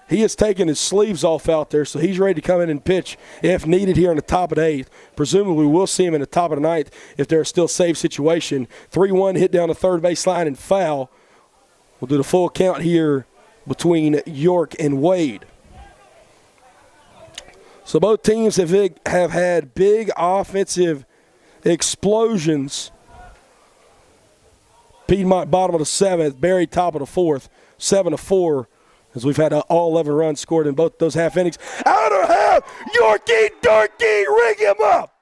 he has taken his sleeves off out there, so he's ready to come in and pitch if needed here in the top of the 8th. Presumably we'll see him in the top of the 9th if there's still save situation. 3-1 hit down the third base line and foul. We'll do the full count here between York and Wade. So both teams have had big offensive explosions. Piedmont bottom of the 7th, Barry top of the 4th, 7-4, as we've had all 11 runs scored in both those half innings. Out of half, Yorkie Dorky, ring him up.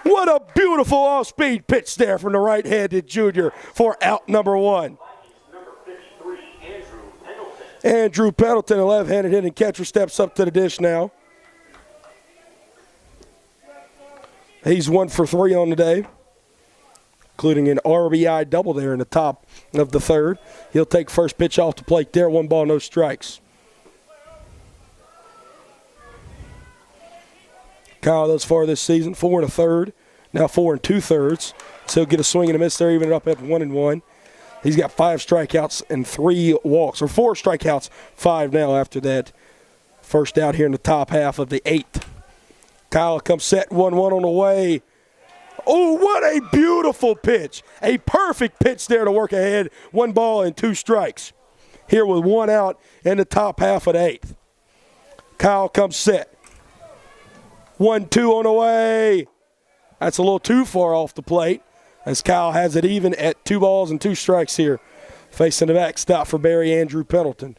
What a beautiful off-speed pitch there from the right-handed junior for out number 1. Number 53, Andrew Pendleton. Andrew Pendleton, a left-handed hitting catcher, steps up to the dish now. He's 1 for 3 on the day, including an RBI double there in the top of the 3rd. He'll take first pitch off the plate there. 1 ball, no strikes. Kyle thus far this season, 4 1/3, now 4 2/3. So he'll get a swing and a miss there, even it up at 1-1. He's got 5 strikeouts and 3 walks, or 4 strikeouts, 5 now after that first out here in the top half of the 8th. Kyle comes set, 1-1 on the way. Oh, what a beautiful pitch. A perfect pitch there to work ahead. 1 ball and 2 strikes. Here with 1 out in the top half of the 8th. Kyle comes set. 1-2 on the way. That's a little too far off the plate, as Kyle has it even at 2 balls and 2 strikes here, facing the backstop for Barry Andrew Pendleton.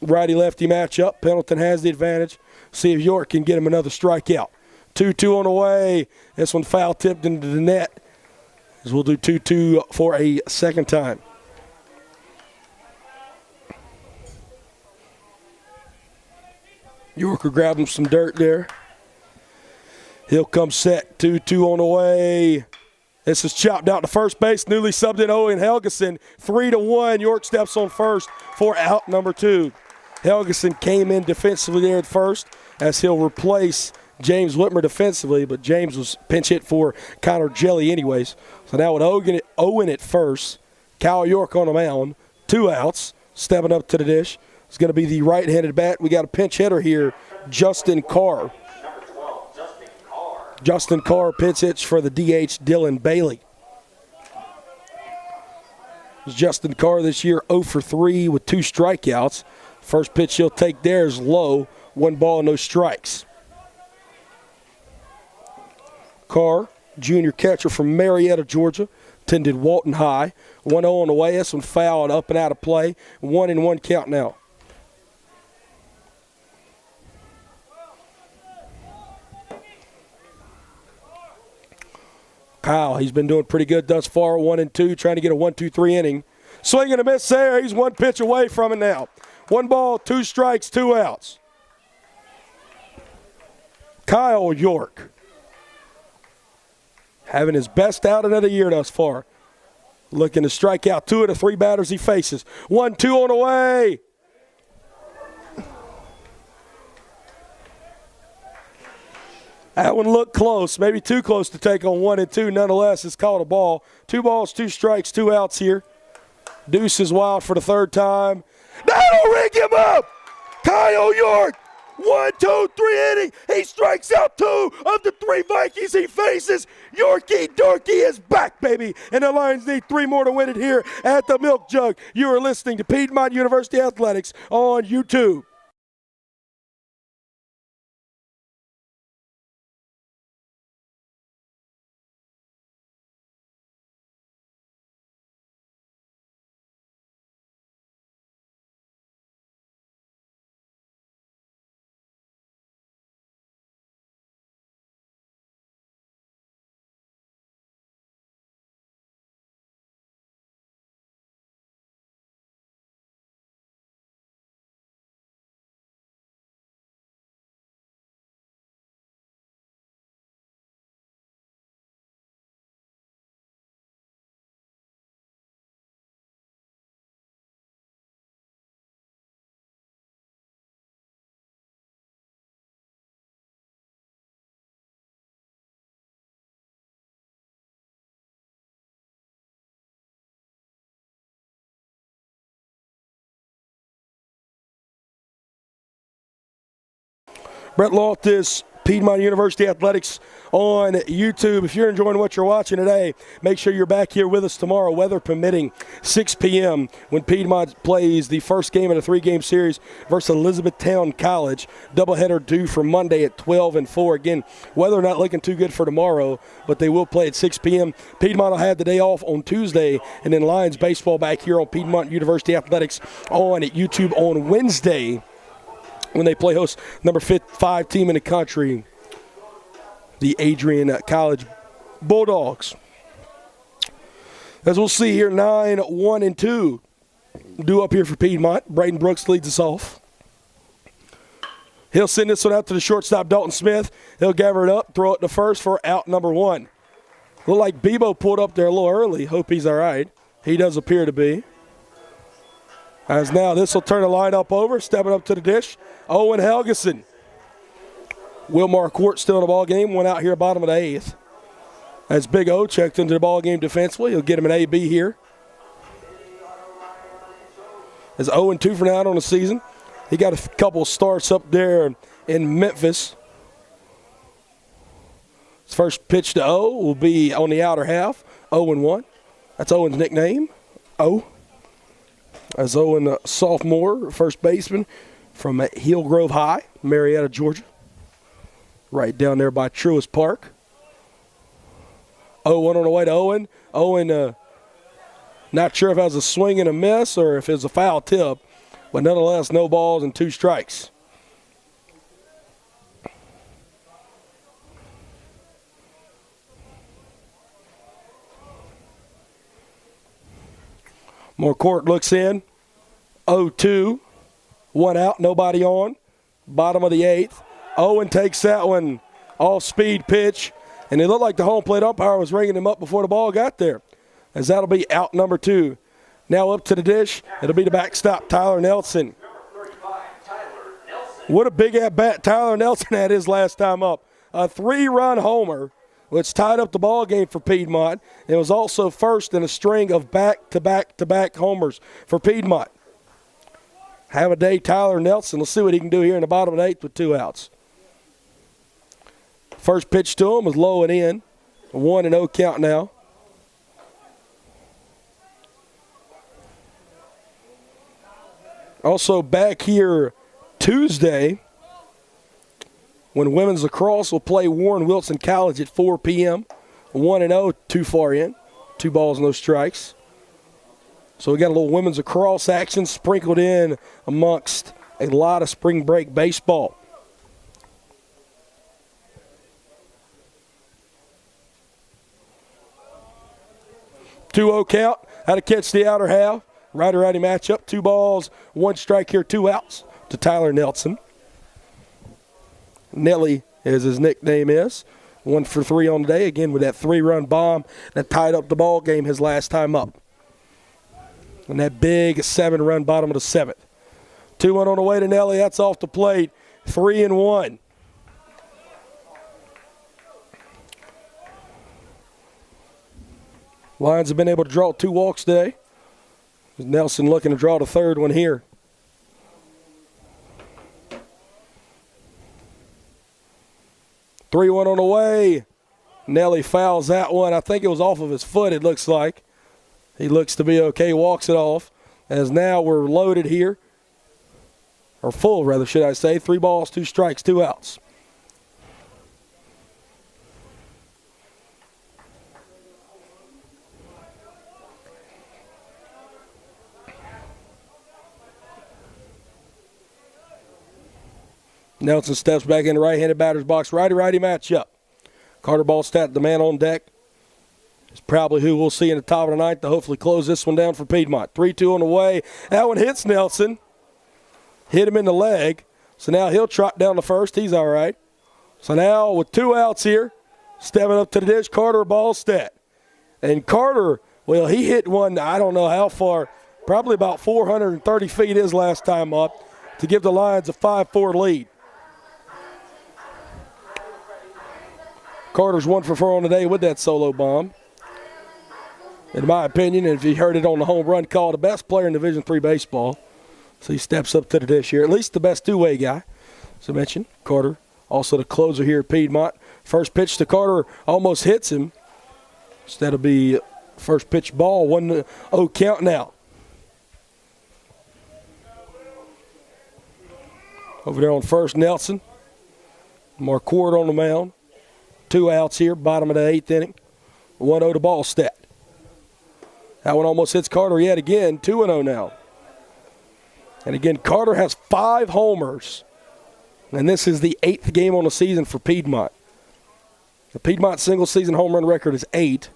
Righty-lefty matchup. Pendleton has the advantage. See if York can get him another strikeout. 2-2 on the way. This one foul tipped into the net, as we'll do 2-2 for a second time. York will grab him some dirt there. He'll come set, 2-2 on the way. This is chopped out to first base. Newly subbed in Owen Helgeson, 3-1. York steps on first for out number 2. Helgeson came in defensively there at first, as he'll replace James Whitmer defensively, but James was pinch hit for Connor Jelly anyways. So now with Owen at first, Kyle York on the mound, 2 outs, stepping up to the dish. It's going to be the right-handed bat. We got a pinch hitter here, Justin Carr. Number 12, Justin Carr. Justin Carr pinch hits for the DH, Dylan Bailey. Justin Carr this year 0 for 3 with 2 strikeouts. First pitch he'll take there is low, 1 ball, no strikes. Carr, junior catcher from Marietta, Georgia, attended Walton High. 1-0 on the way. This one fouled up and out of play. 1-1 count now. Kyle, he's been doing pretty good thus far. 1-2, trying to get a 1-2-3 inning. Swing and a miss there. He's 1 pitch away from it now. 1 ball, 2 strikes, 2 outs. Kyle York, having his best out another year thus far. Looking to strike out 2 of the 3 batters he faces. 1-2 on the way. That one looked close, maybe too close to take on 1-2. Nonetheless, it's called a ball. 2 balls, 2 strikes, 2 outs here. Deuce is wild for the 3rd time. That'll rig him up. Kyle York, 1-2-3 inning. He strikes out 2 of the 3 Vikings he faces. Yorkie Dorky is back, baby. And the Lions need 3 more to win it here at the Milk Jug. You are listening to Piedmont University Athletics on YouTube. Brett Loftus, Piedmont University Athletics on YouTube. If you're enjoying what you're watching today, make sure you're back here with us tomorrow, weather permitting, 6 p.m. when Piedmont plays the first game of a 3-game series versus Elizabethtown College. Doubleheader due for Monday at 12 and 4. Again, weather not looking too good for tomorrow, but they will play at 6 p.m. Piedmont will have the day off on Tuesday, and then Lions baseball back here on Piedmont University Athletics on YouTube on Wednesday, when they play host number 5 team in the country, the Adrian College Bulldogs. As we'll see here, 9-1-2 due up here for Piedmont. Braden Brooks leads us off. He'll send this one out to the shortstop, Dalton Smith. He'll gather it up, throw it to first for out number 1. Look like Bebo pulled up there a little early. Hope he's all right. He does appear to be. As now this will turn the lineup over, stepping up to the dish, Owen Helgeson. Will Marquardt still in the ball game. Went out here bottom of the 8th. As Big O checked into the ball game defensively. He'll get him an AB here. It's 0-2 for now on the season. He got a couple starts up there in Memphis. His first pitch to O will be on the outer half, 0-1. That's Owen's nickname, O. As Owen, sophomore, first baseman from Hillgrove High, Marietta, Georgia. Right down there by Truist Park. 0-1 on the way to Owen. Owen, not sure if it was a swing and a miss or if it was a foul tip, but nonetheless, no balls and 2 strikes. Marquardt looks in. 0-2. 1 out, nobody on. Bottom of the 8th. Owen takes that one off-speed pitch, and it looked like the home plate umpire was ringing him up before the ball got there, as that'll be out number 2. Now up to the dish. It'll be the backstop, Tyler Nelson. What a big at-bat Tyler Nelson had his last time up. A 3-run homer, which tied up the ball game for Piedmont. It was also first in a string of back-to-back-to-back homers for Piedmont. Have a day, Tyler Nelson. Let's see what he can do here in the bottom of the 8th with 2 outs. First pitch to him was low and in. A 1-0 count now. Also back here Tuesday when women's lacrosse will play Warren Wilson College at 4 p.m. 1-0, too far in. 2 balls, no strikes. So we got a little women's lacrosse action sprinkled in amongst a lot of spring break baseball. Two-0 count. How to catch the outer half. Righty-righty matchup. 2 balls, 1 strike here, 2 outs to Tyler Nelson. Nelly, as his nickname is. 1 for 3 on the day, again with that 3-run bomb that tied up the ball game his last time up. And that big 7-run bottom of the 7th. 2-1 on the way to Nelly. That's off the plate. 3-1. Lions have been able to draw 2 walks today. Nelson looking to draw the 3rd one here. Three-one on the way. Nelly fouls that one. I think it was off of his foot, it looks like. He looks to be okay, walks it off. As now we're loaded here. Or full, rather, should I say. 3 balls, 2 strikes, 2 outs. Nelson steps back in the right-handed batter's box. Righty-righty matchup. Carter Balstadt, the man on deck, is probably who we'll see in the top of the 9th to hopefully close this one down for Piedmont. 3-2 on the way. That one hits Nelson. Hit him in the leg. So now he'll trot down the first. He's all right. So now with 2 outs here, stepping up to the dish, Carter Balstead. And Carter, well, he hit one, I don't know how far, probably about 430 feet his last time up to give the Lions a 5-4 lead. Carter's 1 for 4 on the day with that solo bomb. In my opinion, and if you heard it on the home run call, the best player in Division III baseball. So he steps up to the dish here. At least the best 2-way guy. As I mentioned, Carter, also the closer here at Piedmont. First pitch to Carter almost hits him. So that'll be first pitch ball, 1-0 count now. Over there on first, Nelson. Marquardt on the mound. 2 outs here, bottom of the 8th inning. 1-0 to Balstadt. That one almost hits Carter yet again. 2-0 now. And again, Carter has 5 homers. And this is the 8th game on the season for Piedmont. The Piedmont single-season home run record is 8.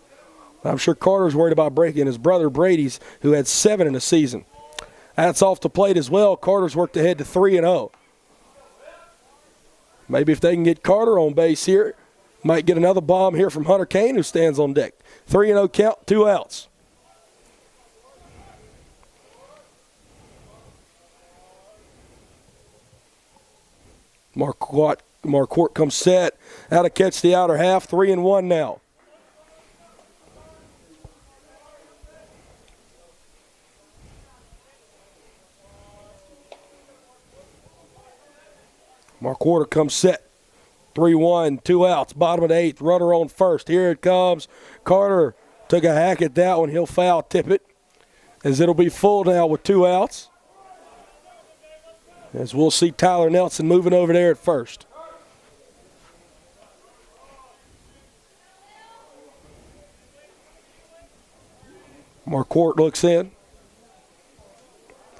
I'm sure Carter's worried about breaking his brother Brady's, who had 7 in the season. That's off the plate as well. Carter's worked ahead to 3-0. Maybe if they can get Carter on base here, might get another bomb here from Hunter Kane, who stands on deck. 3-0 count, 2 outs. Marquardt Marquardt comes set. Out to catch the outer half. 3-1 now. Marquardt comes set. 3-1, 2 outs, bottom of the 8th. Runner on first. Here it comes. Carter took a hack at that one. He'll foul tip it, as it'll be full now with 2 outs. As we'll see Tyler Nelson moving over there at first. Marquardt looks in.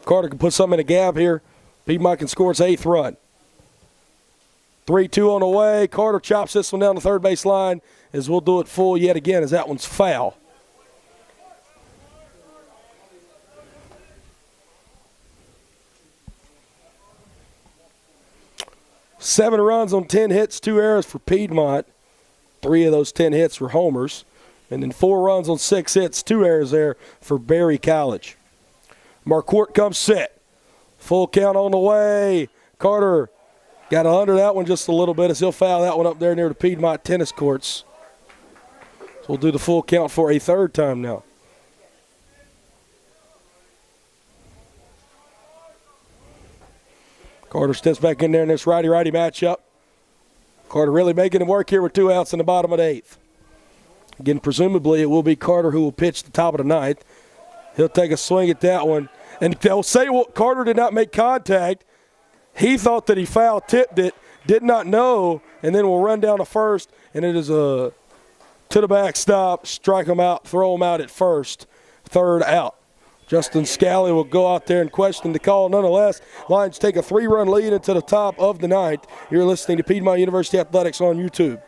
Carter can put something in a gap here. Piedmont can score its 8th run. 3-2 on the way. Carter chops this one down the third base line, as we'll do it full yet again, as that one's foul. Seven runs on 10 hits, 2 errors for Piedmont. 3 of those 10 hits were homers. And then 4 runs on 6 hits, 2 errors there for Berry College. Marquardt comes set. Full count on the way. Carter got under that one just a little bit, as he'll foul that one up there near the Piedmont tennis courts. So we'll do the full count for a 3rd time now. Carter steps back in there in this righty-righty matchup. Carter really making him work here with 2 outs in the bottom of the 8th. Again, presumably it will be Carter who will pitch the top of the 9th. He'll take a swing at that one. And they'll say, well, Carter did not make contact. He thought that he foul tipped it, did not know, and then we'll run down to first, and it is a to the backstop, strike him out, throw him out at first, 3rd out. Justin Scally will go out there and question the call. Nonetheless, Lions take a 3-run lead into the top of the 9th. You're listening to Piedmont University Athletics on YouTube.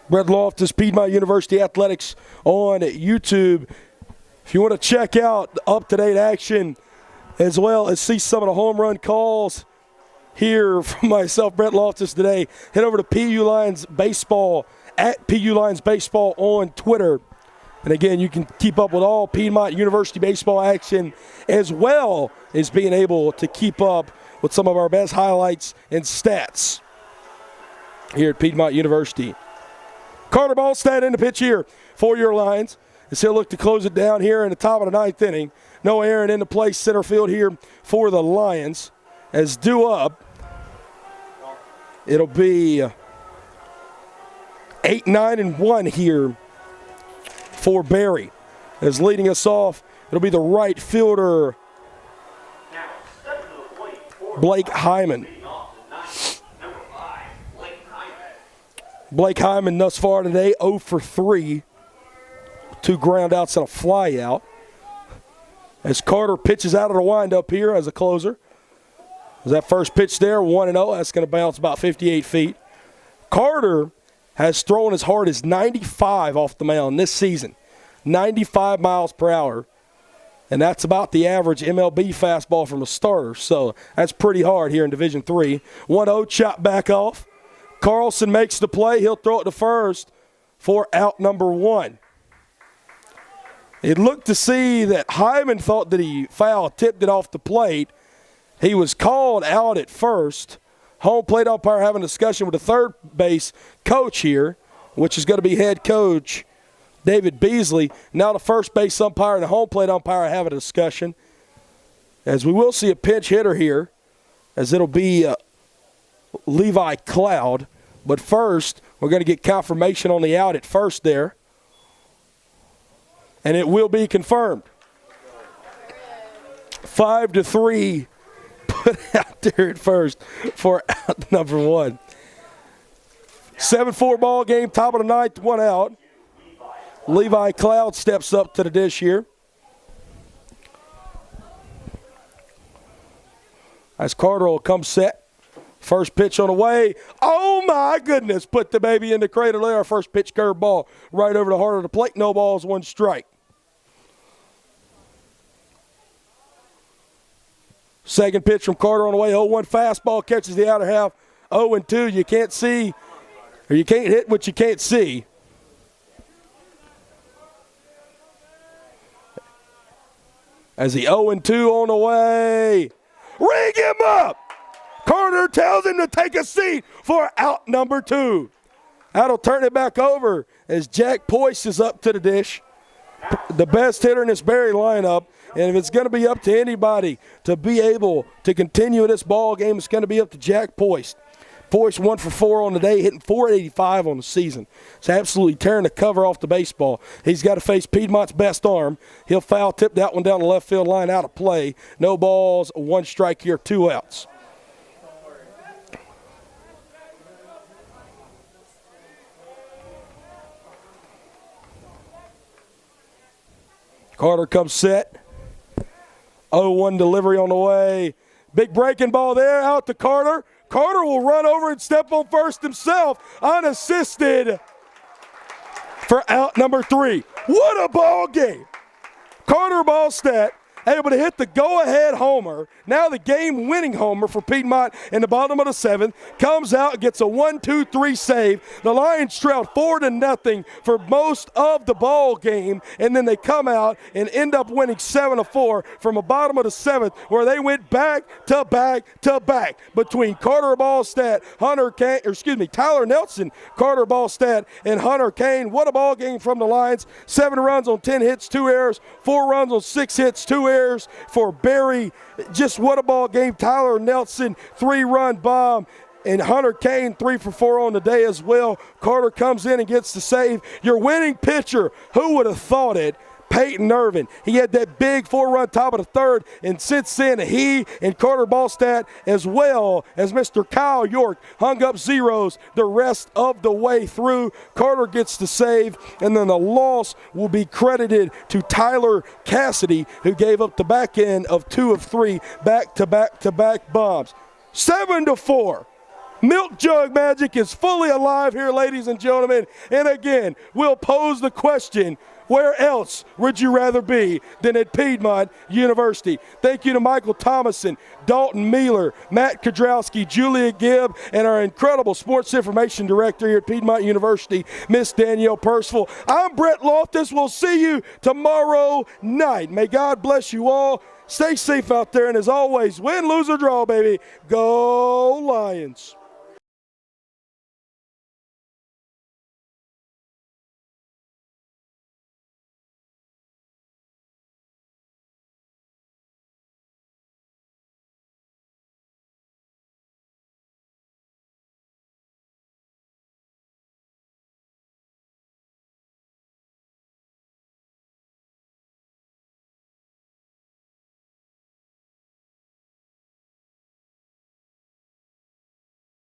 Brett Loftus, Piedmont University Athletics on YouTube. If you want to check out up-to-date action as well as see some of the home run calls here from myself, Brett Loftus, today, head over to PU Lions Baseball, at PU Lions Baseball on Twitter. And again, you can keep up with all Piedmont University baseball action, as well as being able to keep up with some of our best highlights and stats here at Piedmont University. Carter Balstead in the pitch here for your Lions, as he'll look to close it down here in the top of the 9th inning. No Aaron in the play center field here for the Lions. As due up, it'll be 8, 9, and 1 here for Berry. As leading us off, it'll be the right fielder, Blake Hyman. Blake Hyman thus far today 0 for 3. 2 ground outs and a fly out. As Carter pitches out of the windup here as a closer. As that first pitch there, 1-0. That's going to bounce about 58 feet. Carter has thrown as hard as 95 off the mound this season. 95 miles per hour. And that's about the average MLB fastball from a starter. So that's pretty hard here in Division III. 1-0, chop back off. Carlson makes the play. He'll throw it to first for out number 1. It looked to see that Hyman thought that he foul tipped it off the plate. He was called out at first. Home plate umpire having a discussion with the third base coach here, which is going to be head coach David Beasley. Now the first base umpire and the home plate umpire have a discussion, as we will see a pinch hitter here, as it'll be Levi Cloud. But first, we're going to get confirmation on the out at first there. And it will be confirmed. 5-3 put out there at first for out number 1. 7-4 ball game, top of the ninth, 1 out. Levi Cloud steps up to the dish here. As Carter will come set. First pitch on the way. Oh, my goodness. Put the baby in the cradle there. First pitch curve ball right over the heart of the plate. No balls, 1 strike. Second pitch from Carter on the way. 0-1 fastball catches the outer half. 0-2. You can't see, or you can't hit what you can't see. As the 0-2 on the way. Ring him up! Carter tells him to take a seat for out number 2. That'll turn it back over as Jack Poist is up to the dish. The best hitter in this Berry lineup. And if it's going to be up to anybody to be able to continue this ball game, it's going to be up to Jack Poist. Poist 1 for 4 on the day, hitting .485 on the season. It's absolutely tearing the cover off the baseball. He's got to face Piedmont's best arm. He'll foul tip that one down the left field line, out of play. No balls, 1 strike here, 2 outs. Carter comes set. 0-1 delivery on the way. Big breaking ball there, out to Carter. Carter will run over and step on first himself, unassisted for out number 3. What a ball game. Carter Balstead able to hit the go-ahead homer, now the game-winning homer for Piedmont in the bottom of the 7th, comes out and gets a 1-2-3 save. The Lions trailed 4-0 for most of the ball game, and then they come out and end up winning 7-4 from the bottom of the 7th, where they went back to back to back between Carter Balstadt, Tyler Nelson, Carter Balstadt, and Hunter Kane. What a ball game from the Lions. 7 runs on 10 hits, 2 errors, 4 runs on 6 hits, 2 errors for Berry. Just what a ball game. Tyler Nelson, 3-run bomb. And Hunter Kane, 3 for 4 on the day as well. Carter comes in and gets the save. Your winning pitcher, who would have thought it? Peyton Irvin. He had that big 4-run top of the 3rd, and since then he and Carter Balstadt, as well as Mr. Kyle York, hung up zeros the rest of the way through. Carter gets the save, and then the loss will be credited to Tyler Cassidy, who gave up the back end of 2 of 3 back-to-back-to-back bombs. 7-4. Milk Jug Magic is fully alive here, ladies and gentlemen. And again, we'll pose the question, where else would you rather be than at Piedmont University? Thank you to Michael Thomason, Dalton Mealer, Matt Kodrowski, Julia Gibb, and our incredible sports information director here at Piedmont University, Miss Danielle Percival. I'm Brett Loftus. We'll see you tomorrow night. May God bless you all. Stay safe out there, and as always, win, lose, or draw, baby. Go Lions.